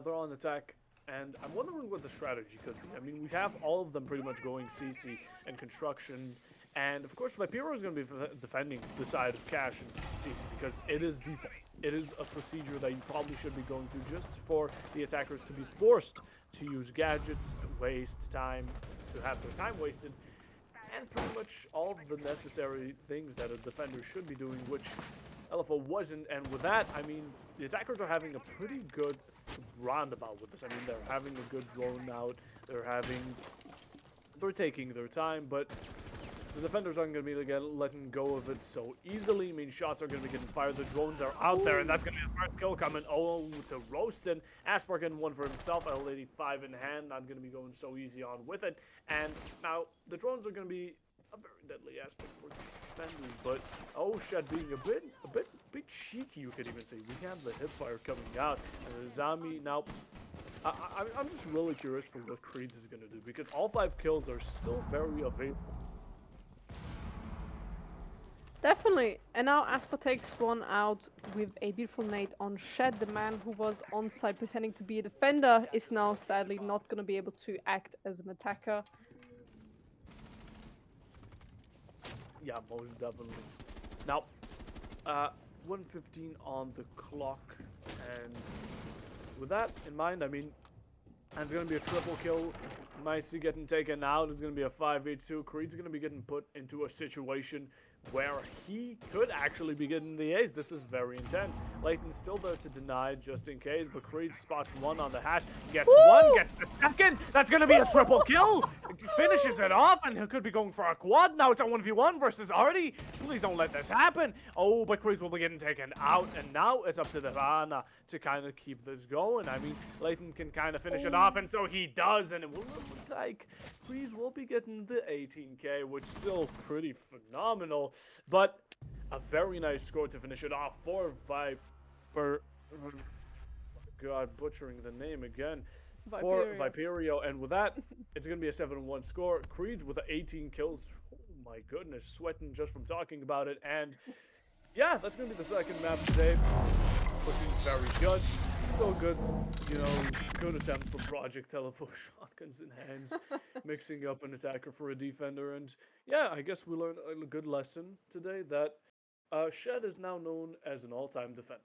they're on attack. And I'm wondering what the strategy could be. I mean, we have all of them pretty much going CC and construction. And of course, Vipero is going to be defending the side of Cash and CC because it is default. It is a procedure that you probably should be going to just for the attackers to be forced to use gadgets, waste time, to have their time wasted, and pretty much all of the necessary things that a defender should be doing, which LFO wasn't. And with that, I mean, the attackers are having a pretty good roundabout with this. I mean, they're having a good drone out. They're taking their time, but the defenders aren't going to be letting go of it so easily. I mean, shots are going to be getting fired. The drones are out there, and that's going to be the first kill coming. Oh, to Roastin. Aspar getting one for himself. L85 in hand. Not going to be going so easy on with it. And now the drones are going to be a very deadly aspect for the defenders. But Shed being a bit cheeky, you could even say. We have the hipfire coming out, and the zombie now. I'm just really curious for what Creeds is going to do because all 5 kills are still very available. Definitely. And now Asper takes one out with a beautiful nade on Shed. The man who was on site pretending to be a defender is now sadly not going to be able to act as an attacker. Yeah, most definitely. Now, 1:15 on the clock, and with that in mind, I mean, and it's gonna be a triple kill. Nicely getting taken out. It's going to be a 5v2. Creed's going to be getting put into a situation where he could actually be getting the ace. This is very intense. Layton's still there to deny just in case, but Creed spots one on the hash, gets one, Woo! gets the second. That's going to be a triple kill. Finishes it off, and he could be going for a quad. Now it's a 1v1 versus Artie. Please don't let this happen. Oh, but Creed will be getting taken out, and now it's up to the Vana to kind of keep this going. I mean, Layton can kind of finish it off, and so he does, and it will look like Creed will be getting the 18k, which is still pretty phenomenal, but a very nice score to finish it off for Viper. God, butchering the name again. For Viperio. Viperio, and with that, it's going to be a 7-1 score. Creed with 18 kills. Oh my goodness, sweating just from talking about it. And yeah, that's going to be the second map today. Looking very good. So good, you know, good attempt from Project Telephone, shotguns in hands, mixing up an attacker for a defender. And yeah, I guess we learned a good lesson today that Shed is now known as an all-time defender.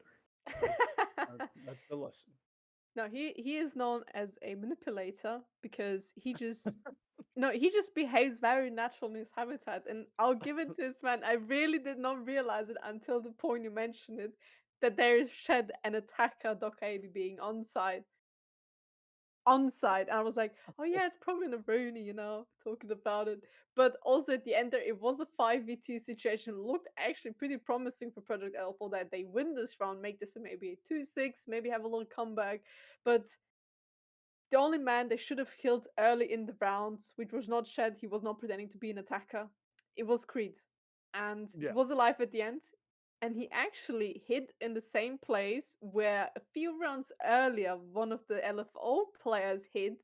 That's the lesson. No, he is known as a manipulator because he just behaves very natural in his habitat, and I'll give it to this man. I really did not realize it until the point you mentioned it, that there is Shed and attacker Doc AB being on site, and I was like, "Oh yeah, it's probably in a Rooney, talking about it." But also at the end there, it was a 5v2 situation. Looked actually pretty promising for Project L4 that they win this round, make this maybe a 2-6, maybe have a little comeback. But the only man they should have killed early in the rounds, which was not Shed, he was not pretending to be an attacker, it was Creed. And he Yeah, was alive at the end. And he actually hid in the same place where a few rounds earlier one of the LFO players hid.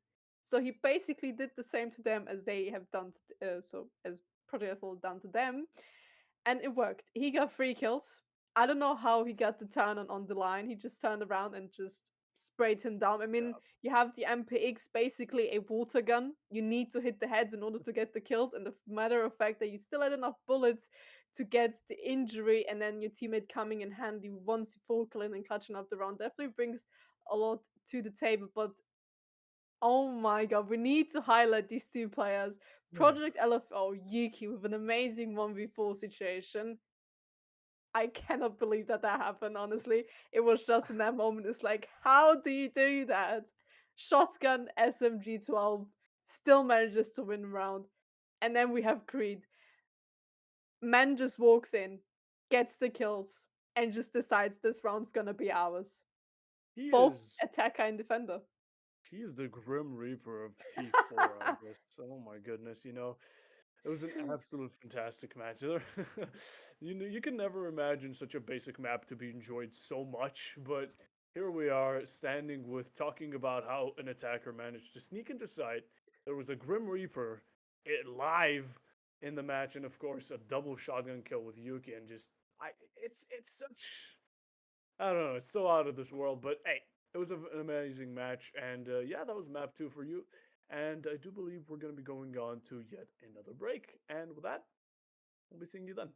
So he basically did the same to them as they have done as Project F done to them, and it worked. He got 3 kills. I don't know how he got the turn on the line. He just turned around and just sprayed him down. I mean, yeah, you have the MPX, basically a water gun. You need to hit the heads in order to get the kills, and the matter of fact that you still had enough bullets to get the injury, and then your teammate coming in handy once you full kill in and clutching up the round definitely brings a lot to the table. But oh my god, we need to highlight these two players. yeah. Project LFO, Yuki with an amazing 1v4 situation. I cannot believe that happened, honestly. It was just in that moment, it's like, how do you do that? Shotgun SMG 12 still manages to win round. And then we have Creed. Man just walks in, gets the kills, and just decides this round's gonna be ours. He Both is attacker and defender. He's the Grim Reaper of T4, I guess. Oh my goodness, it was an absolute fantastic match. You can never imagine such a basic map to be enjoyed so much, but here we are standing with talking about how an attacker managed to sneak into sight. There was a Grim Reaper live in the match, and of course a double shotgun kill with Yuki, and just it's such, I don't know. It's so out of this world, but hey, it was an amazing match, and yeah, that was map 2 for you. And I do believe we're going to be going on to yet another break. And with that, we'll be seeing you then.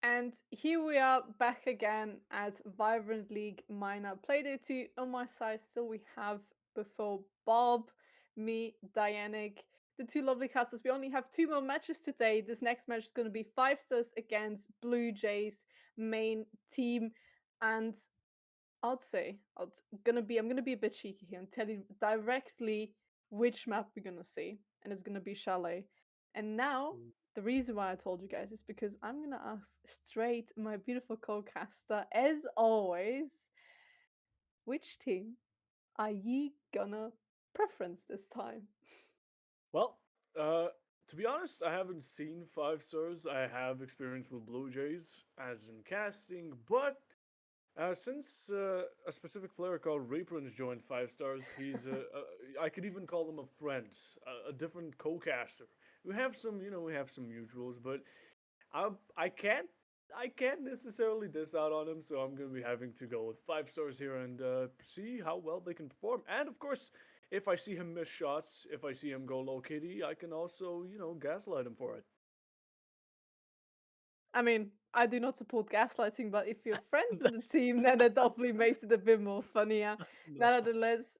And here we are back again at Vibrant League Minor Playday 2. On my side, still we have before Bob, me, Dianic, the two lovely casters. We only have two more matches today. This next match is going to be 5 stars against Blue Jays main team. And I'd say I'm gonna be a bit cheeky here and tell you directly which map we're gonna see, and it's gonna be Chalet. And now Mm. the reason why I told you guys is because I'm gonna ask straight my beautiful co-caster, as always, which team are ye gonna preference this time? Well, uh, to be honest, I haven't seen 5 stars. I have experience with Blue Jays, as in casting, but since a specific player called Reprince joined 5 stars, I could even call him a friend, a different co-caster. We have some mutuals, but I I can't I can't necessarily diss out on him, so I'm gonna be having to go with 5 stars here and see how well they can perform. And of course, if I see him miss shots, if I see him go low kitty, I can also gaslight him for it. I mean, I do not support gaslighting, but if you're friends with the team, then that definitely makes it a bit more funnier. No. Nevertheless,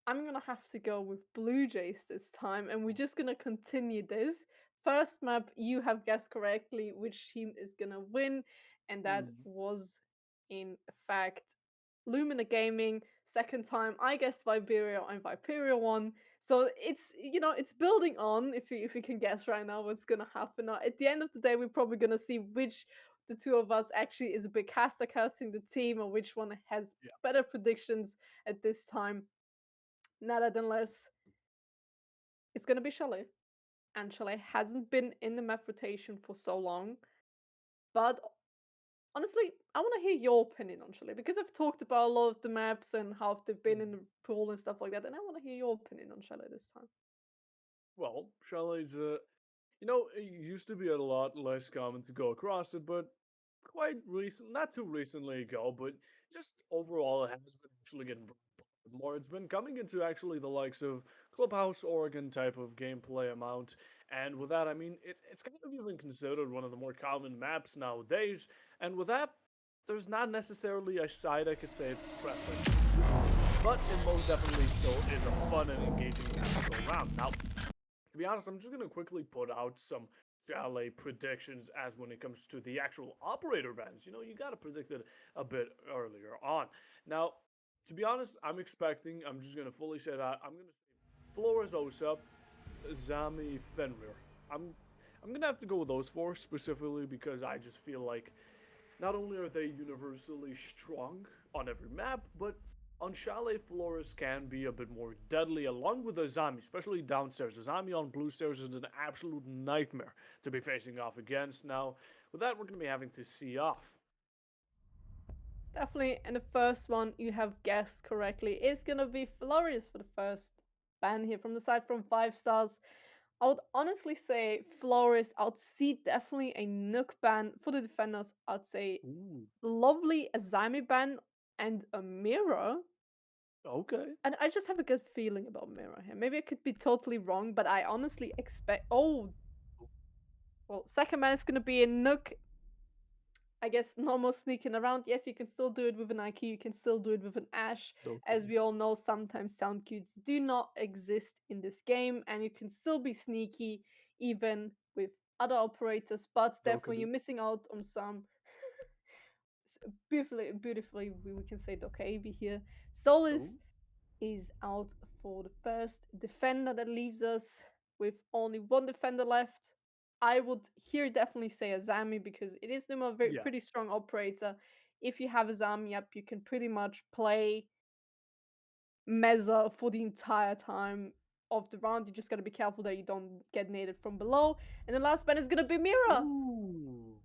I'm gonna have to go with Blue Jays this time, and we're just gonna continue this. First map, you have guessed correctly which team is gonna win, and that Mm, was in fact Lumina Gaming. Second time, I guessed Viberia and Viperia won. So it's building on. If you can guess right now what's gonna happen. Now, at the end of the day, we're probably gonna see which the two of us actually is a big caster casting the team, or which one has yeah. better predictions at this time. Nevertheless, it's gonna be Chalet, and Chalet hasn't been in the map rotation for so long. But honestly, I want to hear your opinion on Chalet because I've talked about a lot of the maps and how they've been in Mm. the pool and stuff like that, and I want to hear your opinion on Chalet this time. Well, Chalet's it used to be a lot less common to go across it, but not too recently ago, but just overall, it has been actually getting brought up more. It's been coming into actually the likes of Clubhouse Oregon type of gameplay amount, and with that, I mean, it's kind of even considered one of the more common maps nowadays. And with that, there's not necessarily a side I could say it's preference to, but it most definitely still is a fun and engaging map to go around. Now, to be honest, I'm just gonna quickly put out some Chalet predictions as when it comes to the actual operator bans. You gotta predict it a bit earlier on. Now, to be honest, I'm just gonna fully say that I'm gonna say Flores Osa, Zami Fenrir. I'm I'm gonna have to go with those four specifically because I just feel like not only are they universally strong on every map, but on Chalet, Flores can be a bit more deadly, along with Azami, especially downstairs. Azami on blue stairs is an absolute nightmare to be facing off against. Now, with that, we're going to be having to see off. Definitely, and the first one you have guessed correctly is gonna be Florius for the first ban here from the side from 5 stars. I would honestly say Flores. I'd see definitely a Nook ban for the defenders. I'd say Ooh, lovely Azami ban and a mirror. okay. And I just have a good feeling about Mirror here. Maybe I could be totally wrong, but I honestly expect. Oh, well, second man is going to be a Nook. I guess normal sneaking around. Yes, you can still do it with an IQ. You can still do it with an Ash. As Okay. we all know, sometimes sound cues do not exist in this game, and you can still be sneaky even with other operators. But definitely, Okay. you're missing out on some beautifully. We can say Dokabi here. Oh, Solis is out for the first defender that leaves us with only one defender left. I would here definitely say Azami because it is a very yeah. pretty strong operator. If you have Azami up, you can pretty much play Meza for the entire time of the round. You just gotta be careful that you don't get naded from below. And the last ban is gonna be Mira. Ooh.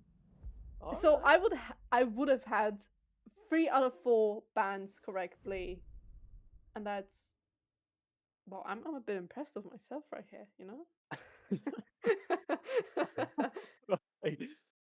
All So right. I would have had 3 out of 4 bans correctly, and that's well, I'm a bit impressed with myself right here, you know? Right.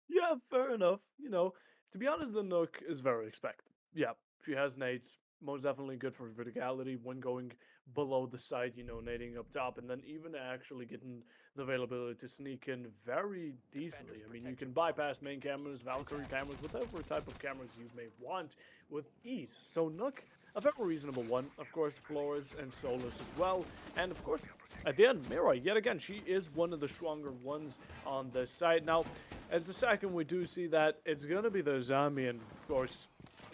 Yeah, fair enough. To be honest, the Nook is very expected. Yeah, she has nades. most definitely good for verticality when going below the site, nading up top, and then even actually getting the availability to sneak in very decently. I mean, you can bypass main cameras, Valkyrie cameras, whatever type of cameras you may want with ease. So Nook, a very reasonable one. Of course, Flores and Solus as well. And of course, at the end, Mira, yet again, she is one of the stronger ones on this side. Now, as the second, we do see that it's going to be the Zami and, of course,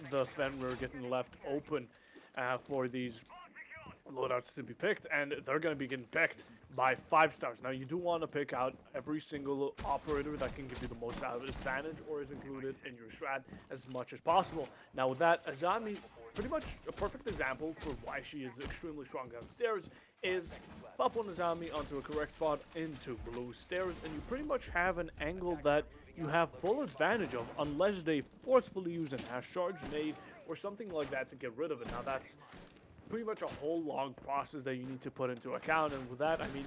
the Fenrir getting left open for these loadouts to be picked, and they're going to be getting picked by 5 stars. Now, you do want to pick out every single operator that can give you the most advantage or is included in your strat as much as possible. Now, with that, Azami, pretty much a perfect example for why she is extremely strong downstairs is pop one Azami onto a correct spot into blue stairs, and you pretty much have an angle that you have full advantage of unless they forcefully use an hash charge, nade, or something like that to get rid of it. Now, that's pretty much a whole long process that you need to put into account, and with that, I mean,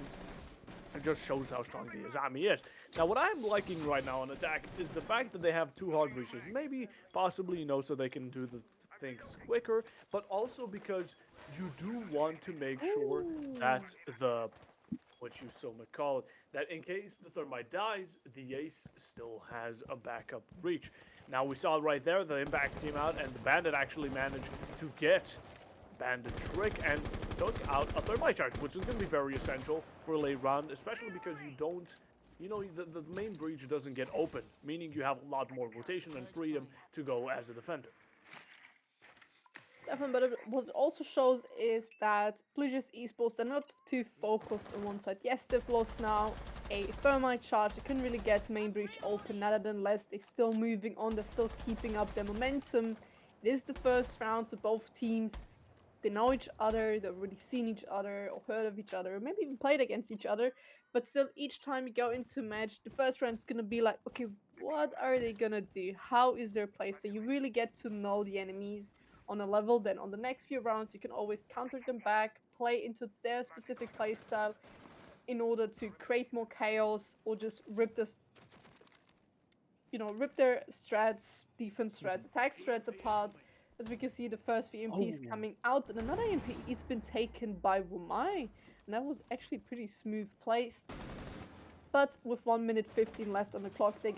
it just shows how strong the Azami is. Now, what I'm liking right now on attack is the fact that they have 2 hard breaches. Maybe, possibly, so they can do the things quicker, but also because you do want to make sure Ooh. that what you so might call it, that in case the Thermite dies, the Ace still has a backup breach. Now, we saw right there, the impact came out, and the Bandit actually managed to get Bandit Trick and took out a Thermite Charge, which is going to be very essential for a late round, especially because you don't, the main breach doesn't get open, meaning you have a lot more rotation and freedom to go as a defender. Definitely, but what it also shows is that BLUEJAYS-Sports, they're not too focused on one side. Yes, they've lost now a Thermite charge. They couldn't really get main breach open. Nevertheless, they're still moving on. They're still keeping up their momentum. It is the first round, so both teams, they know each other. They've already seen each other or heard of each other, or maybe even played against each other. But still, each time you go into a match, the first round's going to be like, okay, what are they going to do? How is their play? So you really get to know the enemies on a level. Then on the next few rounds, you can always counter them back, play into their specific playstyle in order to create more chaos or just rip their strats, defense strats, attack strats apart. As we can see, the first few Oh, MPs coming out, and another MP has been taken by Wumai, and that was actually pretty smooth placed. But with 1 minute 15 left on the clock, they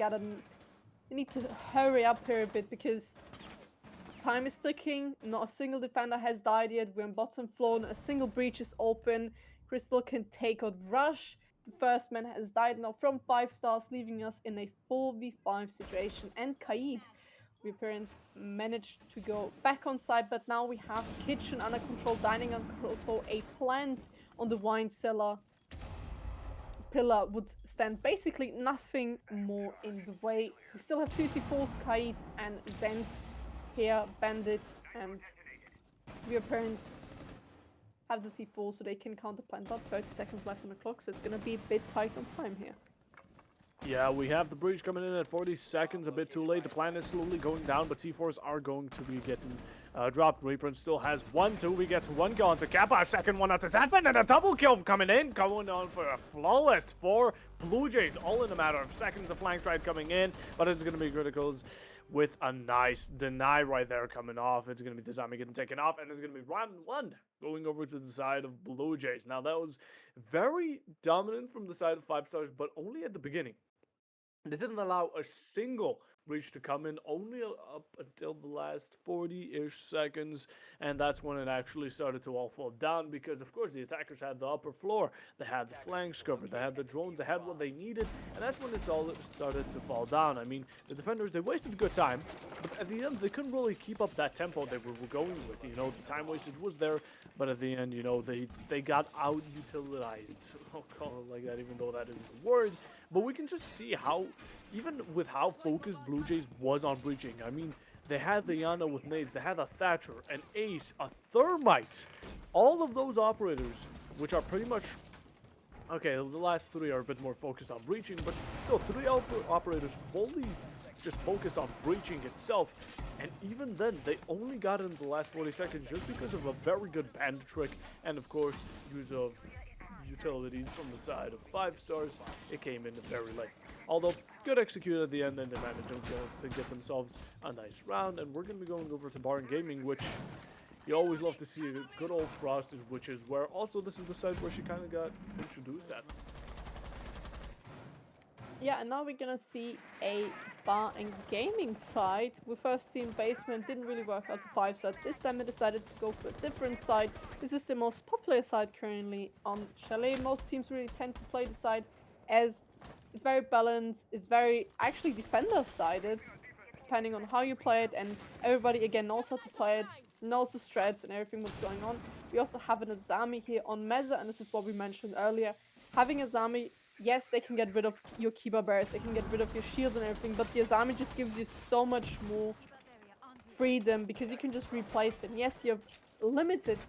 need to hurry up here a bit because time is ticking. Not a single defender has died yet. We're on bottom floor. Not a single breach is open. Crystal can take out Rush. The first man has died now from 5 stars, leaving us in a 4v5 situation. And Kaid, the appearance, managed to go back on site, but now we have kitchen under control, dining under control, so a plant on the wine cellar pillar would stand basically nothing more in the way. We still have 2C4s, Kaid and Zenth here, Bandits and your parents have the C4 so they can counter plant. About 30 seconds left on the clock, so it's going to be a bit tight on time here. Yeah, we have the breach coming in at 40 seconds, a bit too late. The plan is slowly going down, but C4s are going to be getting dropped. Reaper still has 1-2. He gets 1 kill onto Kappa, a second one onto Zephyr, and a double kill coming in. Going on for a flawless 4 Blue Jays, all in a matter of seconds. A flank strike coming in, but it's going to be criticals with a nice deny right there coming off. It's going to be the Zami getting taken off, and it's going to be round 1 going over to the side of Blue Jays. Now, that was very dominant from the side of 5 stars, but only at the beginning. They didn't allow a single breach to come in, only up until the last 40-ish seconds, and that's when it actually started to all fall down because, of course, the attackers had the upper floor, they had the flanks covered, they had the drones, they had what they needed, and that's when it all started to fall down. I mean, the defenders, they wasted good time, but at the end, they couldn't really keep up that tempo they were going with. The time wastage was there, but at the end, they got out-utilized. I'll call it like that, even though that isn't a word. But we can just see how, even with how focused Blue Jays was on breaching, I mean, they had the Yana with nades, they had a Thatcher, an Ace, a Thermite. All of those operators, which are pretty much, okay, the last 3 are a bit more focused on breaching, but still 3 operators fully just focused on breaching itself. And even then, they only got in the last 40 seconds just because of a very good bandit trick and, of course, use of utilities from the side of 5 stars. It came in very late. Although, good execute at the end, and they managed to get themselves a nice round. And we're going to be going over to Barn Gaming, which, You always love to see a good old Frosted Witches, where also this is the side where she kind of got introduced at. Yeah, and now we're gonna see a bar and gaming side. We first seen basement, didn't really work out for 5 star. This time they decided to go for a different side. This is the most popular side currently on Chalet. Most teams really tend to play the side as it's very balanced, it's very actually defender sided, depending on how you play it, and everybody again knows how to play it, knows the strats and everything what's going on. We also have an Azami here on Meza, and this is what we mentioned earlier. Having Azami, yes, they can get rid of your Kiba bears, they can get rid of your shields and everything, but the Azami just gives you so much more freedom because you can just replace them. Yes, you have limited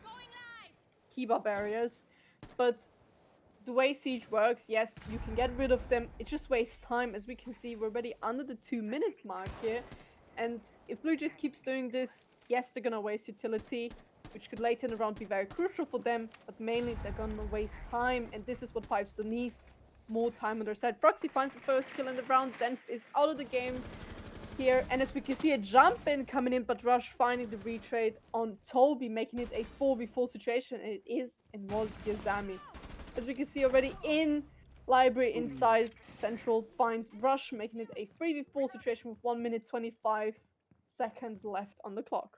Kiba barriers, but the way Siege works, yes, you can get rid of them. It just wastes time. As we can see, we're already under the 2-minute mark here. And if Blue Jays keeps doing this, yes, they're gonna waste utility, which could later in the round be very crucial for them, but mainly they're gonna waste time, and this is what Pipes needs, more time on their side. Froxy finds the first kill in the round, Zenf is out of the game here, and as we can see a jump in coming in, but Rush finding the retrade on Toby, making it a 4v4 situation, and it is and was Yazami. As we can see already in library inside Central finds Rush, making it a 3v4 situation with 1 minute 25 seconds left on the clock.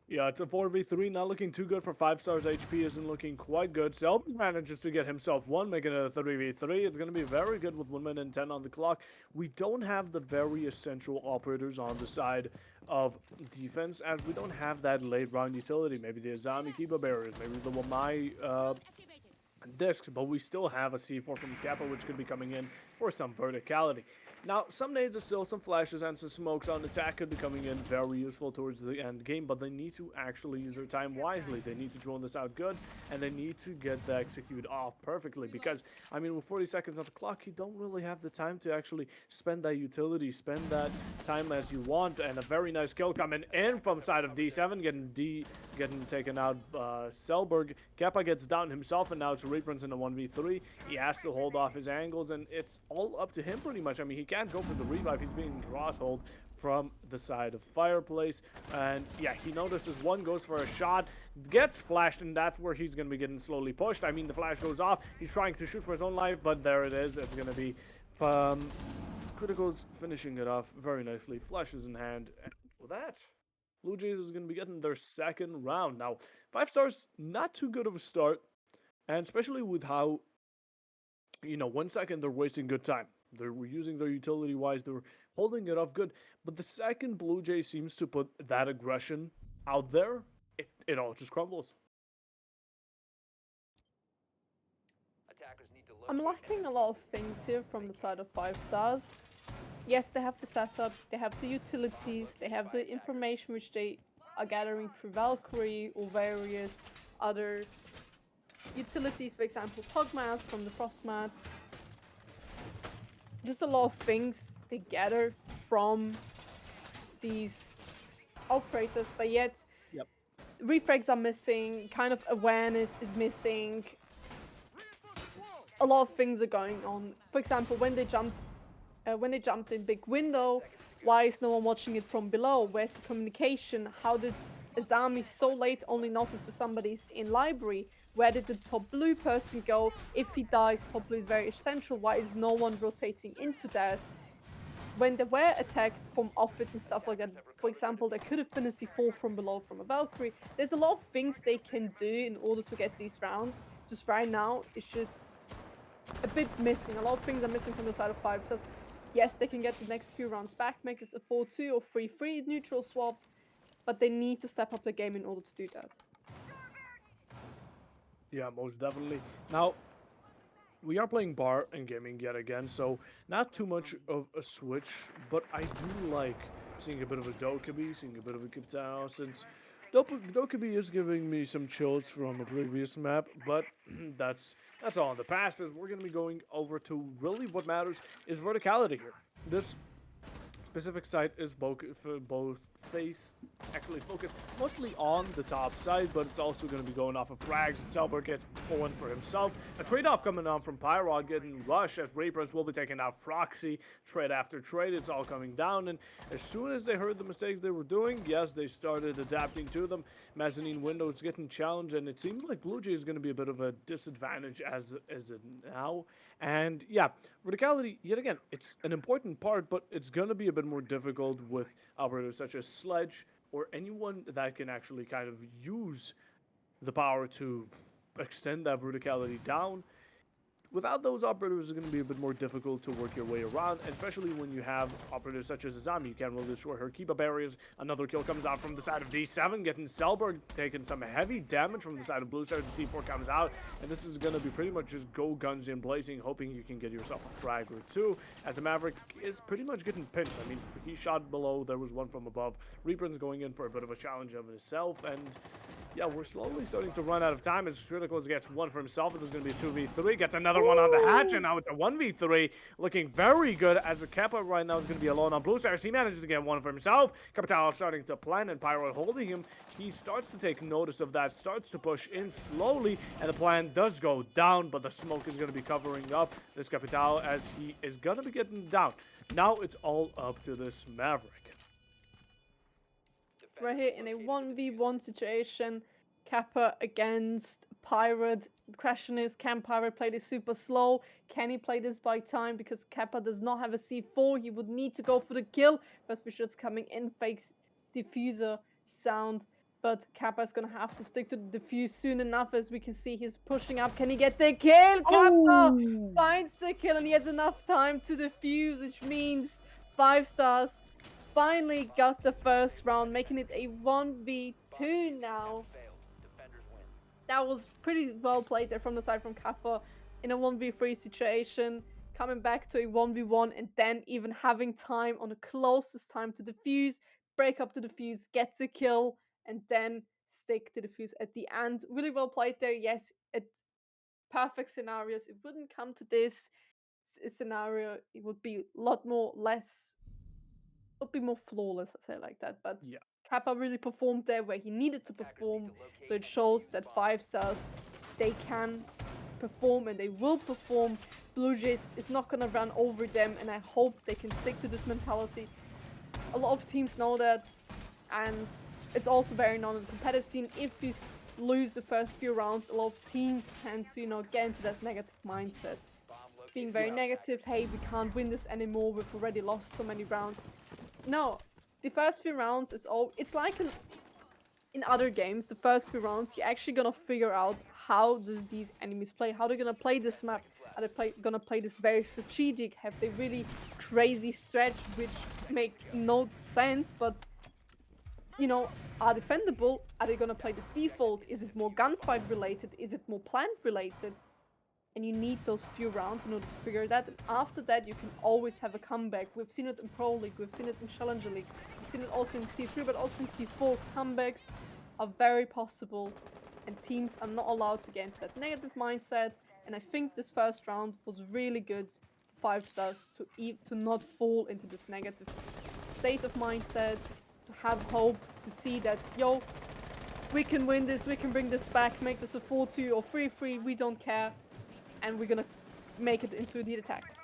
Yeah, it's a 4v3, not looking too good for 5 stars. HP isn't looking quite good. Self manages to get himself one, making it a 3v3. It's going to be very good with 1 minute and 10 on the clock. We don't have the very essential operators on the side of defense, as we don't have that late round utility. Maybe the Azami Kiba barriers, maybe the Wamai discs, but we still have a C4 from Kappa, which could be coming in for some verticality. Now, some nades are still, some flashes and some smokes on attack could be coming in very useful towards the end game, but they need to actually use their time wisely. They need to drone this out good, and they need to get the execute off perfectly, because, I mean, with 40 seconds on the clock, you don't really have the time to actually spend that utility, spend that time as you want, and a very nice kill coming in from side of D7, getting taken out. Selberg, Kappa gets down himself, and now it's Reapers in a 1v3. He has to hold off his angles, and it's all up to him pretty much. I mean, he can't go for the revive. He's being cross-hold from the side of Fireplace. And yeah, he notices one, goes for a shot, gets flashed, and that's where he's going to be getting slowly pushed. I mean, the flash goes off. He's trying to shoot for his own life, but there it is. It's going to be Critical's finishing it off very nicely. Flashes in hand. And with that, Blue Jays is going to be getting their second round. Now, 5 stars, not too good of a start. And especially with how, 1 second they're wasting good time. They're using their utility wise, they're holding it off good. But the second Blue Jay seems to put that aggression out there, it all just crumbles. I'm lacking a lot of things here from the side of 5 stars. Yes, they have the setup, they have the utilities, they have the information which they are gathering through Valkyrie or various other utilities, for example, Pugmas from the Frostmat. Just a lot of things they gather from these operators, but yet refrags are missing, kind of awareness is missing. A lot of things are going on. For example, when they jumped in big window, why is no one watching it from below? Where's the communication? How did Azami so late only notice that somebody's in library? Where did the top blue person go? If he dies, top blue is very essential. Why is no one rotating into that? When they were attacked from office and stuff like that, for example, there could have been a C4 from below from a Valkyrie. There's a lot of things they can do in order to get these rounds. Just right now, it's just a bit missing. A lot of things are missing from the side of 5 stars. Yes, they can get the next few rounds back, make this a 4-2 or 3-3 neutral swap, but they need to step up the game in order to do that. Yeah, most definitely. Now, we are playing bar and gaming yet again, so not too much of a switch, but I do like seeing a bit of a Dokkaebi, seeing a bit of a Kiptao, since Dokkaebi is giving me some chills from a previous map, but that's all in the past, as we're going to be going over to really what matters is verticality here. This specific site is both face actually focused mostly on the top side, but it's also going to be going off of frags. Selberg gets one for himself. A trade-off coming on from Pyrod getting rush as Reapers will be taking out Froxy trade after trade. It's all coming down, and as soon as they heard the mistakes they were doing, yes, they started adapting to them. Mezzanine windows getting challenged, and it seems like Blue Jay is going to be a bit of a disadvantage as of now. And yeah, verticality, yet again, it's an important part, but it's going to be a bit more difficult with operators such as Sledge or anyone that can actually kind of use the power to extend that verticality down. Without those operators, it's going to be a bit more difficult to work your way around, especially when you have operators such as Azami. You can't really destroy her. Keep up areas. Another kill comes out from the side of D7, getting Selberg taking some heavy damage from the side of Blue Stars. The C4 comes out, and this is going to be pretty much just go guns in blazing, hoping you can get yourself a frag or two, as the Maverick is pretty much getting pinched. I mean, he shot below, there was one from above. Reaper's going in for a bit of a challenge of himself, and yeah, we're slowly starting to run out of time as Criticals gets one for himself. It was going to be a 2v3. Gets another one on the hatch, and now it's a 1v3. Looking very good as the Kappa right now is going to be alone on Blue Stars. He manages to get one for himself. Capital starting to plan, and Pyro holding him. He starts to take notice of that, starts to push in slowly, and the plan does go down, but the smoke is going to be covering up this Capital as he is going to be getting down. Now it's all up to this Maverick. We're here in a 1v1 situation. Kappa against Pirate. The question is, can Pirate play this super slow? Can he play this by time? Because Kappa does not have a C4. He would need to go for the kill. First shots coming in, fakes diffuser sound. But Kappa is going to have to stick to the defuse soon enough. As we can see, he's pushing up. Can he get the kill? Kappa finds the kill, and he has enough time to defuse, which means 5 stars finally got the first round, making it a 1v2 now. That was pretty well played there from the side from Kappa in a 1v3 situation, coming back to a 1v1 and then even having time on the closest time to defuse, break up the defuse, gets a kill, and then stick to defuse at the end. Really well played there. Yes, it's perfect scenarios. It wouldn't come to this scenario. It would be a lot more less would be more flawless, I say it like that. But Yeah. Kappa really performed there where he needed to perform. So it shows that 5 stars, they can perform and they will perform. Blue Jays is not going to run over them, and I hope they can stick to this mentality. A lot of teams know that, and it's also very known in the competitive scene. If you lose the first few rounds, a lot of teams tend to, get into that negative mindset. Being very negative, hey, we can't win this anymore, we've already lost so many rounds. No, the first few rounds it's like in other games, the first few rounds, you're actually gonna figure out how does these enemies play, how they're gonna play this map, are they gonna play this very strategic, have they really crazy stretch which make no sense, but are defendable, are they gonna play this default, is it more gunfight related, is it more plant related? And you need those few rounds in order to figure that. And after that, you can always have a comeback. We've seen it in Pro League, we've seen it in Challenger League, we've seen it also in T3, but also in T4. Comebacks are very possible, and teams are not allowed to get into that negative mindset. And I think this first round was really good for 5 stars to not fall into this negative state of mindset, to have hope, to see that, we can win this, we can bring this back, make this a 4-2 or 3-3, we don't care. And we're gonna make it into the attack.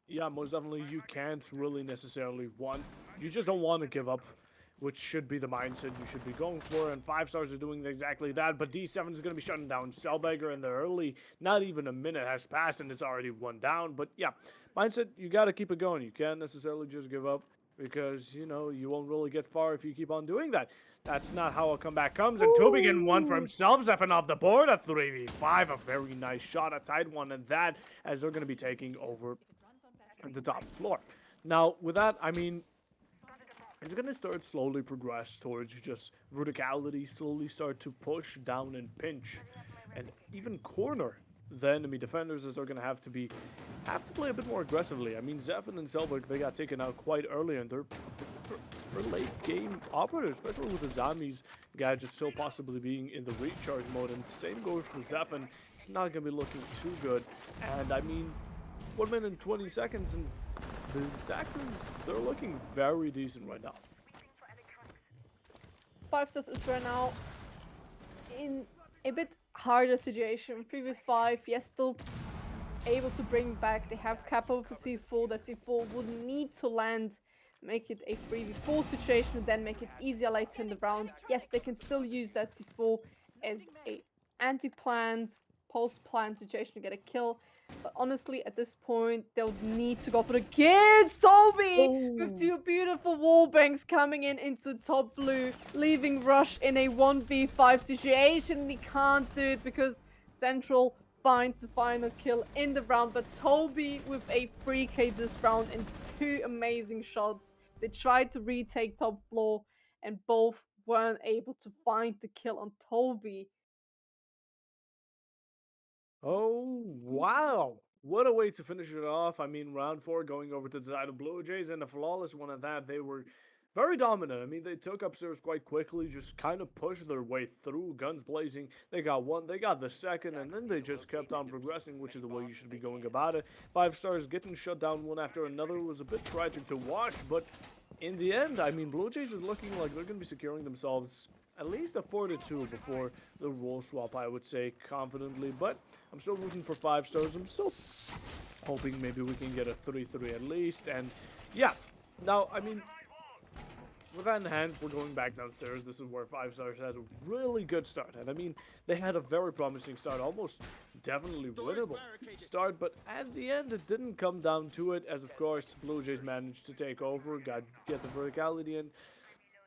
Yeah, most definitely you can't really necessarily you just don't want to give up, which should be the mindset you should be going for, and 5 stars is doing exactly that, but D7 is going to be shutting down Cellbagger in the early, not even a minute has passed and it's already 1 down, but yeah, mindset, you got to keep it going. You can't necessarily just give up because, you won't really get far if you keep on doing that. That's not how a comeback comes, and Toby getting one for himself, Zephyr off the board, a 3v5, a very nice shot, a tight one, and that as they're going to be taking over the top floor. Now, with that, I mean, it's going to start slowly progress towards just verticality, slowly start to push down and pinch, and even corner the enemy defenders as they're going to have to play a bit more aggressively. I mean, Zephyr and Selberg, they got taken out quite early, and they're late game operators, especially with the Zami's gadget still possibly being in the recharge mode, and same goes for Zephyr. It's not going to be looking too good, and I mean, 1 minute and 20 seconds, and these attackers, they're looking very decent right now. Five Stars is right now in a bit harder situation. 3v5, yes, still able to bring back. They have Kappa for C4. That C4 would need to land, make it a 3v4 situation, then make it easier later in the round. Yes, they can still use that C4 as a anti-planned, post-planned situation to get a kill. But honestly, at this point, they'll need to go for the kids. Toby with Oh, two beautiful wall banks coming in into top blue, leaving Rush in a 1v5 situation. He can't do it because Central finds the final kill in the round, but Toby with a 3k this round and two amazing shots. They tried to retake top floor and both weren't able to find the kill on Toby. oh, wow. What a way to finish it off. I mean, round four going over to the side of Blue Jays, and a flawless one at that. They were very dominant. I mean, they took upstairs quite quickly, just kind of pushed their way through, guns blazing. They got one, they got the second, and then they just kept on progressing, which is the way you should be going about it. 5 stars getting shut down one after another was a bit tragic to watch, but in the end, I mean, Blue Jays is looking like they're going to be securing themselves at least a 4-2 before the role swap, I would say, confidently. But I'm still rooting for 5 stars. I'm still hoping maybe we can get a 3-3 at least. And yeah, now, I mean, with that in hand, we're going back downstairs. This is where 5 stars had a really good start. And I mean, they had a very promising start, almost definitely winnable start. But at the end, it didn't come down to it, as of course, Blue Jays managed to take over, get the verticality in.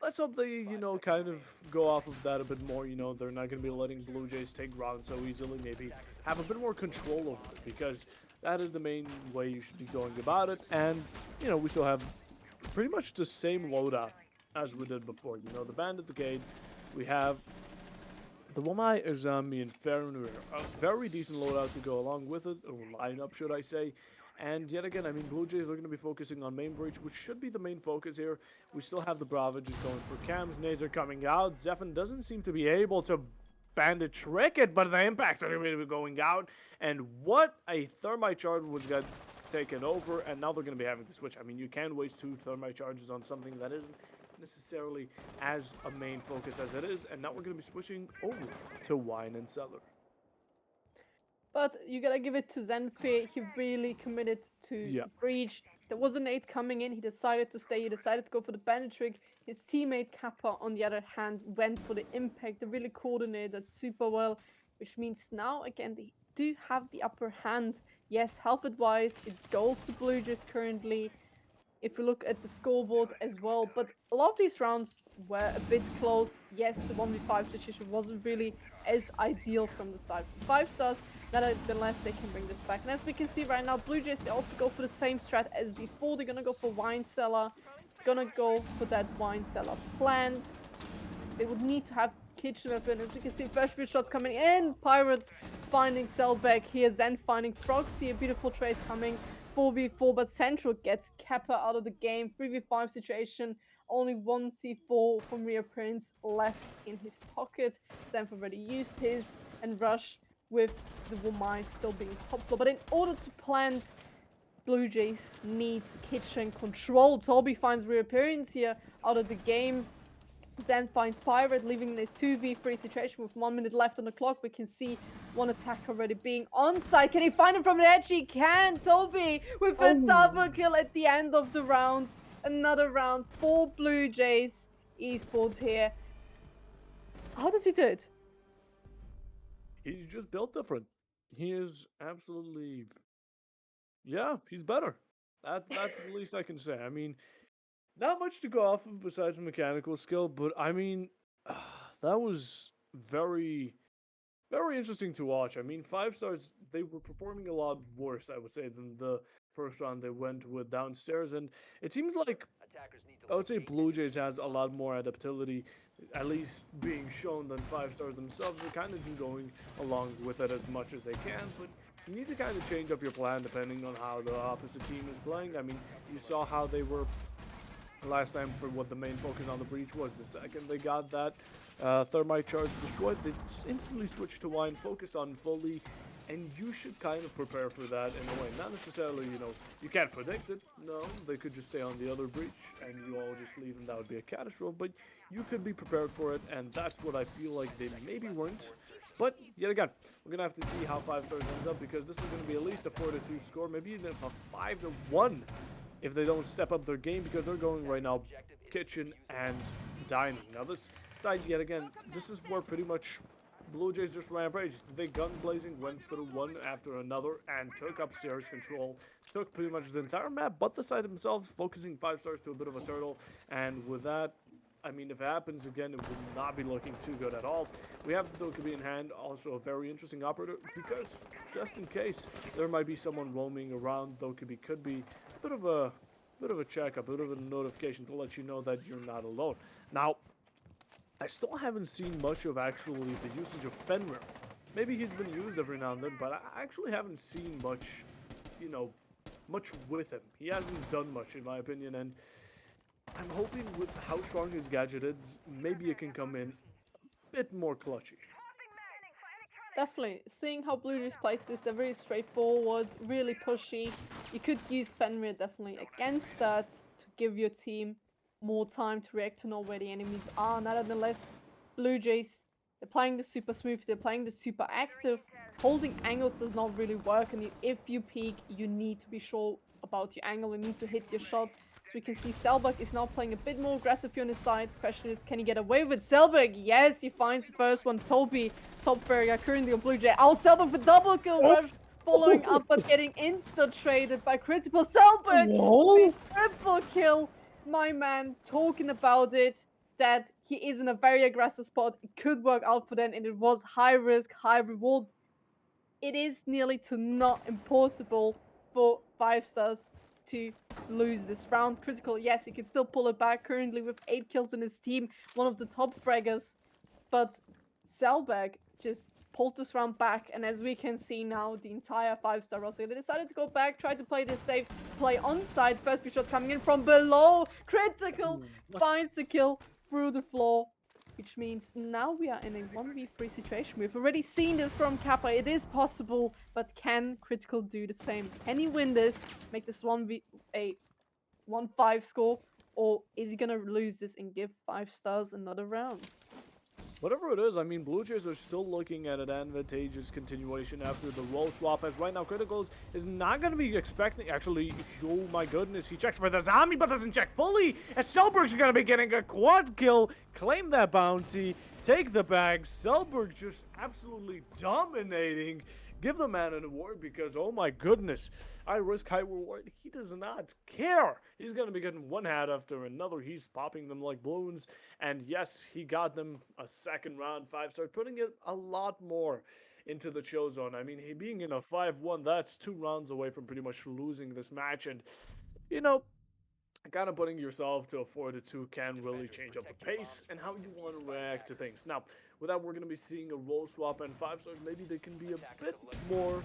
Let's hope they, kind of go off of that a bit more. They're not going to be letting Blue Jays take rounds so easily. Maybe have a bit more control over it, because that is the main way you should be going about it. And, we still have pretty much the same loadout as we did before. The Bandit, the Gate, we have the Wamai, Azami, and Farinur. A very decent loadout to go along with it, or lineup, should I say. And yet again, I mean, Blue Jays are going to be focusing on main breach, which should be the main focus here. We still have the Brava just going for cams. Nades are coming out. Zephyr doesn't seem to be able to bandit trick it, but the impacts are going to be going out. And what a thermite charge was got taken over, and now they're going to be having to switch. I mean, you can't waste 2 thermite charges on something that isn't necessarily as a main focus as it is. And now we're going to be switching over to Wine and Cellar. But you gotta give it to Zenfir. He really committed to Yeah. the breach. There was a nade coming in. He decided to stay. He decided to go for the bandit trick. His teammate Kappa, on the other hand, went for the impact. They really coordinated that super well, which means now, again, they do have the upper hand. Yes, health-wise, it goes to Blue Jays currently. If we look at the scoreboard as well, but a lot of these rounds were a bit close. Yes, the 1v5 situation wasn't really as ideal from the side. 5 stars, nonetheless, they can bring this back. And as we can see right now, Blue Jays, they also go for the same strat as before. They're gonna go for Wine Cellar, gonna go for that Wine Cellar plant. They would need to have kitchen open. As you can see, first few shots coming in. Pirate finding Cellback here. Zen finding Proxy. A beautiful trade coming. 4v4, but Central gets Kappa out of the game. 3v5 situation. Only one C4 from Reappearance left in his pocket. Zen already used his, and Rush with the Wumai still being top floor. But in order to plant, Blue Jays needs kitchen control. Toby finds Reappearance here out of the game. Zen finds Pirate, leaving the 2v3 situation with 1 minute left on the clock. We can see one attack already being on site. Can he find him from the edge? He can! Toby with a double kill at the end of the round. Another round for Blue Jays Esports here. How does he do it? He's just built different. He is absolutely, yeah, he's better. That's the least I can say. I mean, not much to go off of besides mechanical skill, but I mean, that was very, very interesting to watch. I mean, 5 stars, they were performing a lot worse, I would say, than the first round they went with downstairs. And it seems like, I would say, Blue Jays has a lot more adaptability, at least being shown, than 5 stars themselves. They're kind of just going along with it as much as they can, but you need to kind of change up your plan depending on how the opposite team is playing. I mean, you saw how they were last time for what the main focus on the breach was. The second they got that thermite charge destroyed, they instantly switched to wine, focused on fully, and you should kind of prepare for that in a way. Not necessarily, you can't predict it. No, they could just stay on the other breach and you all just leave, and that would be a catastrophe. But you could be prepared for it, and that's what I feel like they maybe weren't. But yet again, we're gonna have to see how 5 stars ends up, because this is gonna be at least a 4-2 score, maybe even a 5-1 if they don't step up their game, because they're going right now kitchen and dining. Now this side, yet again, this is where pretty much Blue Jays just ran rampage. They gun blazing, went through one after another, and took upstairs control. Took pretty much the entire map, but the side themselves, focusing 5 stars to a bit of a turtle. And with that, I mean, if it happens again, it will not be looking too good at all. We have the Dokkaebi in hand, also a very interesting operator, because just in case there might be someone roaming around, Dokkaebi could be a bit of a check, a bit of a notification to let you know that you're not alone. Now, I still haven't seen much of actually the usage of Fenrir. Maybe he's been used every now and then, but I actually haven't seen much, much with him. He hasn't done much, in my opinion, and I'm hoping with how strong his gadget is, maybe it can come in a bit more clutchy. Definitely. Seeing how Blue Jays plays this, they're very straightforward, really pushy. You could use Fenrir definitely against that to give your team more time to react to know where the enemies are. Nonetheless, Blue Jays, they're playing the super smooth, they're playing the super active. Holding angles does not really work, and if you peek, you need to be sure about your angle, you need to hit your shot. So we can see Selbach is now playing a bit more aggressive here on his side. Question is, can he get away with Selbach? Yes, he finds the first one. Toby, top fairy, currently on Blue Jay. Oh, Selbach for double kill Oh, rush, following up but getting insta-traded by Critical. Selbach whoa! with triple kill. My man talking about it, that he is in a very aggressive spot. It could work out for them, and it was high risk, high reward. It is nearly to not impossible for 5 stars to lose this round. Critical, yes, he can still pull it back, currently with 8 kills in his team, one of the top fraggers. But Selbach just pulled this round back, and as we can see now, the entire 5-star roster, they decided to go back, try to play this safe, play on side. First few shots coming in from below. Critical finds the kill through the floor, which means now we are in a 1v3 situation. We've already seen this from Kappa. It is possible, but can Critical do the same? Can he win this, make this 1-5 score, or is he gonna lose this and give 5 stars another round? Whatever it is, I mean, Blue Jays are still looking at an advantageous continuation after the role swap, as right now Criticals is not going to be expecting, actually, oh my goodness, he checks for the zombie but doesn't check fully, as Selberg's going to be getting a quad kill, claim that bounty, take the bag. Selberg just absolutely dominating. Give the man an award, because, oh my goodness, I risk high reward. He does not care. He's going to be getting one hat after another. He's popping them like balloons. And yes, he got them a second round 5-star, putting it a lot more into the chill zone. I mean, he being in a 5-1, that's 2 rounds away from pretty much losing this match. And, kind of putting yourself to a 4-2 can really change up the pace and how you want to react to things. Now, with that, we're going to be seeing a role swap, and 5-stars, maybe they can be a bit more,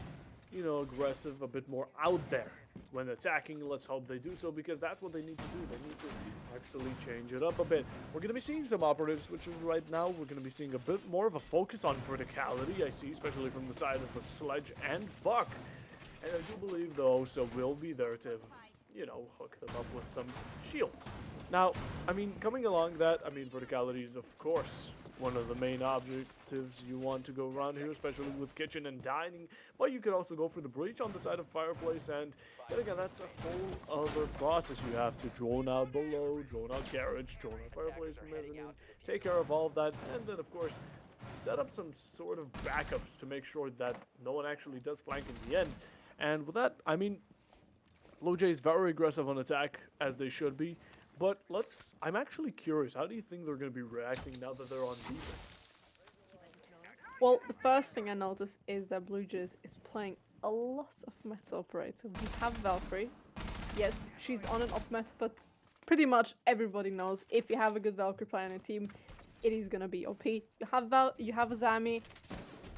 aggressive, a bit more out there when attacking. Let's hope they do so, because that's what they need to do. They need to actually change it up a bit. We're going to be seeing some operatives switches right now. We're going to be seeing a bit more of a focus on verticality, I see, especially from the side of the Sledge and Buck. And I do believe the Osa will be there to hook them up with some shields. Now, I mean, coming along that, I mean, verticality is, of course, one of the main objectives you want to go around here, especially with kitchen and dining. But you could also go for the breach on the side of fireplace, and yet again, that's a whole other process. You have to drone out below, drone out carriage, drone out fireplace mezzanine, take care of all of that, and then, of course, set up some sort of backups to make sure that no one actually does flank in the end. And with that, I mean, Blue Jays very aggressive on attack, as they should be. But I'm actually curious, how do you think they're going to be reacting now that they're on defense? Well, the first thing I noticed is that Blue Jays is playing a lot of meta operator. We have Valkyrie. Yes, she's on and off meta, but pretty much everybody knows if you have a good Valkyrie player on your team, it is gonna be OP. You have a Zami,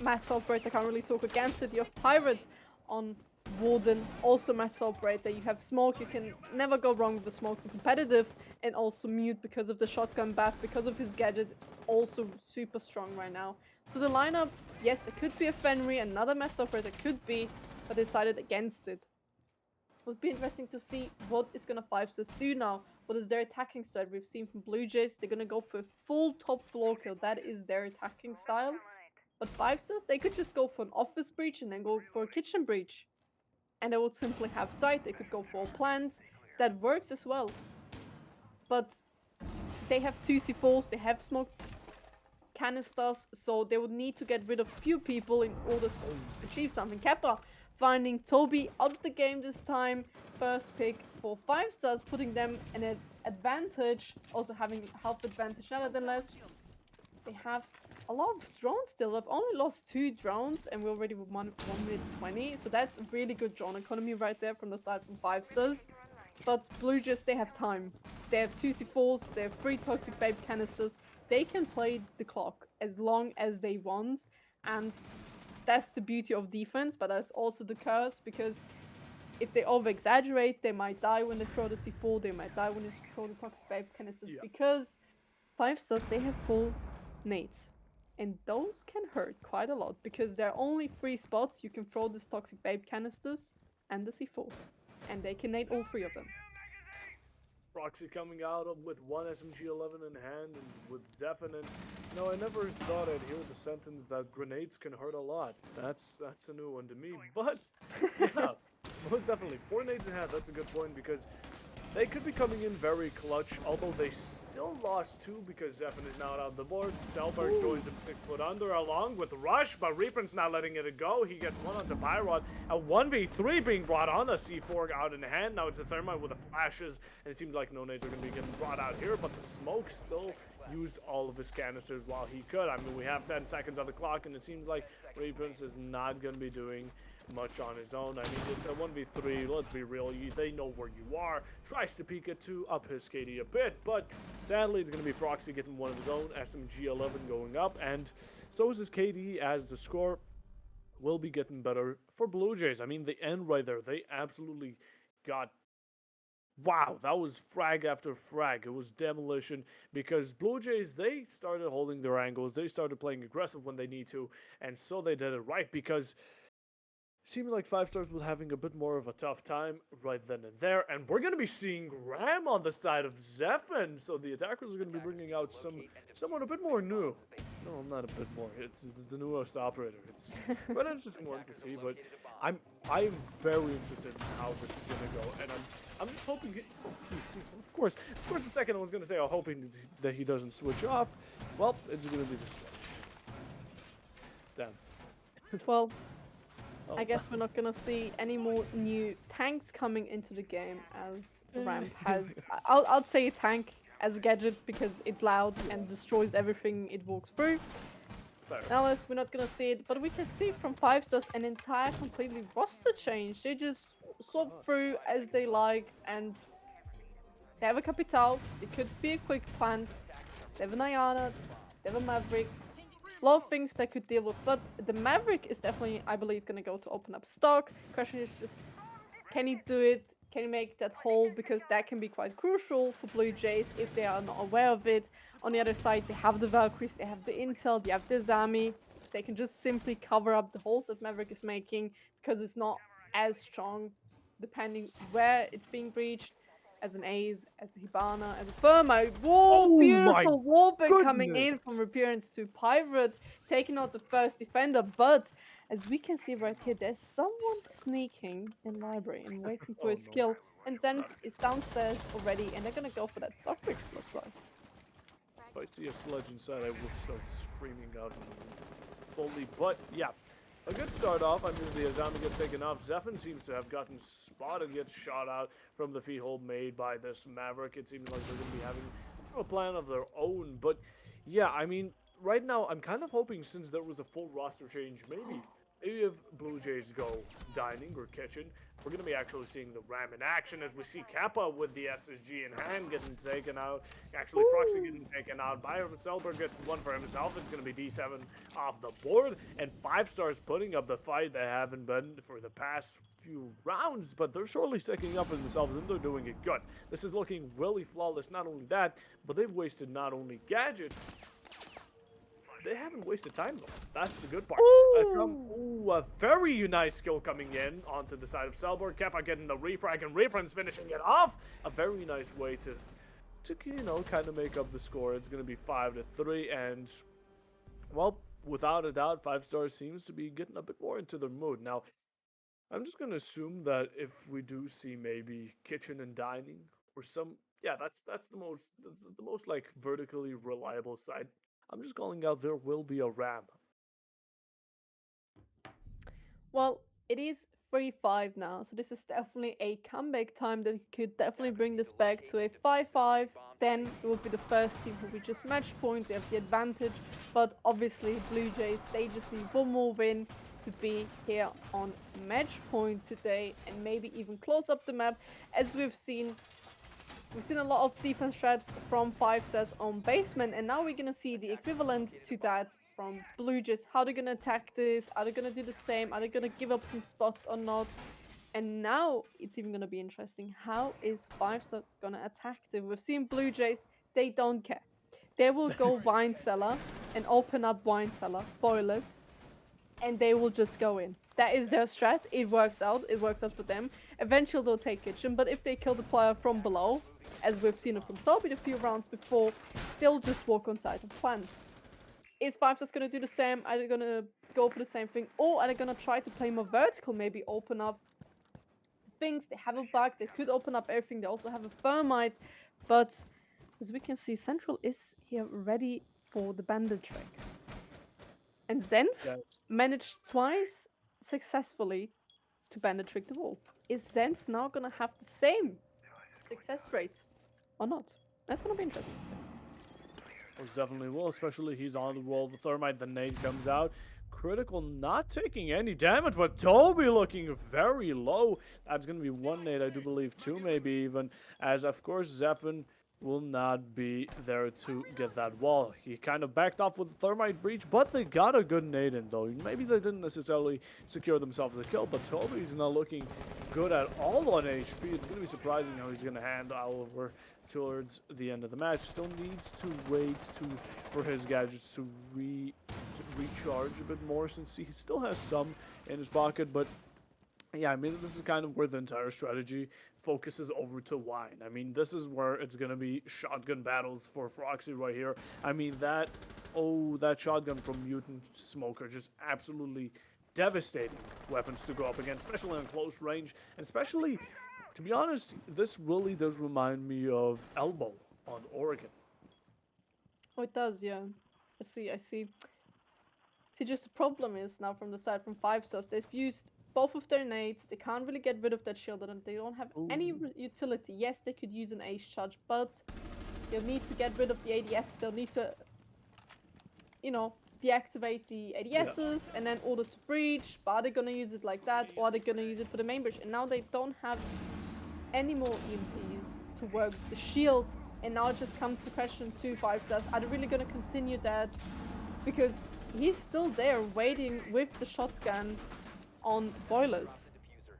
meta operator can't really talk against it. You have Pirate on Warden, also meta operator. You have Smoke, you can never go wrong with the Smoke in competitive, and also Mute because of the shotgun buff, because of his gadget. It's also super strong right now. So the lineup, yes, there could be a Fenrir, another Mets operator could be, but decided against it. It would be interesting to see what is gonna 5-stars do now. What is their attacking style? We've seen from Blue Jays, they're gonna go for a full top floor kill. That is their attacking style. But 5-stars, they could just go for an office breach and then go for a kitchen breach. And they would simply have sight. They could go for a plant. That works as well. But they have two C4s, they have smoke canisters, so they would need to get rid of few people in order to achieve something. Kappa finding Toby out of the game this time. First pick for 5-stars, putting them in an advantage, also having health advantage. Nevertheless, they have a lot of drones still. They've only lost 2 drones and we're already with 1 minute 20. So that's a really good drone economy right there from the side from 5-stars. But Blue Jays, they have time. They have 2 C4s, they have 3 Toxic Babe canisters. They can play the clock as long as they want. And that's the beauty of defense, but that's also the curse, because if they over-exaggerate, they might die when they throw the C4, they might die when they throw the Toxic Babe canisters, because 5-stars, they have full nades. And those can hurt quite a lot, because there are only 3 spots you can throw these Toxic Babe canisters and the C4s. And they can nade all 3 of them. Proxy coming out with one SMG-11 in hand and with Zephyr, and no, I never thought I'd hear the sentence that grenades can hurt a lot. That's a new one to me, but yeah, most definitely. 4 nades in hand, that's a good point, because they could be coming in very clutch, although they still lost 2 because Zephyr is now out of the board. Selberg joins him 6 foot under along with Rush, but Reaper's not letting it go. He gets one onto Pyrod. A 1v3 being brought on, the C4 out in hand. Now it's a Thermite with the flashes, and it seems like no nades are going to be getting brought out here, but the smoke still used all of his canisters while he could. I mean, we have 10 seconds on the clock, and it seems like Reaper's is not going to be doing much on his own. I mean, it's a 1v3, let's be real, they know where you are. Tries to peek it to up his KD a bit, but sadly it's going to be Froxy getting one of his own, SMG-11 going up, and so is his KD, as the score will be getting better for Blue Jays. I mean, the end right there, they absolutely got... Wow, that was frag after frag. It was demolition, because Blue Jays, they started holding their angles, they started playing aggressive when they need to, and so they did it right, because seemed like 5-stars was having a bit more of a tough time right then and there, and we're going to be seeing Ram on the side of Zephyr, so the attackers are going to be bringing out someone a bit more new. No, not a bit more. It's the newest operator. It's quite an interesting one to see, but I'm very interested in how this is going to go, and I'm just hoping. Of course, the second I was going to say, I'm hoping that he doesn't switch off. Well, it's going to be the switch. Damn. Well, I guess we're not gonna see any more new tanks coming into the game, as Ramp has. I'd say a tank as a gadget because it's loud and destroys everything it walks through. Now we're not gonna see it, but we can see from 5-stars an entire completely roster change. They just swap through as they like, and they have a Capital. It could be a quick plant. They have an Ayana. They have a Maverick. A lot of things they could deal with, but the Maverick is definitely, I believe, going to go to open up stock. Question is just, can he do it? Can he make that hole? Because that can be quite crucial for Blue Jays if they are not aware of it. On the other side, they have the Valkyries, they have the Intel, they have the Zami. They can just simply cover up the holes that Maverick is making, because it's not as strong depending where it's being breached. As an Ace, as a Hibana, as a Thermo. Whoa, Oh beautiful wallbang coming goodness. in from Reappearance to Pirate, taking out the first defender. But as we can see right here, there's someone sneaking in library and waiting for his kill. And Zenith is downstairs already, and they're gonna go for that stock breach, it looks like. If I see a sludge inside, I will start screaming out fully. But yeah, a good start off. I mean, the Azami gets taken off. Zephyr seems to have gotten spotted, gets shot out from the feed hole made by this Maverick. It seems like they're going to be having a plan of their own. But yeah, I mean, right now, I'm kind of hoping, since there was a full roster change, maybe if Blue Jays go dining or kitchen, we're going to be actually seeing the Ram in action, as we see Kappa with the SSG in hand getting taken out. Actually, Froxy getting taken out. Byron Selberg gets one for himself. It's going to be D7 off the board. And 5-stars putting up the fight they haven't been for the past few rounds, but they're surely sticking up for themselves, and they're doing it good. This is looking really flawless. Not only that, but they've wasted not only gadgets, they haven't wasted time though. That's the good part. Ooh! Ooh, a very nice skill coming in onto the side of Selbor. Keppa getting the refrag and Reprince finishing it off. A very nice way to kind of make up the score. It's going to be 5-3, and well, without a doubt, 5 stars seems to be getting a bit more into their mood now. I'm just gonna assume that if we do see maybe kitchen and dining or some, yeah, that's the most like vertically reliable side. I'm just calling out there will be a ram. Well, it is 3-5 now, so this is definitely a comeback time that could definitely bring this back to a 5-5. Then it would be the first team who would just match point, they have the advantage. But obviously, Blue Jays, they just need one more win to be here on match point today and maybe even close up the map. As we've seen a lot of defense strats from 5 stars on basement, and now we're gonna see the equivalent to that from Blue Jays. How they're gonna attack this? Are they gonna do the same? Are they gonna give up some spots or not? And now it's even gonna be interesting. How is 5 stars gonna attack them? We've seen Blue Jays, they don't care. They will go wine cellar and open up wine cellar boilers, and they will just go in. That is their strat. It works out. It works out for them. Eventually they'll take kitchen, but if they kill the player from below, as we've seen it from Toby a few rounds before, they'll just walk on side and plant. Is 5 stars gonna do the same? Are they gonna go for the same thing? Or are they gonna try to play more vertical, maybe open up things? They have a bug, they could open up everything, they also have a thermite, but as we can see, Central is here ready for the bandit trick. And Zenf Yeah. managed twice successfully to bandit trick the wall. Is Zenf now gonna have the same success rate or not? That's gonna be interesting to see. Most definitely will, especially he's on the wall. The thermite, the nade comes out. Critical not taking any damage, but Toby looking very low. That's going to be one nade, I do believe, two maybe even, as of course Zephyr will not be there to get that wall. He kind of backed off with the thermite breach, but they got a good nade in though. Maybe they didn't necessarily secure themselves a kill, but Toby's not looking good at all on HP. It's going to be surprising how he's going to hand over towards the end of the match. Still needs to wait for his gadgets to recharge a bit more, since he still has some in his pocket. But yeah, I mean, this is kind of where the entire strategy focuses over to wine. I mean, this is where it's gonna be shotgun battles for Froxy right here. I mean, that shotgun from Mutant Smoker, just absolutely devastating weapons to go up against, especially on close range, and especially, to be honest, this really does remind me of Elbow on Oregon. Oh, it does, yeah. I see, I see. See, just the problem is now from the side from 5 stars, they've used both of their nades. They can't really get rid of that shield, and they don't have any utility. Yes, they could use an ace charge, but they'll need to get rid of the ADS. They'll need to, deactivate the ADSs and then order to breach. But are they gonna use it like that, or are they gonna use it for the main breach? And now they don't have any more EMPs to work with the shield. And now it just comes to question 5 stars. Are they really gonna continue that? Because he's still there waiting with the shotgun on boilers.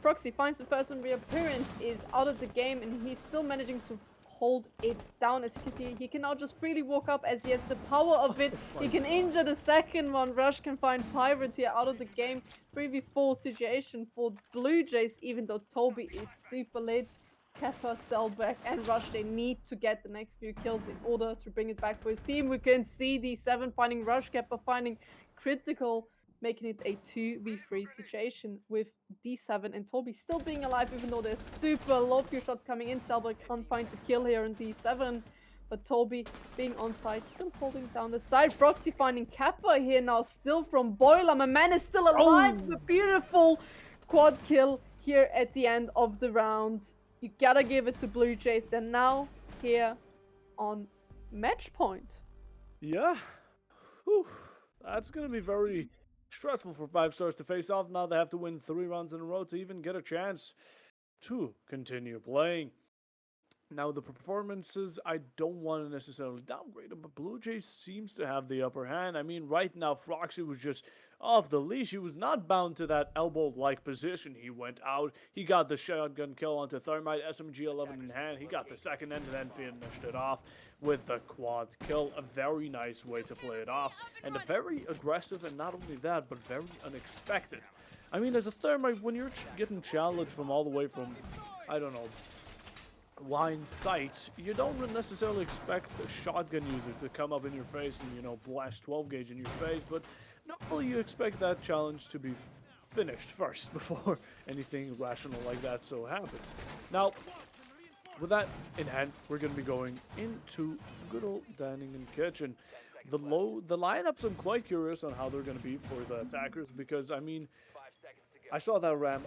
Proxy finds the first one reappearance, is out of the game, and he's still managing to hold it down. As you can see, he can now just freely walk up as he has the power of it. He can injure the second one. Rush can find Pirate here out of the game. 3v4 situation for Blue Jays, even though Toby is super lit. Keffa, Selbek, and Rush, they need to get the next few kills in order to bring it back for his team. We can see D7 finding Rush, Keffa finding Critical, making it a 2v3 situation with D7 and Toby still being alive, even though there's super low few shots coming in. Selbek can't find the kill here in D7, but Toby being on site, still holding down the side. Proxy finding Kappa here now, still from Boiler. My man is still alive. A beautiful quad kill here at the end of the round. You gotta give it to Blue Jays. They're now here on match point. Yeah. Whew. That's going to be very stressful for 5 stars to face off. Now they have to win 3 rounds in a row to even get a chance to continue playing. Now, the performances, I don't want to necessarily downgrade them, but Blue Jays seems to have the upper hand. I mean, right now, Froxy was just off the leash. He was not bound to that elbow-like position. He went out. He got the shotgun kill onto Thermite, SMG-11 in hand. He got the second and then finished it off with the quad kill. A very nice way to play it off, and a very aggressive, and not only that, but very unexpected. I mean, as a Thermite, when you're getting challenged from all the way from, I don't know, line sight, you don't necessarily expect a shotgun user to come up in your face and, blast 12 gauge in your face, but normally you expect that challenge to be finished first before anything rational like that so happens. Now, with that in hand, we're going to be going into good old dining and kitchen. The lineups, I'm quite curious on how they're going to be for the attackers because, I mean, I saw that ram.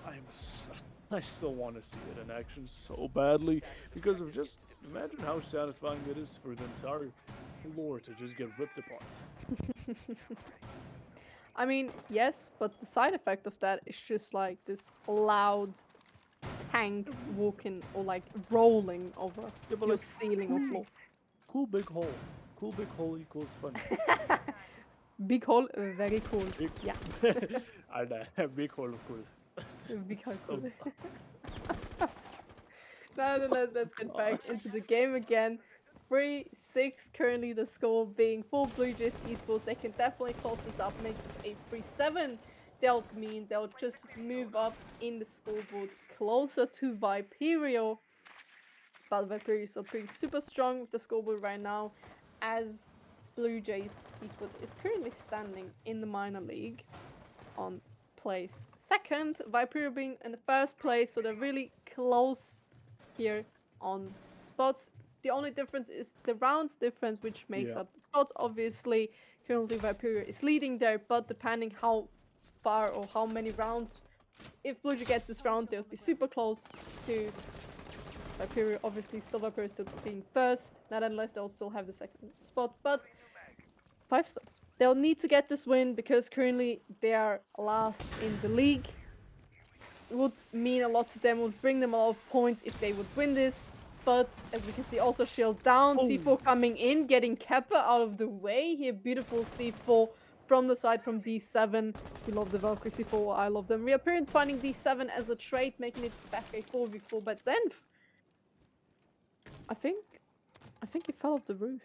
I still want to see it in action so badly because of just imagine how satisfying it is for the entire floor to just get ripped apart. I mean, yes, but the side effect of that is just like this loud tank walking or like rolling over Yeah, but your like ceiling or cool, floor. cool big hole. Cool big hole equals funny. Big hole, very cool. Big, Yeah, I know, big hole cool. big hole, So, cool. Nonetheless, let's get back into the game again. 3-6 currently the score being for Blue Jays Esports. They can definitely close this up, make this a 3-7. They'll mean they'll just move up in the scoreboard closer to Viperio. But Viperio is still pretty super strong with the scoreboard right now, as Blue Jays Esports is currently standing in the minor league on place second, Viperio being in the first place, so they're really close here on spots. The only difference is the rounds difference, which makes yeah. up the spots. Obviously, currently Viperio is leading there, but depending how far or how many rounds, if Blue Jay gets this round, they'll be super close to Viperio. Obviously, still Viperio still being first, not unless they'll still have the second spot, but 5 stars. They'll need to get this win because currently they are last in the league. It would mean a lot to them, would bring them a lot of points if they would win this. But as we can see, also shield down, Oh, C4 coming in, getting Kepper out of the way. Here, beautiful C4 from the side from D7. We love the Valkyrie C4, I love them. Reappearance finding D7 as a trade, making it back a 4v4, but Zenf, I think I think he fell off the roof.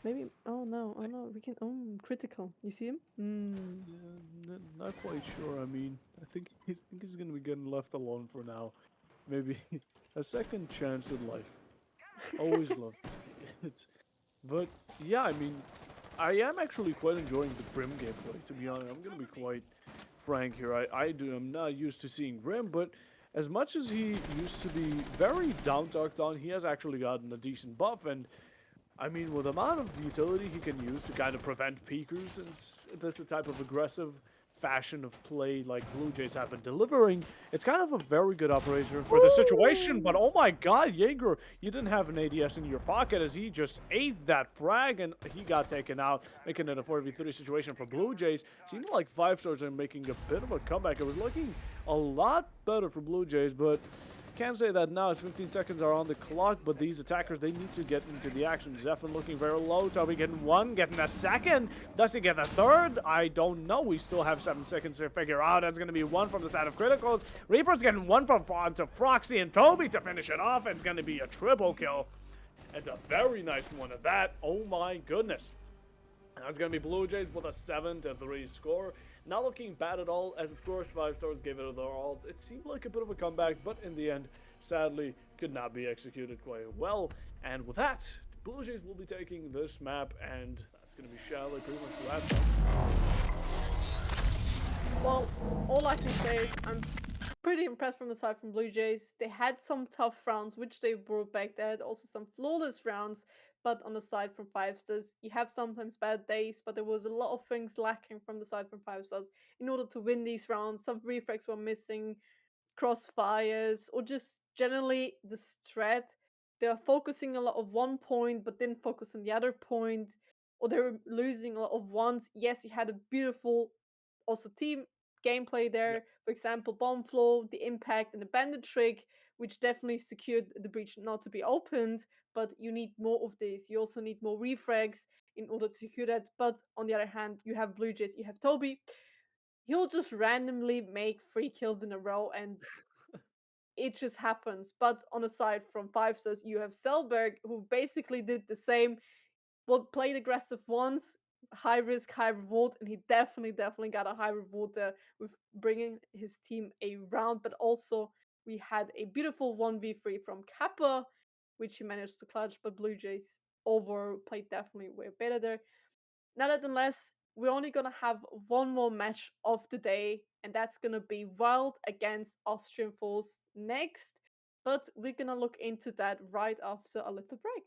Maybe. Oh no! Oh no! We can. Oh, critical. You see him? Hmm. yeah, not quite sure. I mean, I think he's gonna be getting left alone for now. Maybe a second chance in life. Always love to see it. But yeah, I mean, I am actually quite enjoying the Brim gameplay, to be honest. I'm gonna be quite frank here. I'm not used to seeing Brim, but as much as he used to be very down talked on, he has actually gotten a decent buff, and I mean, with the amount of utility he can use to kind of prevent peekers, since this is a type of aggressive fashion of play like Blue Jays have been delivering, it's kind of a very good operator for the situation. But Woo! oh my god, Jaeger, you didn't have an ADS in your pocket as he just ate that frag and he got taken out, making it a 4v3 situation for Blue Jays. Seemed like 5 stars are making a bit of a comeback. It was looking a lot better for Blue Jays, but can't say that now as 15 seconds are on the clock, but these attackers, they need to get into the action. Zephyr looking very low. Toby getting one, getting a second. Does he get a third? I don't know. We still have 7 seconds to figure out. That's going to be one from the side of Criticals. Reaper's getting one from onto Froxy and Toby to finish it off. It's going to be a triple kill. And a very nice one at that. Oh my goodness. That's going to be Blue Jays with a 7-3 score. Not looking bad at all, as of course 5 stars gave it their all. It seemed like a bit of a comeback, but in the end, sadly, could not be executed quite well. And with that, Blue Jays will be taking this map, and that's going to be Chalet pretty much the last one. Well, all I can say is I'm pretty impressed from the side from Blue Jays. They had some tough rounds, which they brought back. They had also some flawless rounds, but on the side from 5 stars, you have sometimes bad days, but there was a lot of things lacking from the side from 5 stars in order to win these rounds. Some reflex were missing, crossfires, or just generally the strat. They're focusing a lot of one point, but didn't focus on the other point, or they were losing a lot of ones. Yes, you had a beautiful also team gameplay Yep. there. For example, bomb flow, the impact, and the bandit trick, which definitely secured the breach not to be opened. But you need more of this. You also need more refrags in order to secure that. But on the other hand, you have Blue Jays, you have Toby. he'll just randomly make 3 kills in a row, and it just happens. But on a side from 5 stars, you have Selberg, who basically did the same. Well, played aggressive once, high risk, high reward, and he definitely got a high reward there with bringing his team a round. But also, we had a beautiful 1v3 from Kappa, which he managed to clutch, but Blue Jays overplayed definitely way better there. Nonetheless, we're only gonna have one more match of the day, and that's gonna be Wild against Austrian Force next. But we're gonna look into that right after a little break.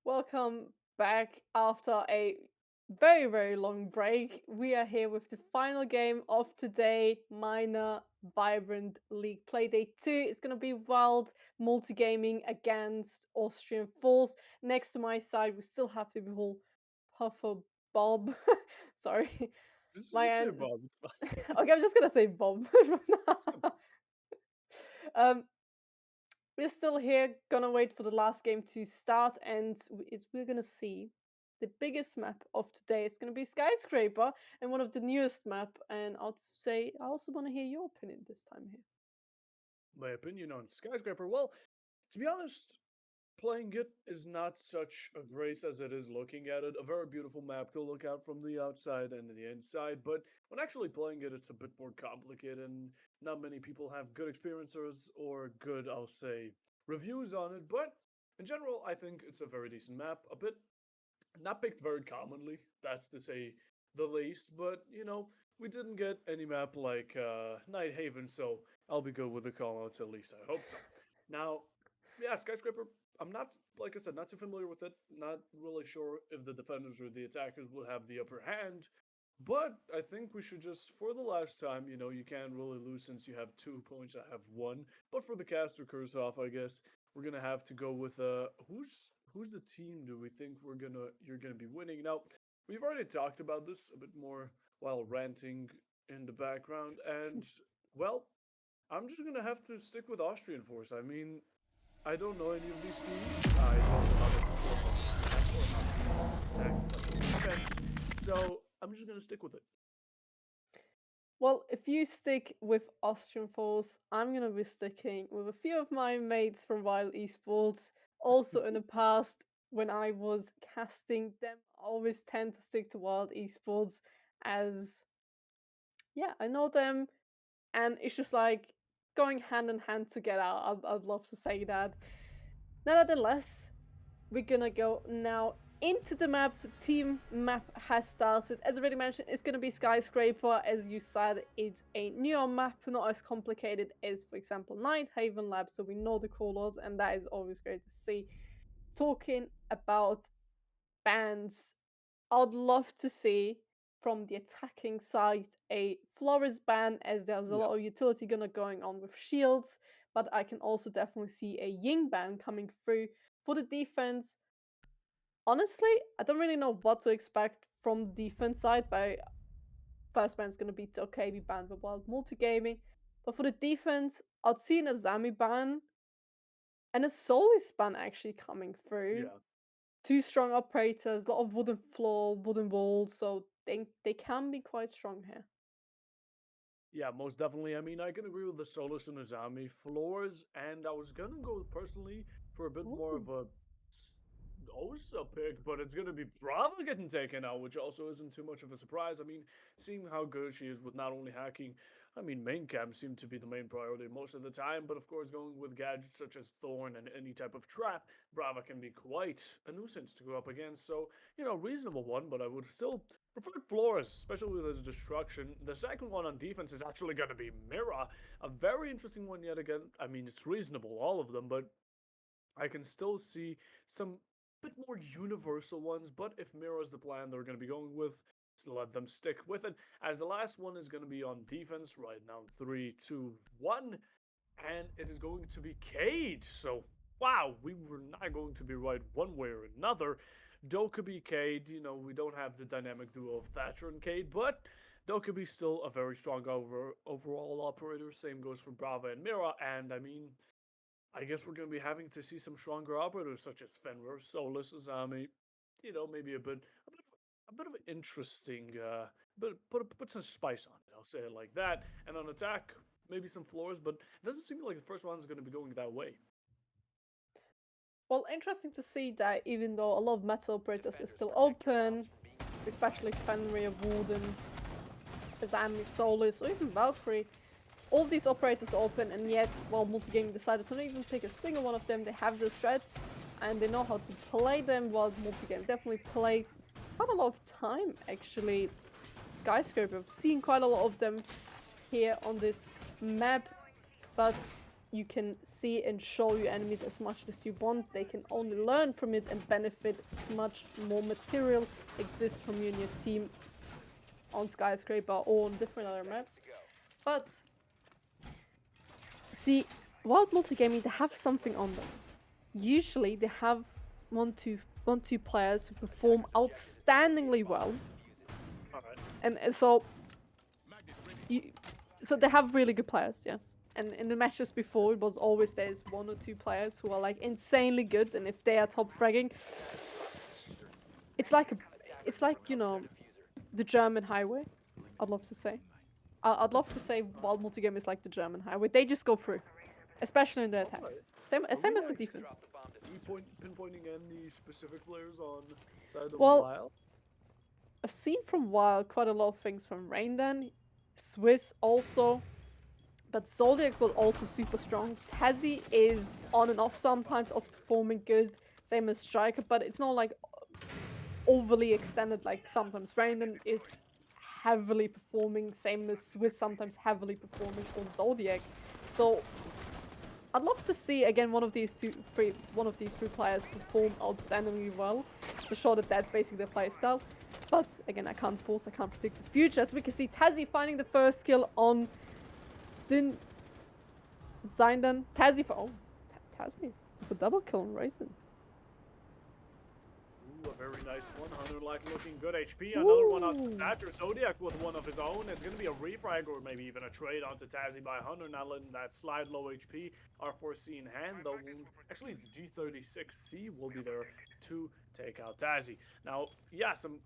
Welcome back after a very, very long break. We are here with the final game of today, Minor Vibrant League Playdate 2. It's going to be Wild Multigaming against Austrian Force. Next to my side, we still have the beautiful Puffer Bob. Sorry. My Just say aunt. Bob. It's fine. Okay, I'm just going to say Bob from now. Simple. um, we're still here, gonna wait for the last game to start, and we're gonna see the biggest map of today. It's gonna be Skyscraper, and one of the newest map. And I'd say I also want to hear your opinion this time here. My opinion on Skyscraper. Well, to be honest, playing it is not such a grace as it is looking at it. A very beautiful map to look at from the outside and the inside, but when actually playing it, it's a bit more complicated, and not many people have good experiences or good, I'll say, reviews on it. But in general, I think it's a very decent map. A bit not picked very commonly, that's to say the least, but we didn't get any map like Night Haven, so I'll be good with the callouts at least. I hope so. Now, yeah, Skyscraper, I'm not, like I said, not too familiar with it. Not really sure if the defenders or the attackers will have the upper hand, but I think we should just, for the last time, you can't really lose since you have 2 points, I have one. But for the caster curse off, I guess we're gonna have to go with who's the team do we think you're gonna be winning? Now, we've already talked about this a bit more while ranting in the background, and well, I'm just gonna have to stick with Austrian Force. I mean, I don't know any of these teams. I don't know how they perform on the attack or how they defense. So I'm just gonna stick with it. Well, if you stick with Austrian Force, I'm gonna be sticking with a few of my mates from Wild Esports. Also, in the past, when I was casting them, I always tend to stick to Wild Esports as yeah, I know them, and it's just like going hand in hand together. I'd love to say that. Nevertheless, we're gonna go now into the map. Team map has started. As already mentioned, it's gonna be Skyscraper. As you said, it's a newer map, not as complicated as, for example, Night Haven Lab. So we know the callouts, and that is always great to see. Talking about bans, I'd love to see from the attacking side a Flores ban, as there's a Yeah, lot of utility going on with shields, but I can also definitely see a Ying ban coming through. For the defense, honestly, I don't really know what to expect from the defense side, but first ban is going to be okay, we banned with Wild Multigaming. But for the defense, I'd see an Azami ban and a Solis ban actually coming through. yeah. Two strong operators, a lot of wooden floor, wooden walls, so they can be quite strong here. Yeah, most definitely. I mean, I can agree with the Solus and Azami floors, and I was gonna go personally for a bit more Ooh. of a Osa pick, but it's gonna be Brava getting taken out, which also isn't too much of a surprise. I mean, seeing how good she is with not only hacking, I mean, main cam seemed to be the main priority most of the time, but of course, going with gadgets such as Thorn and any type of trap, Brava can be quite a nuisance to go up against. So, reasonable one, but I would still prefer Flores, especially with his destruction. The second one on defense is actually going to be Mira, a very interesting one yet again. I mean, it's reasonable, all of them, but I can still see some bit more universal ones, but if Mira's the plan they're going to be going with, so let them stick with it. As the last one is going to be on defense right now, 3, 2, 1, and it is going to be Cade. So, wow, we were not going to be right one way or another. Dokubi Cade, we don't have the dynamic duo of Thatcher and Cade, but Dokubi still a very strong overall operator. Same goes for Brava and Mira, and I mean, I guess we're going to be having to see some stronger operators such as Fenrir, Solus, Azami. Maybe a bit of interesting, but put some spice on it. I'll say it like that. And on attack, maybe some floors, but it doesn't seem like the first one's going to be going that way. Well, interesting to see that even though a lot of metal operators is still open, especially Fenrir, Wooden, Azami, Solis, or even Valkyrie, all of these operators are open, and yet, while Multigaming decided to not even pick a single one of them, they have the strats, and they know how to play them, while Multigaming definitely played quite a lot of time, actually. Skyscraper, I've seen quite a lot of them here on this map, but you can see and show your enemies as much as you want. They can only learn from it and benefit as much more material exists from you and your team on Skyscraper or on different other maps. But see, Wild Multigaming, they have something on them. Usually they have one, two players who perform outstandingly well. All right. And so so they have really good players, yes. And in the matches before, it was always there's one or two players who are like insanely good, and if they are top fragging, it's like you know, the German highway. I'd love to say. I'd love to say Wild Multigame is like the German highway. They just go through, especially in the attacks. Same Are same we as the like defense. pinpointing any specific players on side of Well, Wild? I've seen from Wild quite a lot of things from Raindan, Swiss also, but Zodiac was also super strong. Tazzy is on and off sometimes, also performing good, same as Striker, but it's not like overly extended like sometimes. Raindan is heavily performing, same as Swiss sometimes heavily performing, or Zodiac. So I'd love to see again one of these three players perform outstandingly well. To show that that's basically their play style. But again, I can't predict the future. As we can see, Tazzy finding the first kill on Zindan. Tazzy for Tazzy with a double kill on Raisin. Ooh, a very nice one. Hunter like looking good HP. Another one out to Thatcher. Zodiac with one of his own. It's going to be a refrag or maybe even a trade onto Tazzy by Hunter. Not letting that slide low HP. R4C in hand, though. Actually, the G36C will be there to take out Tazzy. Now, yeah, some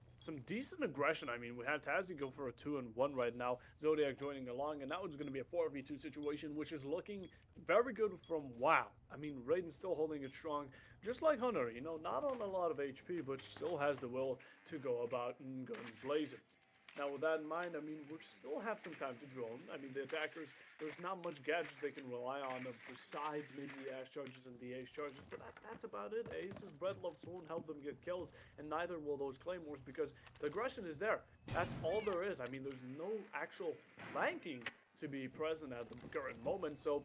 decent aggression. I mean, we have Tazzy go for a 2-1 right now. Zodiac joining along, and now it's going to be a 4v2 situation, which is looking very good from WoW. I mean, Raiden's still holding it strong. Just like Hunter, you know, not on a lot of HP, but still has the will to go about and guns blazing. Now, with that in mind, I mean, we still have some time to drone. I mean, the attackers, there's not much gadgets they can rely on besides maybe the Ash charges and the Ace charges, but that's about it. Ace's Bread Loves won't help them get kills, and neither will those Claymores because the aggression is there. That's all there is. I mean, there's no actual flanking to be present at the current moment, so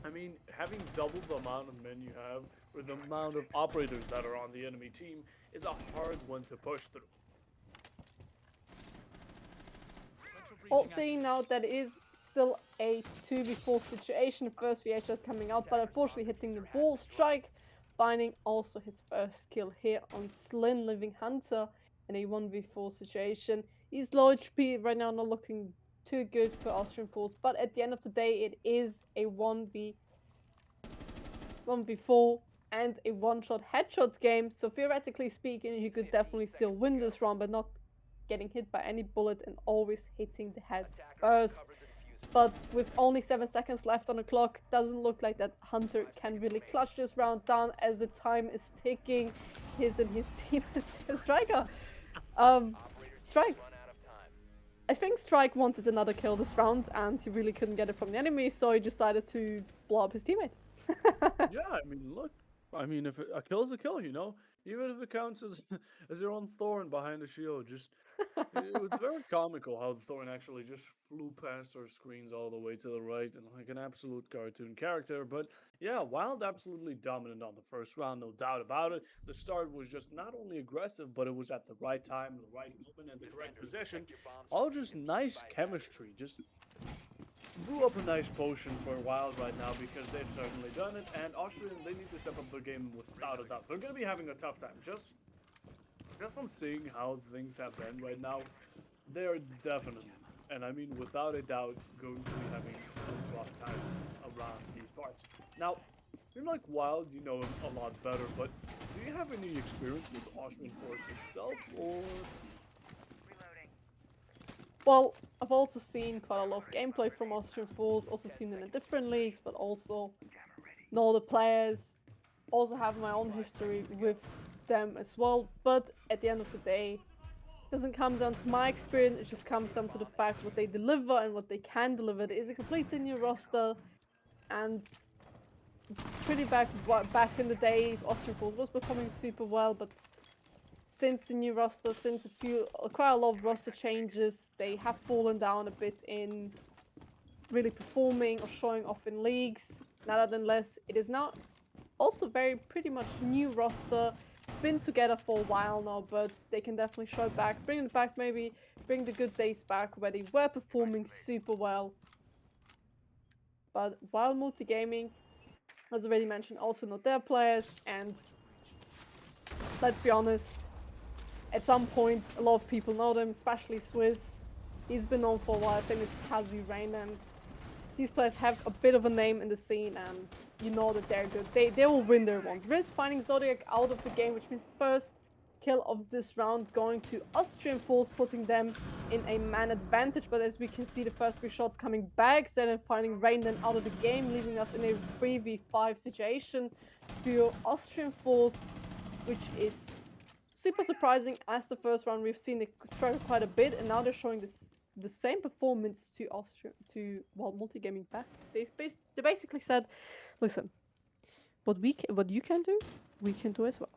I mean, having double the amount of men you have, or the amount of operators that are on the enemy team, is a hard one to push through. Well, seeing now that it is still a 2v4 situation, the first VHS coming out, but unfortunately hitting the wall. Strike finding also his first kill here on Slin, Living Hunter in a 1v4 situation. He's low HP right now, not looking too good for Austrian Force, but at the end of the day, it is a 1v4 and a one-shot headshot game. So theoretically speaking, he could definitely still win this round, but not getting hit by any bullet and always hitting the head first. But with only 7 seconds left on the clock, doesn't look like that Hunter can really clutch this round down as the time is ticking. His and his team is Striker. Strike. I think Strike wanted another kill this round and he really couldn't get it from the enemy, so he decided to blow up his teammate. Yeah, I mean, look. I mean, if a kill is a kill, you know, even if it counts as as your own thorn behind the shield. Just it was very comical how the thorn actually just flew past our screens all the way to the right, and like an absolute cartoon character. But yeah, Wild absolutely dominant on the first round, no doubt about it. The start was just not only aggressive, but it was at the right time, the right moment, and the correct position. All just nice chemistry, just brew up a nice potion for Wild right now because they've certainly done it, and Austrian, they need to step up their game without a doubt. They're going to be having a tough time. Just from seeing how things have been right now, they're definitely, and I mean without a doubt, going to be having a rough time around these parts. Now, you're like Wild, you know a lot better, but do you have any experience with Austrian Force itself, or Well, I've also seen quite a lot of gameplay from Austrian Force, also seen them in different leagues, but also know the players, also have my own history with them as well. But at the end of the day, it doesn't come down to my experience, it just comes down to the fact what they deliver and what they can deliver. It is a completely new roster, and pretty back in the day, Austrian Force was performing super well, but since the new roster, since quite a lot of roster changes, they have fallen down a bit in really performing or showing off in leagues. Nonetheless, it is now also very pretty much new roster. It's been together for a while now, but they can definitely show it back, bring it back, maybe bring the good days back where they were performing super well. But while multi-gaming, as already mentioned, also not their players, and let's be honest, at some point, a lot of people know them, especially Swiss. He's been known for a while, same as Tazu Rain, and these players have a bit of a name in the scene, and you know that they're good. They will win their ones. Riz finding Zodiac out of the game, which means first kill of this round going to Austrian Force, putting them in a man advantage. But as we can see, the first three shots coming back, then finding Rain then out of the game, leaving us in a 3v5 situation for Austrian Force, which is super surprising. As the first round, we've seen it struggle quite a bit, and now they're showing the same performance to Austria while multi-gaming back. They basically said, "Listen, what you can do, we can do as well."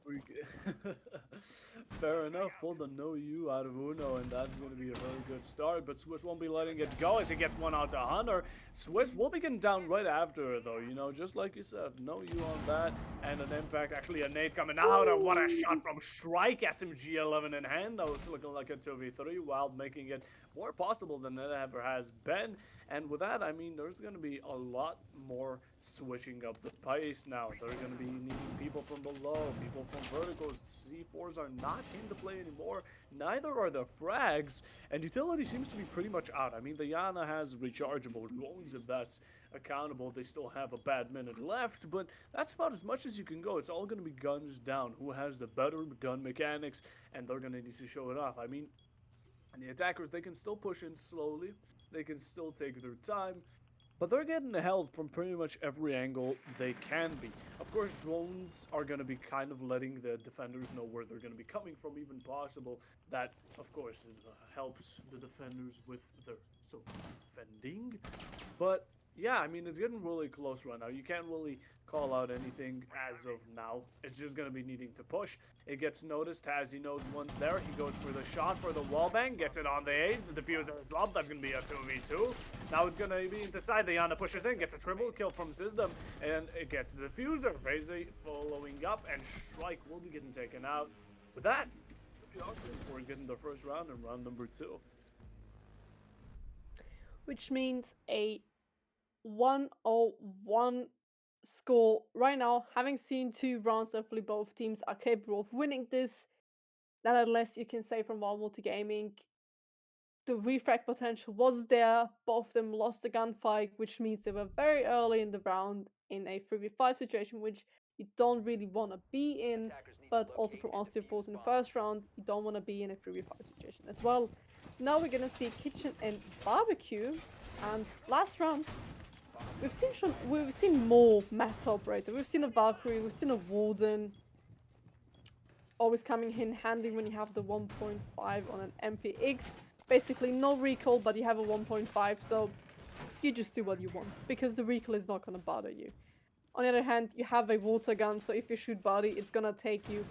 Fair enough. Pulled a no you out of Uno, and that's going to be a very good start. But Swiss won't be letting it go as he gets one out to Hunter. Swiss will be getting down right after, though. You know, just like you said, no you on that, and an impact. Actually, a nade coming out, and what a shot from Strike. SMG-11 in hand. That was looking like a 2v3, while making it more possible than it ever has been. And with that, I mean, there's going to be a lot more switching up the pace now. They're going to be needing people from below, people from verticals. C4s are not in the play anymore. Neither are the frags. And utility seems to be pretty much out. I mean, the Yana has rechargeable drones, if that's accountable. They still have a bad minute left, but that's about as much as you can go. It's all going to be guns down. Who has the better gun mechanics, and they're going to need to show it off. I mean, and the attackers, they can still push in slowly. They can still take their time. But they're getting held from pretty much every angle they can be. Of course, drones are going to be kind of letting the defenders know where they're going to be coming from, even possible. That, of course, helps the defenders with their defending. But yeah, I mean, it's getting really close right now. You can't really call out anything as of now. It's just going to be needing to push. It gets noticed as he knows one's there. He goes for the shot for the wallbang, gets it on the ace. The diffuser is dropped. That's going to be a 2v2. Now it's going to be inside. The Yana pushes in, gets a triple kill from System, and it gets the diffuser. Phase following up, and Strike will be getting taken out. With that, we're getting the first round in round number 2. Which means a 101 score right now. Having seen two rounds, definitely both teams are capable of winning this. Nonetheless, you can say from Wild Multigaming, the refrag potential was there. Both of them lost the gunfight, which means they were very early in the round in a 3v5 situation, which you don't really want to be in. But also from Austrian Force in the first round, you don't want to be in a 3v5 situation as well. Now we're gonna see Kitchen and Barbecue, and last round we've seen more Mats operator. We've seen a Valkyrie, we've seen a Warden. Always coming in handy when you have the 1.5 on an MPX. Basically no recoil, but you have a 1.5, so you just do what you want, because the recoil is not gonna bother you. On the other hand, you have a water gun, so if you shoot body, it's gonna take you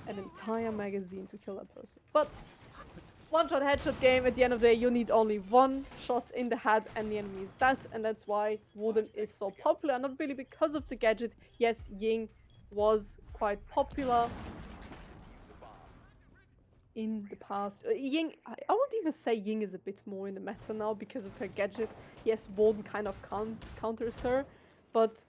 an entire magazine to kill that person. But one-shot headshot game, at the end of the day, you need only one shot in the head and the enemy is dead, and that's why Warden is so popular. Not really because of the gadget. Yes, Ying was quite popular in the past. Ying, I won't even say Ying is a bit more in the meta now because of her gadget. Yes, Warden kind of counters her, but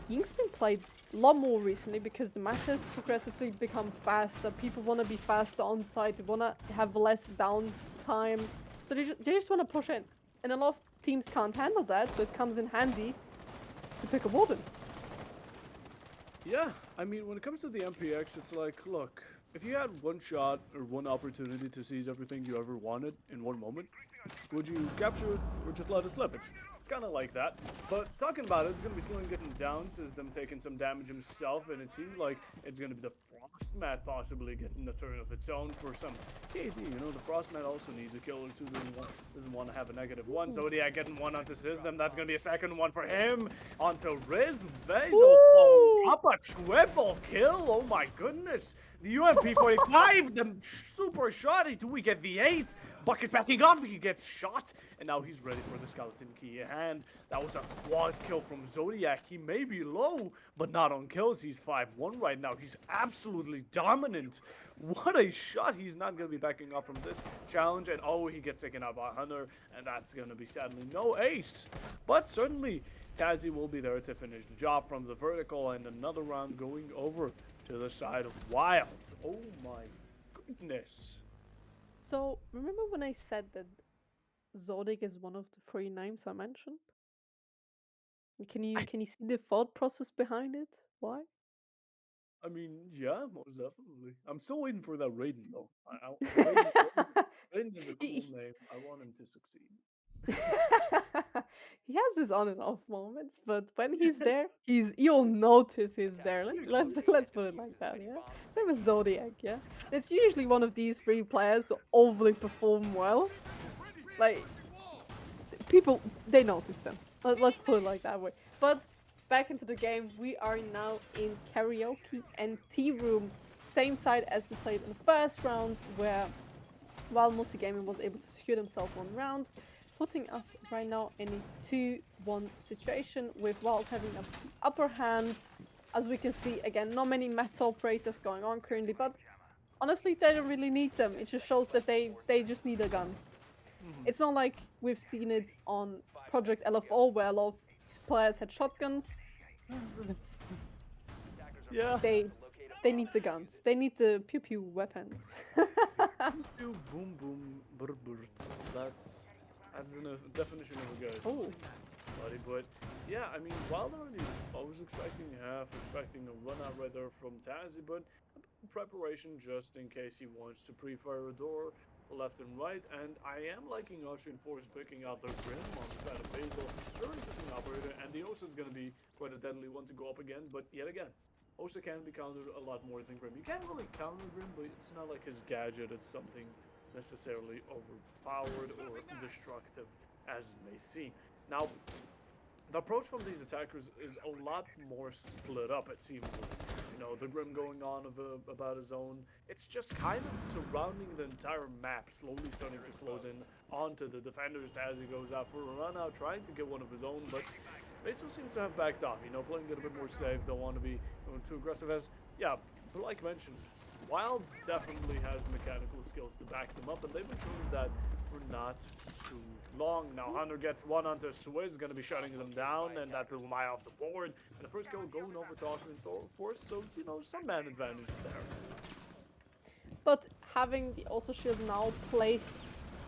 Ying's been played a lot more recently because the meta has progressively become faster. People want to be faster on site, they want to have less downtime, so they just want to push in. And a lot of teams can't handle that, so it comes in handy to pick a Warden. Yeah, I mean, when it comes to the MPX, it's like, look, if you had one shot or one opportunity to seize everything you ever wanted in one moment, would you capture it or just let it slip? It's kind of like that. But talking about it, it's going to be Sling getting down, System taking some damage himself, and it seems like it's going to be the Frost Mat possibly getting a turn of its own for some KD. You know, the Frost Mat also needs a kill or two, doesn't want to have a -1. Zodiac getting one onto System. That's going to be a second one for him. Onto Riz. Vazel falling no! up a triple kill. Oh my goodness. The UMP-45, the super shotty. Do we get the ace? Buck is backing off. He gets shot. And now he's ready for the skeleton key in hand. That was a quad kill from Zodiac. He may be low, but not on kills. He's 5-1 right now. He's absolutely dominant. What a shot. He's not going to be backing off from this challenge. And oh, he gets taken out by Hunter. And that's going to be sadly no ace. But certainly, Tazzy will be there to finish the job from the vertical. And another round going over to the side of Wild. Oh my goodness. So, remember when I said that Zodiac is one of the three names I mentioned? Can you see the thought process behind it? Why? I mean, yeah, most definitely. I'm still waiting for that Raiden though. Raiden, Raiden is a cool He name. I want him to succeed. he has his on and off moments, but when he's there, you'll notice he's there. He Let's actually let's is. let's put it like that, yeah. Same as Zodiac, yeah. It's usually one of these three players who overly perform well. Like people, they notice them. Let's put it like that way. But back into the game, we are now in karaoke and tea room, same side as we played in the first round, where while Multigaming was able to secure themselves one round, putting us right now in a 2-1 situation with Wild having an upper hand. As we can see, again, not many meta operators going on currently, but honestly, they don't really need them. It just shows that they just need a gun. Mhm. It's not like we've seen it on Project LFO where a lot of players had shotguns. Yeah. They they need the guns. They need the pew pew weapons. Pew, boom, boom, brr, brr. That's the definition of a good Oh, buddy. But yeah, I mean, Wild already, I was expecting half, expecting a run out right there from Tazzy, but a bit of preparation just in case he wants to pre-fire a door left and right. And I am liking Austrian Force picking out their Grim on the side of Basil. Very interesting operator, and the Osa is going to be quite a deadly one to go up again. But yet again, Osa can be countered a lot more than Grim. You can't really counter Grim, but it's not like his gadget is something necessarily overpowered or destructive as it may seem. Now, the approach from these attackers is a lot more split up, it seems like. You know, the Grim going on about his own. It's just kind of surrounding the entire map, slowly starting to close in onto the defenders as he goes out for a run out, trying to get one of his own, but Basil seems to have backed off, you know, playing it a bit more safe, don't want to be too aggressive as, yeah, but like mentioned, Wild definitely has mechanical skills to back them up, and they've been showing that for not too long. Now, Hunter gets one onto Swizz, going to be shutting them down, and that's Lumai off the board. And the first kill going over to Austrian Force, so, you know, some man advantage is there. but having the also shield now placed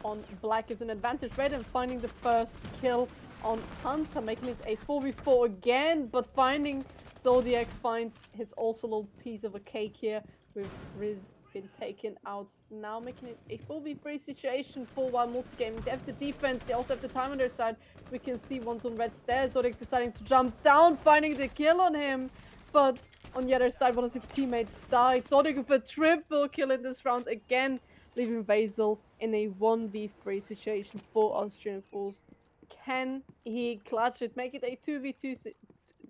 on Black is an advantage, right? And finding the first kill on Hunter, making it a 4v4 again, but finding Zodiac finds his also little piece of a cake here with Riz been taken out now, making it a 4v3 situation for Wild Multigaming. They have the defense, they also have the time on their side, so we can see once on red stairs, Zodiac deciding to jump down, finding the kill on him, but on the other side, one of his teammates died. Zodiac with a triple kill in this round again, leaving Basil in a 1v3 situation for Austrian Fools. Can he clutch it, make it a 2v2,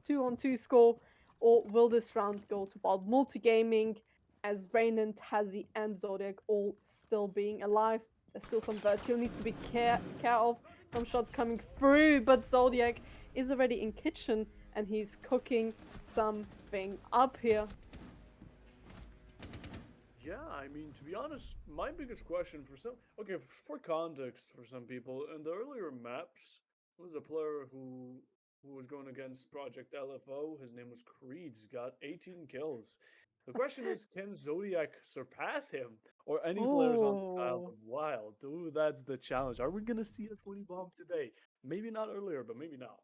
2-on-2 score, or will this round go to Wild Multigaming as Raynon, Tazzy, and Zodiac all still being alive? There's still some vertical needs to be care of. Some shots coming through, but Zodiac is already in kitchen and he's cooking something up here. Yeah, I mean, to be honest, my biggest question for some, okay, for context for some people, in the earlier maps, there was a player who was going against Project LFO. His name was Creeds, got 18 kills. The question is, can Zodiac surpass him or any players on the side Oh. of Wild? Dude, that's the challenge. Are we gonna see a 20 bomb today? Maybe not earlier, but maybe now.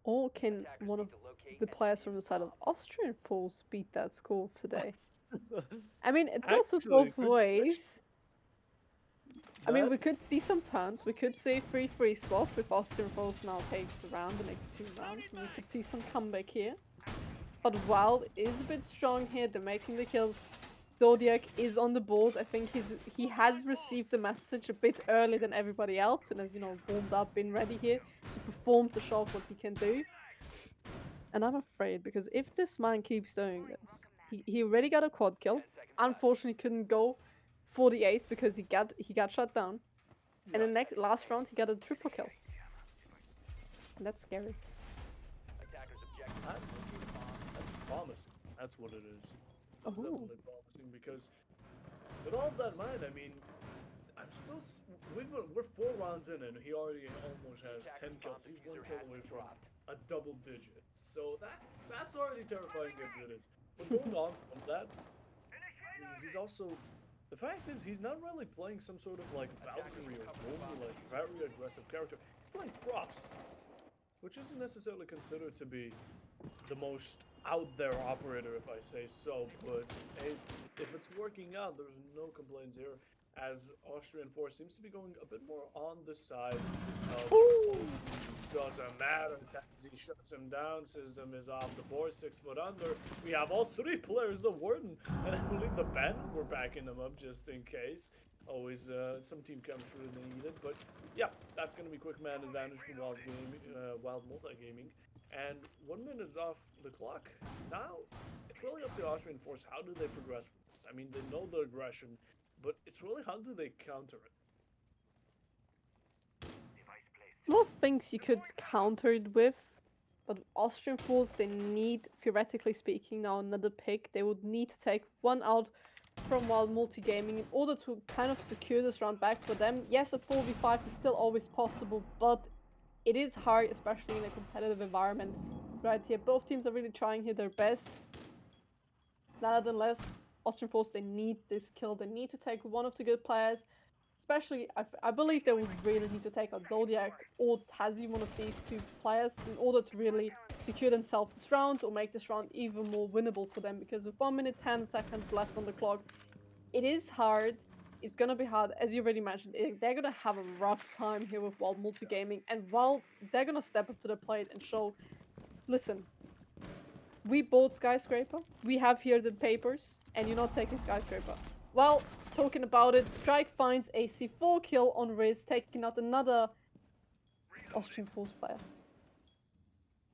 Or can one of the players from the side of Austrian Fools beat that score today? I mean, it goes with Actually, both good question. ways. I mean, That we could see some turns. We could see 3-3 swap if Austrian Fools now takes around the next 2 rounds. And we could see some comeback here. But Wild is a bit strong here. They're making the kills. Zodiac is on the board. I think he has received the message a bit earlier than everybody else and has, you know, warmed up, been ready here to perform to show off what he can do. And I'm afraid because if this man keeps doing this, he already got a quad kill. Unfortunately, couldn't go for the ace because he got shut down. And Yeah. the next last round, he got a triple kill. And that's scary. That's promising. That's what it is. It's Oh, definitely promising because with all that in mind, I mean, I'm still we're 4 rounds in and he already almost has 10 kills. He's 1 kill away from a double digit. So that's already terrifying as it is. But going on from that, I mean, he's also the fact is he's not really playing some sort of like Valkyrie or Romy like very aggressive character. He's playing Frost, which isn't necessarily considered to be the most out there operator, if I say so. But hey, if it's working out, there's no complaints here. As Austrian Force seems to be going a bit more on the side of ooh, doesn't matter. Taxi shuts him down. System is off the board. 6 foot under. We have all 3 players. The Warden and I believe the Bandit were backing them up just in case. Always some team chemistry needed, but yeah, that's gonna be quick man advantage for Wild Gaming, Wild Multi Gaming. And 1 minute is off the clock. Now, it's really up to Austrian Force. How do they progress from this? I mean, they know the aggression, but it's really how do they counter it? a lot of things you could counter it with, but Austrian Fools, they need, theoretically speaking, now another pick. They would need to take one out from Wild Multigaming in order to kind of secure this round back for them. Yes, a 4v5 is still always possible, but it is hard, especially in a competitive environment. Right here, both teams are really trying here their best. Nonetheless, Austrian Force, they need this kill. They need to take one of the good players. Especially, I believe they would really need to take out Zodiac or Tazi, one of these 2 players, in order to really secure themselves this round or make this round even more winnable for them. Because with 1 minute 10 seconds left on the clock, it is hard. It's gonna be hard, as you already mentioned. They're gonna have a rough time here with Wild Multigaming, and Wild, they're gonna step up to the plate and show, listen, we bought Skyscraper. We have here the papers, and you're not taking Skyscraper. Well, talking about it, Strike finds a C4 kill on Riz, taking out another Austrian Force player.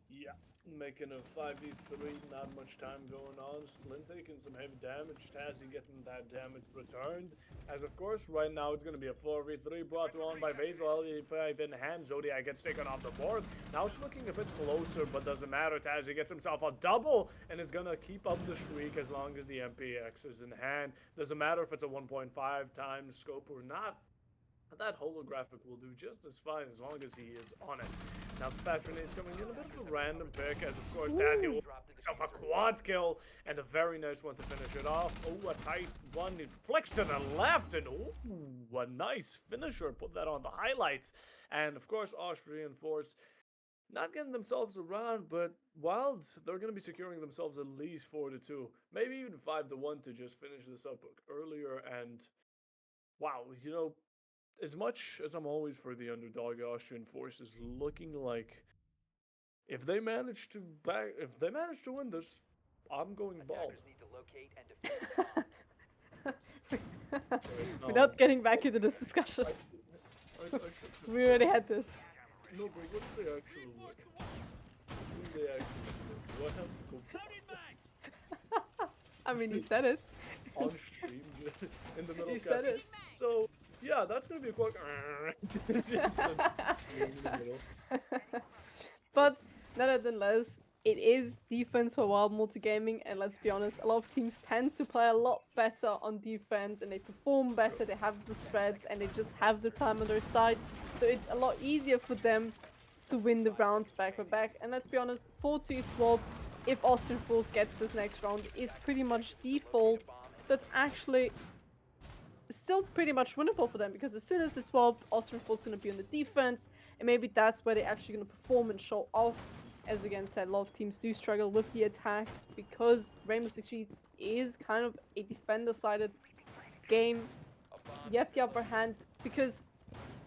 Yeah, making a 5v3, not much time going on. Slin taking some heavy damage. Tazzy getting that damage returned. As of course, right now it's going to be a 4v3 brought on by Basil. 5 in hand. Zodiac gets taken off the board. Now it's looking a bit closer, but doesn't matter. Tazzy gets himself a double and is going to keep up the streak as long as the MPX is in hand. Doesn't matter if it's a 1.5 times scope or not. That holographic will do just as fine as long as he is on it. Now, Patronate's coming in a bit of a random pick, as of course Tazzy will get himself a quad kill, and a very nice one to finish it off. Oh, a tight one. It flicks to the left, and oh, a nice finisher. Put that on the highlights. And of course, Austrian Force not getting themselves around, but Wild, they're going to be securing themselves at least 4-2, maybe even 5-1 to just finish this up earlier. And wow, as much as I'm always for the underdog, Austrian Force is looking like if they manage to win this, I'm going bald. We're No, not getting back into this discussion. I should just We already had this. no, but what do they actually win? What do they actually win? Do I have to go I mean, he said it. on stream in the middle He of said casting? it. So yeah, that's gonna be a quick. It's just in the middle. But nonetheless, it is defense for Wild Multigaming, and let's be honest, a lot of teams tend to play a lot better on defense and they perform better, they have the spreads, and they just have the time on their side. So it's a lot easier for them to win the rounds back by back. And let's be honest, 4-2 swap, if Austin Fools gets this next round, is pretty much default. So it's actually still pretty much winnable for them, because as soon as it's swap, Austrian Fools going to be on the defense, and maybe that's where they're actually going to perform and show off. As again said, a lot of teams do struggle with the attacks because Rainbow Six Siege is kind of a defender-sided game. You have the upper hand because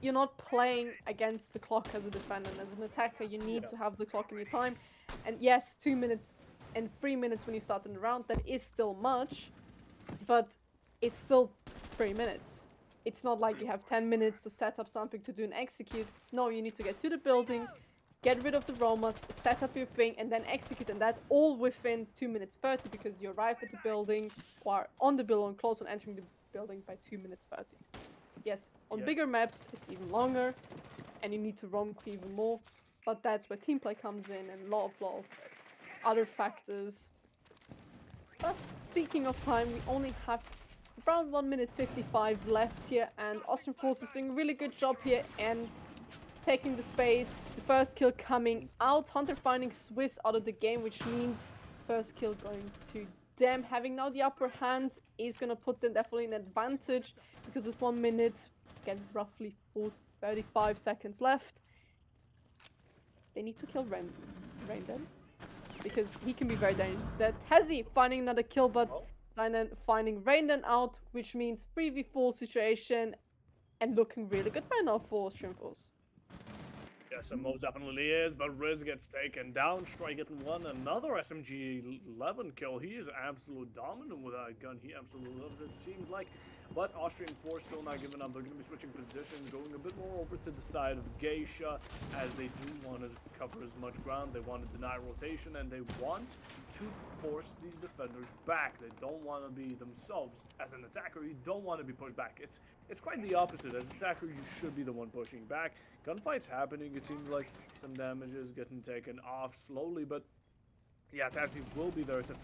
you're not playing against the clock as a defender, and as an attacker you need to have the clock in your time. And yes, 2 minutes and 3 minutes when you start in the round, that is still much, but it's still 3 minutes. It's not like you have 10 minutes to set up something to do and execute. No, you need to get to the building, get rid of the roamers, set up your thing, and then execute, and that all within 2 minutes 30 because you arrive at the building or on the building, close on entering the building by 2 minutes 30. Yes, on Yeah. bigger maps, it's even longer, and you need to roam even more, but that's where team play comes in and a lot of other factors. But speaking of time, we only have around 1 minute 55 left here, and Austrian Force is doing a really good job here and taking the space. The first kill coming out. Hunter finding Swiss out of the game, which means first kill going to them. Having now the upper hand is going to put them definitely in advantage because with 1 minute, again, roughly 35 seconds left. They need to kill Raindon because he can be very dangerous. That Tezzy finding another kill, but Simon finding Raindon out, which means 3v4 situation and looking really good right now for Austrian Force. Yes, it most definitely is, but Riz gets taken down, Strike getting one, another SMG 11 kill. He is absolute dominant with that gun. He absolutely loves it, seems like. But Austrian Force still not giving up. They're going to be switching positions, going a bit more over to the side of Geisha, as they do want to cover as much ground. They want to deny rotation, and they want to force these defenders back. They don't want to be themselves. As an attacker, you don't want to be pushed back. It's quite the opposite. As an attacker, you should be the one pushing back. Gunfights happening. It seems like some damage is getting taken off slowly, but yeah, Tassie will be there to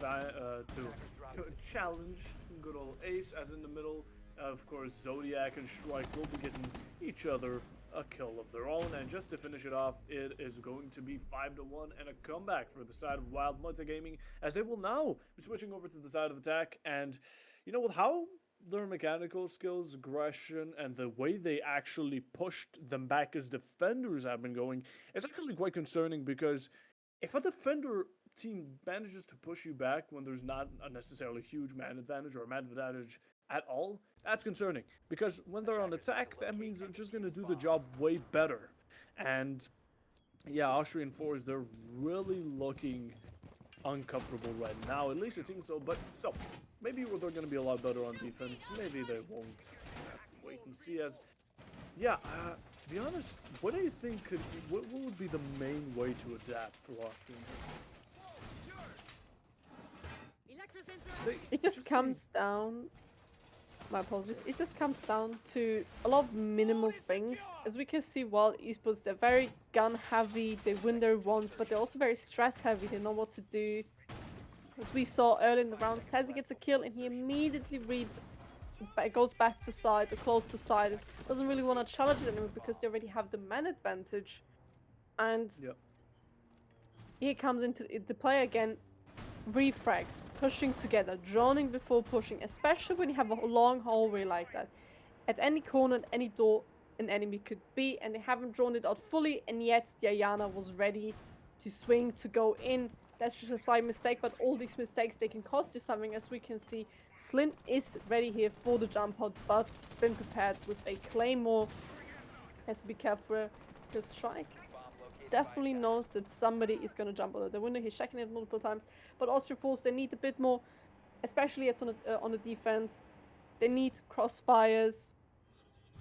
challenge good old Ace. As in the middle, of course, Zodiac and Strike will be getting each other a kill of their own. And just to finish it off, it is going to be 5-1 and a comeback for the side of Wild Multigaming, as they will now be switching over to the side of attack. And you know, with how their mechanical skills, aggression, and the way they actually pushed them back as defenders have been going, it's actually quite concerning because if a defender team manages to push you back when there's not a necessarily huge man advantage or a man advantage at all, that's concerning. Because when they're on attack, that means they're just going to do the job way better. And yeah, Austrian Force, they're really looking uncomfortable right now. At least it seems so. But so, maybe they're going to be a lot better on defense. Maybe they won't. We'll have to wait and see. As yeah, to be honest, what do you think could be, what would be the main way to adapt for Austrian? It just comes down. My apologies. It just comes down to a lot of minimal things. As we can see, Wild Esports, they're very gun heavy. They win their ones, but they're also very stress heavy. They know what to do. As we saw early in the rounds, Tezzy gets a kill and he immediately goes back to side or close to side. Doesn't really want to challenge it anymore because they already have the man advantage. And Yep. here comes into the play again. Refrags, pushing together, droning before pushing, especially when you have a long hallway like that. At any corner, at any door, an enemy could be, and they haven't drawn it out fully, and yet Diana was ready to swing, to go in. That's just a slight mistake, but all these mistakes, they can cost you something. As we can see, Slint is ready here for the jump out, but it's been prepared with a Claymore. Has to be careful, because Strike definitely knows that somebody is going to jump out of the window. He's checking it multiple times, but Austrian Force, they need a bit more, especially on the defense. They need crossfires,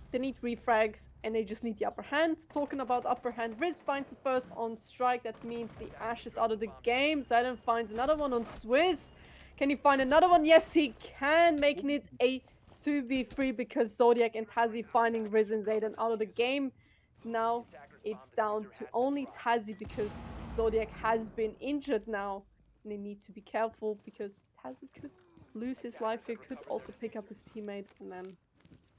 they need refrags, and they just need the upper hand. Talking about upper hand, Riz finds the first on Strike. That means the Ash is out of the game. Silent finds another one on Swiss. Can he find another one? Yes, he can, making it a 2v3 because Zodiac and Tazi finding Riz and Zayden out of the game. Now it's down to only Tazi because Zodiac has been injured now. And they need to be careful because Tazi could lose his life here, could also pick up his teammate and then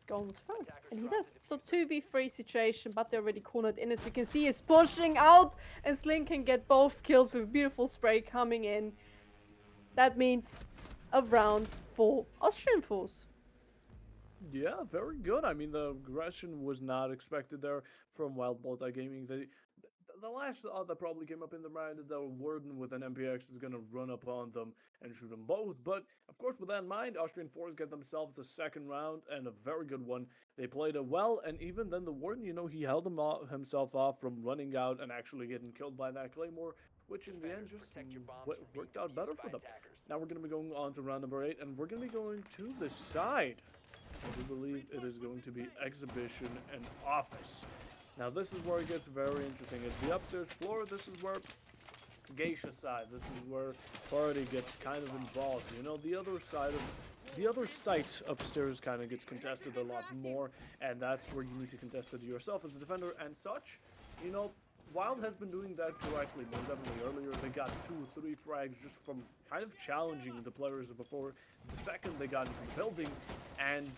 go on with round. And he does. So 2v3 situation, but they're already cornered in. As we can see, is pushing out and Sling can get both kills with a beautiful spray coming in. That means a round for Austrian Force. Yeah, very good. I mean, the aggression was not expected there from Wild Multigaming. The last thought that probably came up in their mind is that Warden with an MPX is going to run upon them and shoot them both. But, of course, with that in mind, Austrian Force get themselves a second round and a very good one. They played it well, and even then the Warden, you know, he held himself off from running out and actually getting killed by that Claymore, which in the end just worked out better for them. Now we're going to be going on to round number 8, and we're going to be going to the side. I do believe it is going to be Exhibition and Office. Now this is where it gets very interesting. It's the upstairs floor. This is where Geisha side. This is where party gets kind of involved. You know, the other site upstairs kind of gets contested a lot more, and that's where you need to contest it yourself as a defender and such. You know, Wild has been doing that correctly. Most definitely earlier, they got 2 or 3 frags just from kind of challenging the players before the second they got into the building, and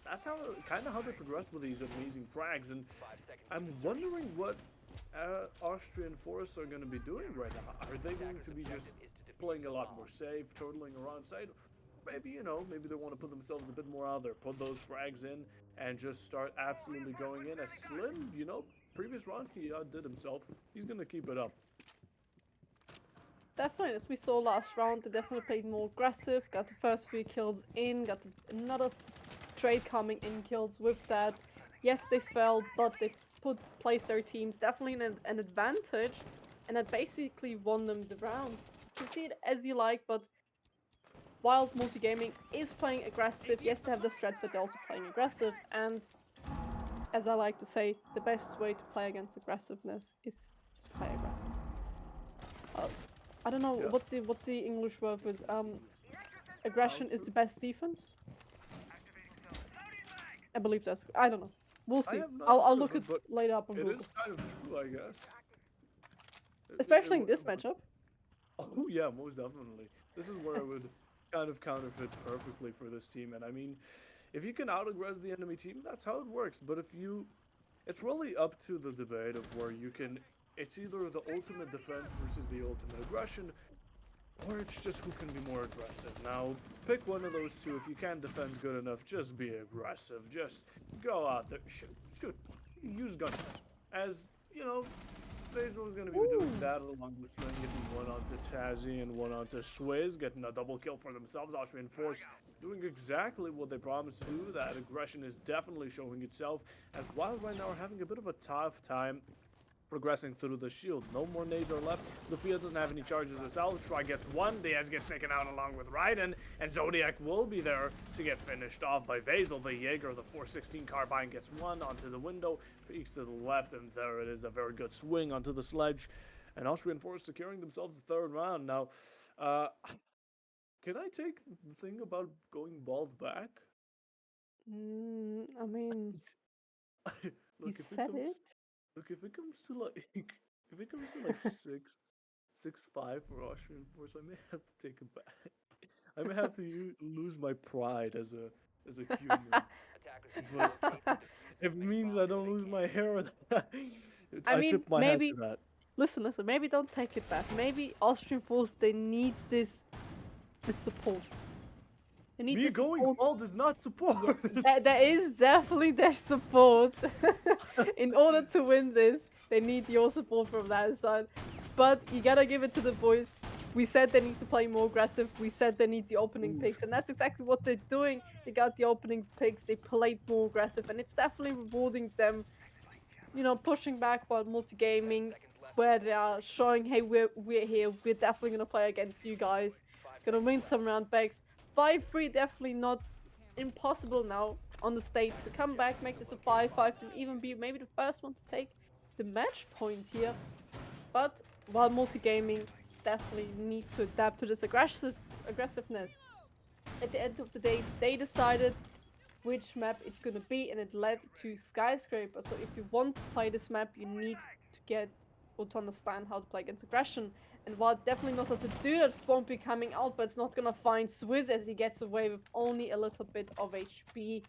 that's how kind of how they progressed with these amazing frags. And I'm wondering what Austrian Force are going to be doing right now. Are they going to be just playing a lot more safe, turtling around side? Maybe, you know, maybe they want to put themselves a bit more out there, put those frags in, and just start absolutely going in. As Slim, you know, previous round he outdid himself. He's going to keep it up. Definitely, as we saw last round, they definitely played more aggressive, got the first 3 kills in, got another trade coming in kills with that. Yes, they fell, but they placed their teams definitely in an advantage, and that basically won them the round. You can see it as you like, but Wild Multigaming is playing aggressive. Yes, they have the strats, but they're also playing aggressive, and as I like to say, the best way to play against aggressiveness is just play aggressive. I don't know Yeah. what's the English word for aggression is the best defense. I believe that's. I don't know. We'll I see. have not I'll heard of look it it, but later up on it Google. is kind of true, I guess. Especially in this matchup. Oh yeah, most definitely. This is where it would kind of counterfeit perfectly for this team. And I mean, if you can out-aggress the enemy team, that's how it works. But if you, it's really up to the debate of where you can. It's either the ultimate defense versus the ultimate aggression, or it's just who can be more aggressive. Now, pick one of those two. If you can't defend good enough, just be aggressive. Just go out there, shoot, use gun. As you know, Basil is going to be doing Ooh. that along with Sling, getting one onto Tazzy and one onto Swizz, getting a double kill for themselves. Austrian Force doing exactly what they promised to do. That aggression is definitely showing itself, as Wild right now are having a bit of a tough time progressing through the shield. No more nades are left. Lufia doesn't have any charges herself. Try gets one. Diaz gets taken out along with Raiden. And Zodiac will be there to get finished off by Vasil. The Jaeger, the 416 carbine gets one onto the window. Peeks to the left, and there it is. A very good swing onto the sledge. And Austrian Force securing themselves the 3rd round. Now, uh, can I take the thing about going bald back? I mean, you Look, if it said comes it. Look, if it comes to like, if it comes to like 6'5" for Austrian Force, I may have to take it back. I may have to lose my pride as a human. But if it means I don't lose my hair, I I mean, tip my hat to maybe that. listen. Maybe don't take it back. Maybe Austrian Force they need this support. They need Me this going support. bald is not Yeah, support. that is definitely their support. In order to win this, they need your support from that side. But you gotta give it to the boys. We said they need to play more aggressive. We said they need the opening picks, and that's exactly what they're doing. They got the opening picks. They played more aggressive, and it's definitely rewarding them. You know, pushing back while multi-gaming, where they are showing, hey, we're here. We're definitely gonna play against you guys. Gonna win some round backs. 5-3 definitely not impossible now on the stage to come back, make this a 5-5, and even be maybe the first one to take the match point here. But while multi-gaming definitely need to adapt to this aggressiveness. At the end of the day, they decided which map it's gonna be, and it led to Skyscraper. So if you want to play this map, you need to get or to understand how to play against aggression. And while it definitely knows how to do that, it won't be coming out, but it's not gonna find Swizz as he gets away with only a little bit of HP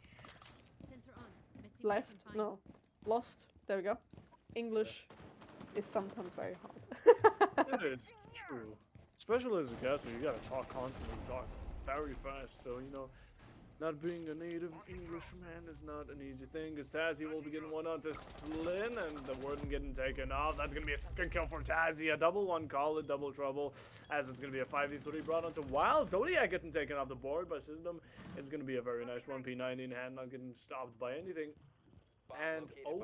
left. No, lost. There we go. English is sometimes very hard. It is true, especially as a guest, you gotta talk constantly, talk very fast. So you know, not being a native Englishman is not an easy thing. As Tazzy will be getting one onto Slin, and the Warden getting taken off. That's going to be a second kill for Tazzy. A double one, call it double trouble, as it's going to be a 5v3 brought onto Wild. Zodiac getting taken off the board by System. It's going to be a very nice 1p90 in hand, not getting stopped by anything. And, oh,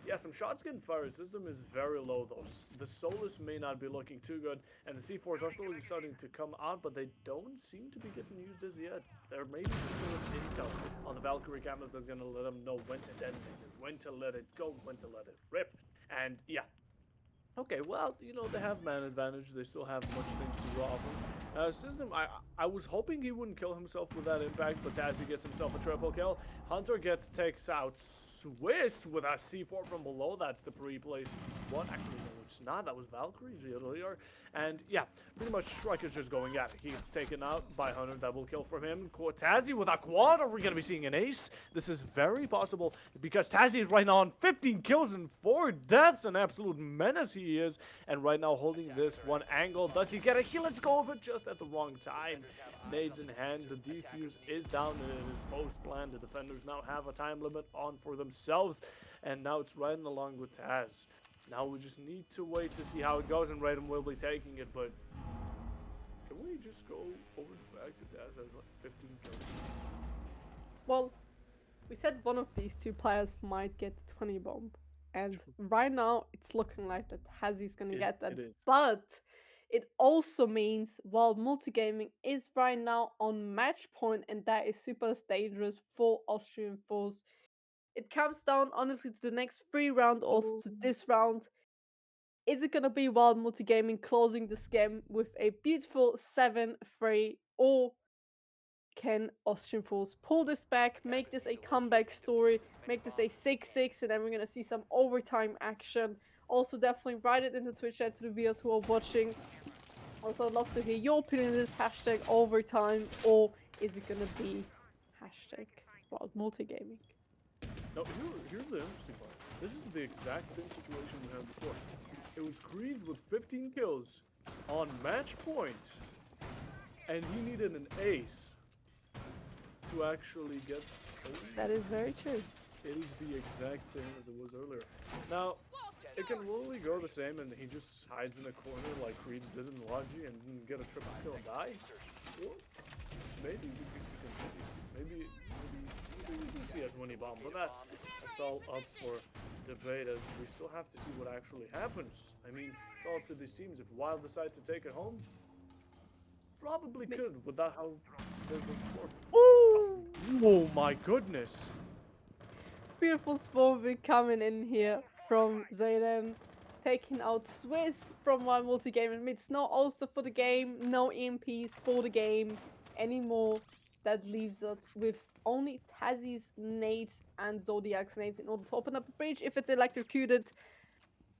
Yeah, some shots getting fired. System is very low though. The Solus may not be looking too good, and the C4s are slowly starting to come out, but they don't seem to be getting used as yet. There may be some sort of intel on the Valkyrie cameras that's gonna let them know when to detonate it, when to let it go, when to let it rip. And yeah, okay, well, they have man advantage. They still have much things to draw from. System, I was hoping he wouldn't kill himself with that impact, but Tazzy gets himself a triple kill. Hunter takes out Swiss with a C4 from below. That's the pre-placed one. Actually, no, it's not. That was Valkyrie's earlier. And yeah, pretty much Striker's just going at it. He gets taken out by Hunter. Double kill from him. Tazzy with a quad. Are we going to be seeing an ace? This is very possible because Tazzy is right now on 15 kills and 4 deaths. An absolute menace he is. And right now holding this one angle. Does he get a heal? Let's go over just at the wrong time. Nades in hand. The defuse is down and it is post-planned. The defenders now have a time limit on for themselves. And now it's riding along with Taz. Now we just need to wait to see how it goes, and Raiden will be taking it, but can we just go over the fact that Taz has like 15 kills? Well, we said one of these two players might get the 20 bomb. And right now, it's looking like that Hazi's gonna get that. It is. But it also means while multigaming is right now on match point, and that is super dangerous for Austrian force. It comes down honestly to the next 3 round, also to this round. Is it gonna be Wild Multigaming closing this game with a beautiful 7-3, or can Austrian Force pull this back, make this a comeback story, make this a 6-6, and then we're gonna see some overtime action. Also, definitely write it in the Twitch chat to the viewers who are watching. Also, I'd love to hear your opinion on this hashtag overtime, or is it gonna be hashtag Wild Multigaming? Now, here's the interesting part. This is the exact same situation we had before. It was Kreese with 15 kills on match point, and he needed an ace to actually get. That is very true. It is the exact same as it was earlier. Now, it can really go the same, and he just hides in a corner like Creeds did in Logi and get a triple kill and die. Or maybe we could continue. Maybe we do see a 20 bomb, but that's all up for debate as we still have to see what actually happens. I mean, it's all up to these teams. If Wild decide to take it home, probably could without how they were before. Ooh! Oh my goodness! Beautiful spawn pick coming in here from Zayden, taking out Swiss from one multi-game. It means no Ulster for the game, no EMPs for the game anymore. That leaves us with only Tazzy's nades and Zodiac's nades in order to open up a bridge if it's electrocuted.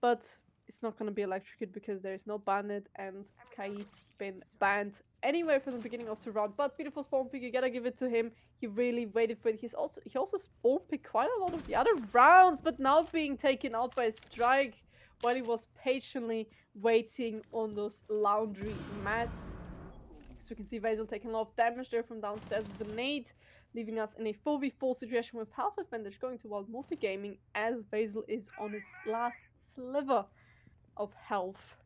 But it's not going to be electrocuted because there is no bandit and Kaid's been banned anyway from the beginning of the round. But beautiful spawn pick, you gotta give it to him. He really waited for it. He also spawn picked quite a lot of the other rounds, but now being taken out by a strike while he was patiently waiting on those laundry mats. So we can see Vasil taking a lot of damage there from downstairs with the nade, leaving us in a 4v4 situation with half advantage going to Wild Multigaming as Vasil is on his last sliver of health.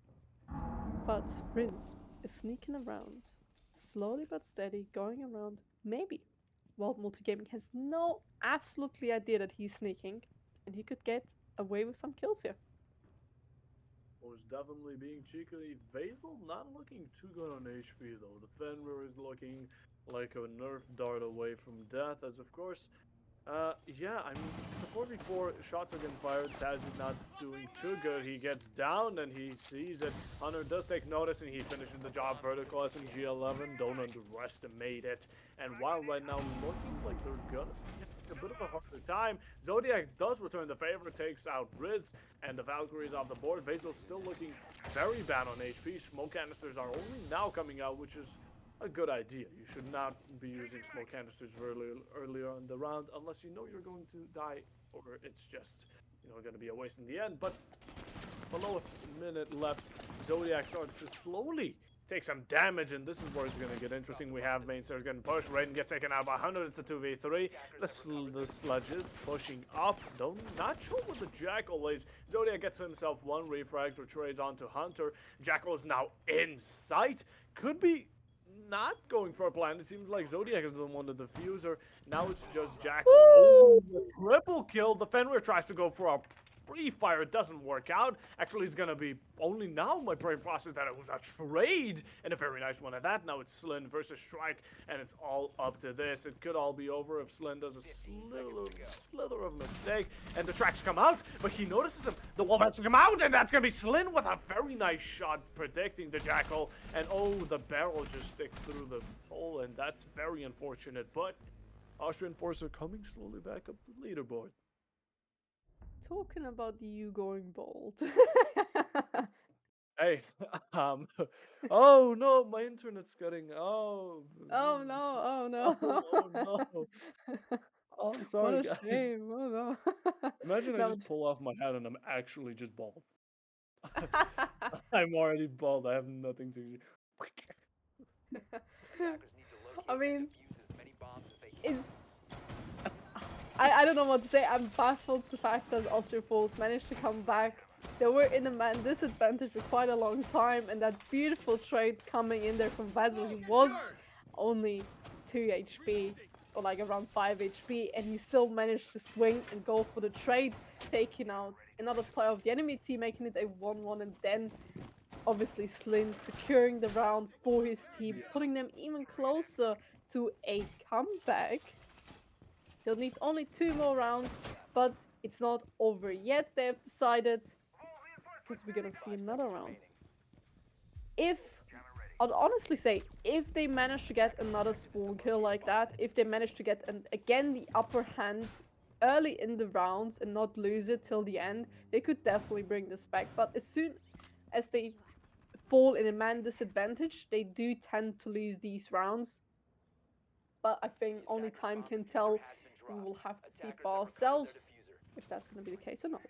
But Riz is sneaking around, slowly but steady, going around. Maybe Wild Multigaming has no absolutely idea that he's sneaking, and he could get away with some kills here. Was definitely being cheeky. Vasil not looking too good on HP though. The Fenrir is looking like a nerf dart away from death, as of course. Yeah, I mean, it's a 4v4, shots are getting fired, Taz is not doing too good, he gets down and he sees it, Hunter does take notice and he finishes the job vertical SMG11, don't underestimate it, and while right now looking like they're gonna a bit of a harder time, Zodiac does return the favor, takes out Riz, and the Valkyries off the board. Vasil's still looking very bad on HP, smoke canisters are only now coming out, which is a good idea. You should not be using smoke canisters earlier in the round unless you know you're going to die or it's just, going to be a waste in the end. But below a minute left, Zodiac starts to slowly take some damage, and this is where it's going to get interesting. We have mainstairs getting pushed. Raiden gets taken out by 100. It's a 2v3. The sludge is pushing up. Not sure what the Jackal is. Zodiac gets himself one refrags or trays onto Hunter. Jackal is now in sight. Could be not going for a plan. It seems like Zodiac is the one with the diffuser. Now it's just Jackal. Oh, triple kill. The Fenrir tries to go for a pre-fire doesn't work out. Actually, it's gonna be only now my brain process that it was a trade, and a very nice one at that. Now it's Slin versus Strike, and it's all up to this. It could all be over if Slin does a slither of mistake, and the tracks come out, but he notices him. The wall bats come out, and that's gonna be Slin with a very nice shot predicting the Jackal, and oh, the barrel just stick through the hole, and that's very unfortunate, but Austrian Force are coming slowly back up the leaderboard. Talking about you going bold. Hey, um, oh no, my internet's cutting. Oh, Oh no, oh oh no. no. Oh, I'm What sorry, a guys. shame. Oh no. Imagine I No. just pull off my hat and I'm actually just bald. I'm already bald. I have nothing to. I mean, it's I don't know what to say. I'm baffled the fact that Austria Falls managed to come back. They were in a man disadvantage for quite a long time, and that beautiful trade coming in there from Basil, he was only 2 HP, or like around 5 HP, and he still managed to swing and go for the trade, taking out another player of the enemy team, making it a 1-1, and then obviously Slin securing the round for his team, putting them even closer to a comeback. They'll need only 2 more rounds, but it's not over yet, they've decided, because we're gonna see another round. If, I'd honestly say, if they manage to get another spawn kill like that, if they manage to get, again, the upper hand early in the rounds and not lose it till the end, they could definitely bring this back. But as soon as they fall in a man disadvantage, they do tend to lose these rounds. But I think only time can tell. We will have to see for ourselves if that's going to be the case or not.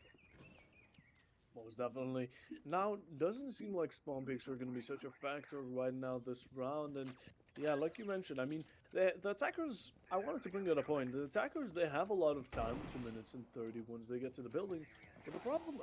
Most definitely. Now, doesn't seem like spawn picks are going to be such a factor right now this round. And yeah, like you mentioned, I mean, the attackers, I wanted to bring that a point. The attackers, they have a lot of time, 2 minutes and 30 once they get to the building. But the problem,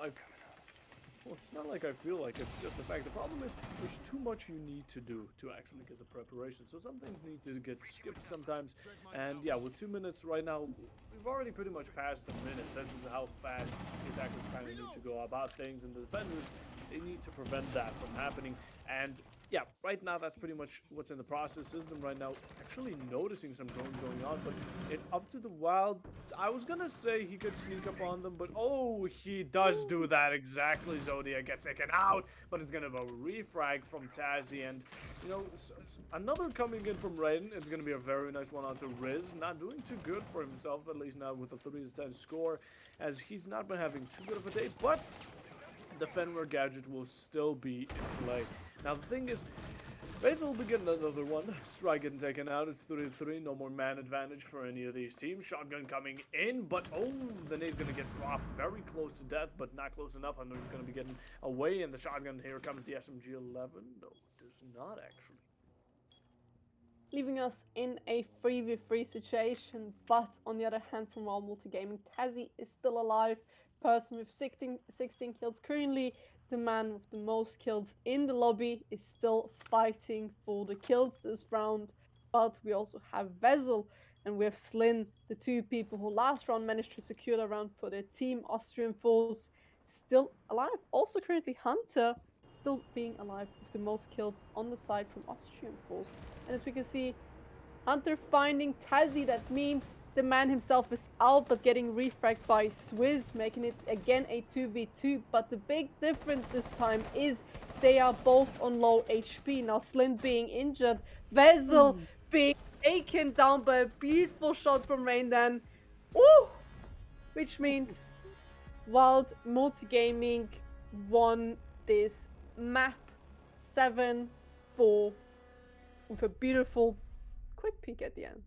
well, it's not like I feel like it's just the fact. The problem is there's too much you need to do to actually get the preparation. So some things need to get skipped sometimes. And yeah, with 2 minutes right now, we've already pretty much passed a minute. This is how fast the attackers kind of need to go about things. And the defenders, they need to prevent that from happening. And yeah, right now that's pretty much what's in the process. System right now actually noticing some drones going on, but it's up to the Wild. I was gonna say he could sneak up on them, but oh, he does do that exactly. Zodiac gets taken out, but it's gonna be a refrag from Tazzy, and you know, another coming in from Raiden. It's gonna be a very nice one onto Riz. Not doing too good for himself, at least not with a 3-10 score, as he's not been having too good of a day, but the Fenrir gadget will still be in play. Now the thing is, Basil will be getting another one. Strike getting taken out. It's 3-3. No more man advantage for any of these teams. Shotgun coming in, but oh, the nade's going to get dropped very close to death, but not close enough. And there's going to be getting away. And the shotgun, here comes the SMG-11. No, it does not actually. Leaving us in a 3v3 situation, but on the other hand, from our multi-gaming, Tazzy is still alive. Person with 16 kills. Currently, the man with the most kills in the lobby is still fighting for the kills this round. But we also have Vezel and we have Slin, the 2 people who last round managed to secure the round for their team. Austrian Force still alive. Also currently Hunter still being alive with the most kills on the side from Austrian Force. And as we can see, Hunter finding Tazzy, that means the man himself is out, but getting refragged by Swizz, making it again a 2v2. But the big difference this time is they are both on low HP. Now Slin being injured, Vezel being taken down by a beautiful shot from Raindan. Ooh! Which means Wild Multigaming won this map 7-4 with a beautiful quick peek at the end.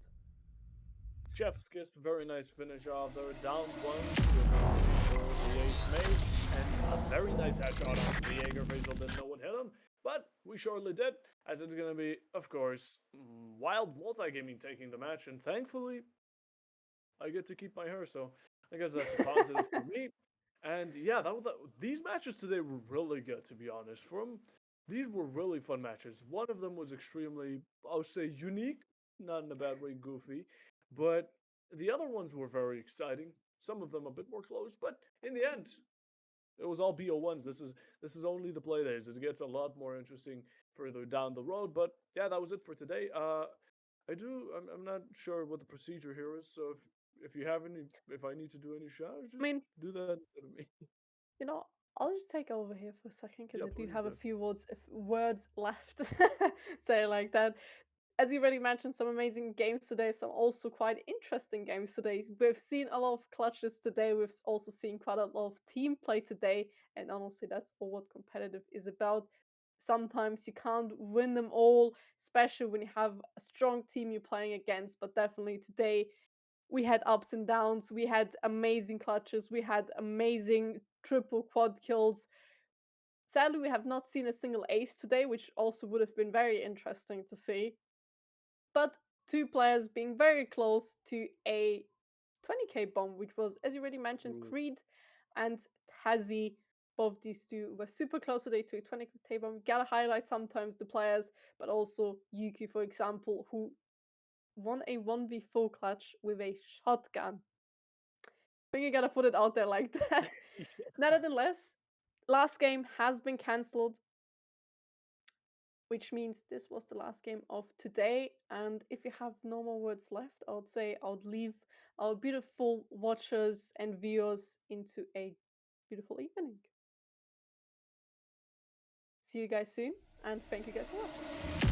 Chef's kiss, very nice finish off. They're down one for the ace made, and a very nice headshot on the Jaeger. Faisal didn't know what hit him, but we surely did, as it's gonna be, of course, Wild Multigaming taking the match, and thankfully, I get to keep my hair, so I guess that's a positive for me. And yeah, these matches today were really good, to be honest. These were really fun matches. One of them was extremely, I'll say, unique, not in a bad way, goofy, but the other ones were very exciting. Some of them a bit more close, but in the end, It was all BO1s. This is only the play days. It gets a lot more interesting further down the road. But yeah, that was it for today. I'm not sure what the procedure here is. So if you have any, if I need to do any showers, I just mean, do that instead of me. you know, I'll just take over here for a second because Yeah, I do please have a do. few words left. Say it like that. As you already mentioned, some amazing games today, some also quite interesting games today. We've seen a lot of clutches today. We've also seen quite a lot of team play today, and honestly, that's all what competitive is about. Sometimes you can't win them all, especially when you have a strong team you're playing against. But definitely today, we had ups and downs. We had amazing clutches. We had amazing triple quad kills. Sadly, we have not seen a single ace today, which also would have been very interesting to see. But two players being very close to a 20k bomb, which was, as you already mentioned, Ooh. Creed and Tazi. Both these two were super close today to a 20k bomb. Gotta highlight sometimes the players, but also Yuki, for example, who won a 1v4 clutch with a shotgun. I think you gotta put it out there like that. Nevertheless, last game has been cancelled, which means this was the last game of today. And if you have no more words left, I would say I would leave our beautiful watchers and viewers into a beautiful evening. See you guys soon, and thank you guys for watching.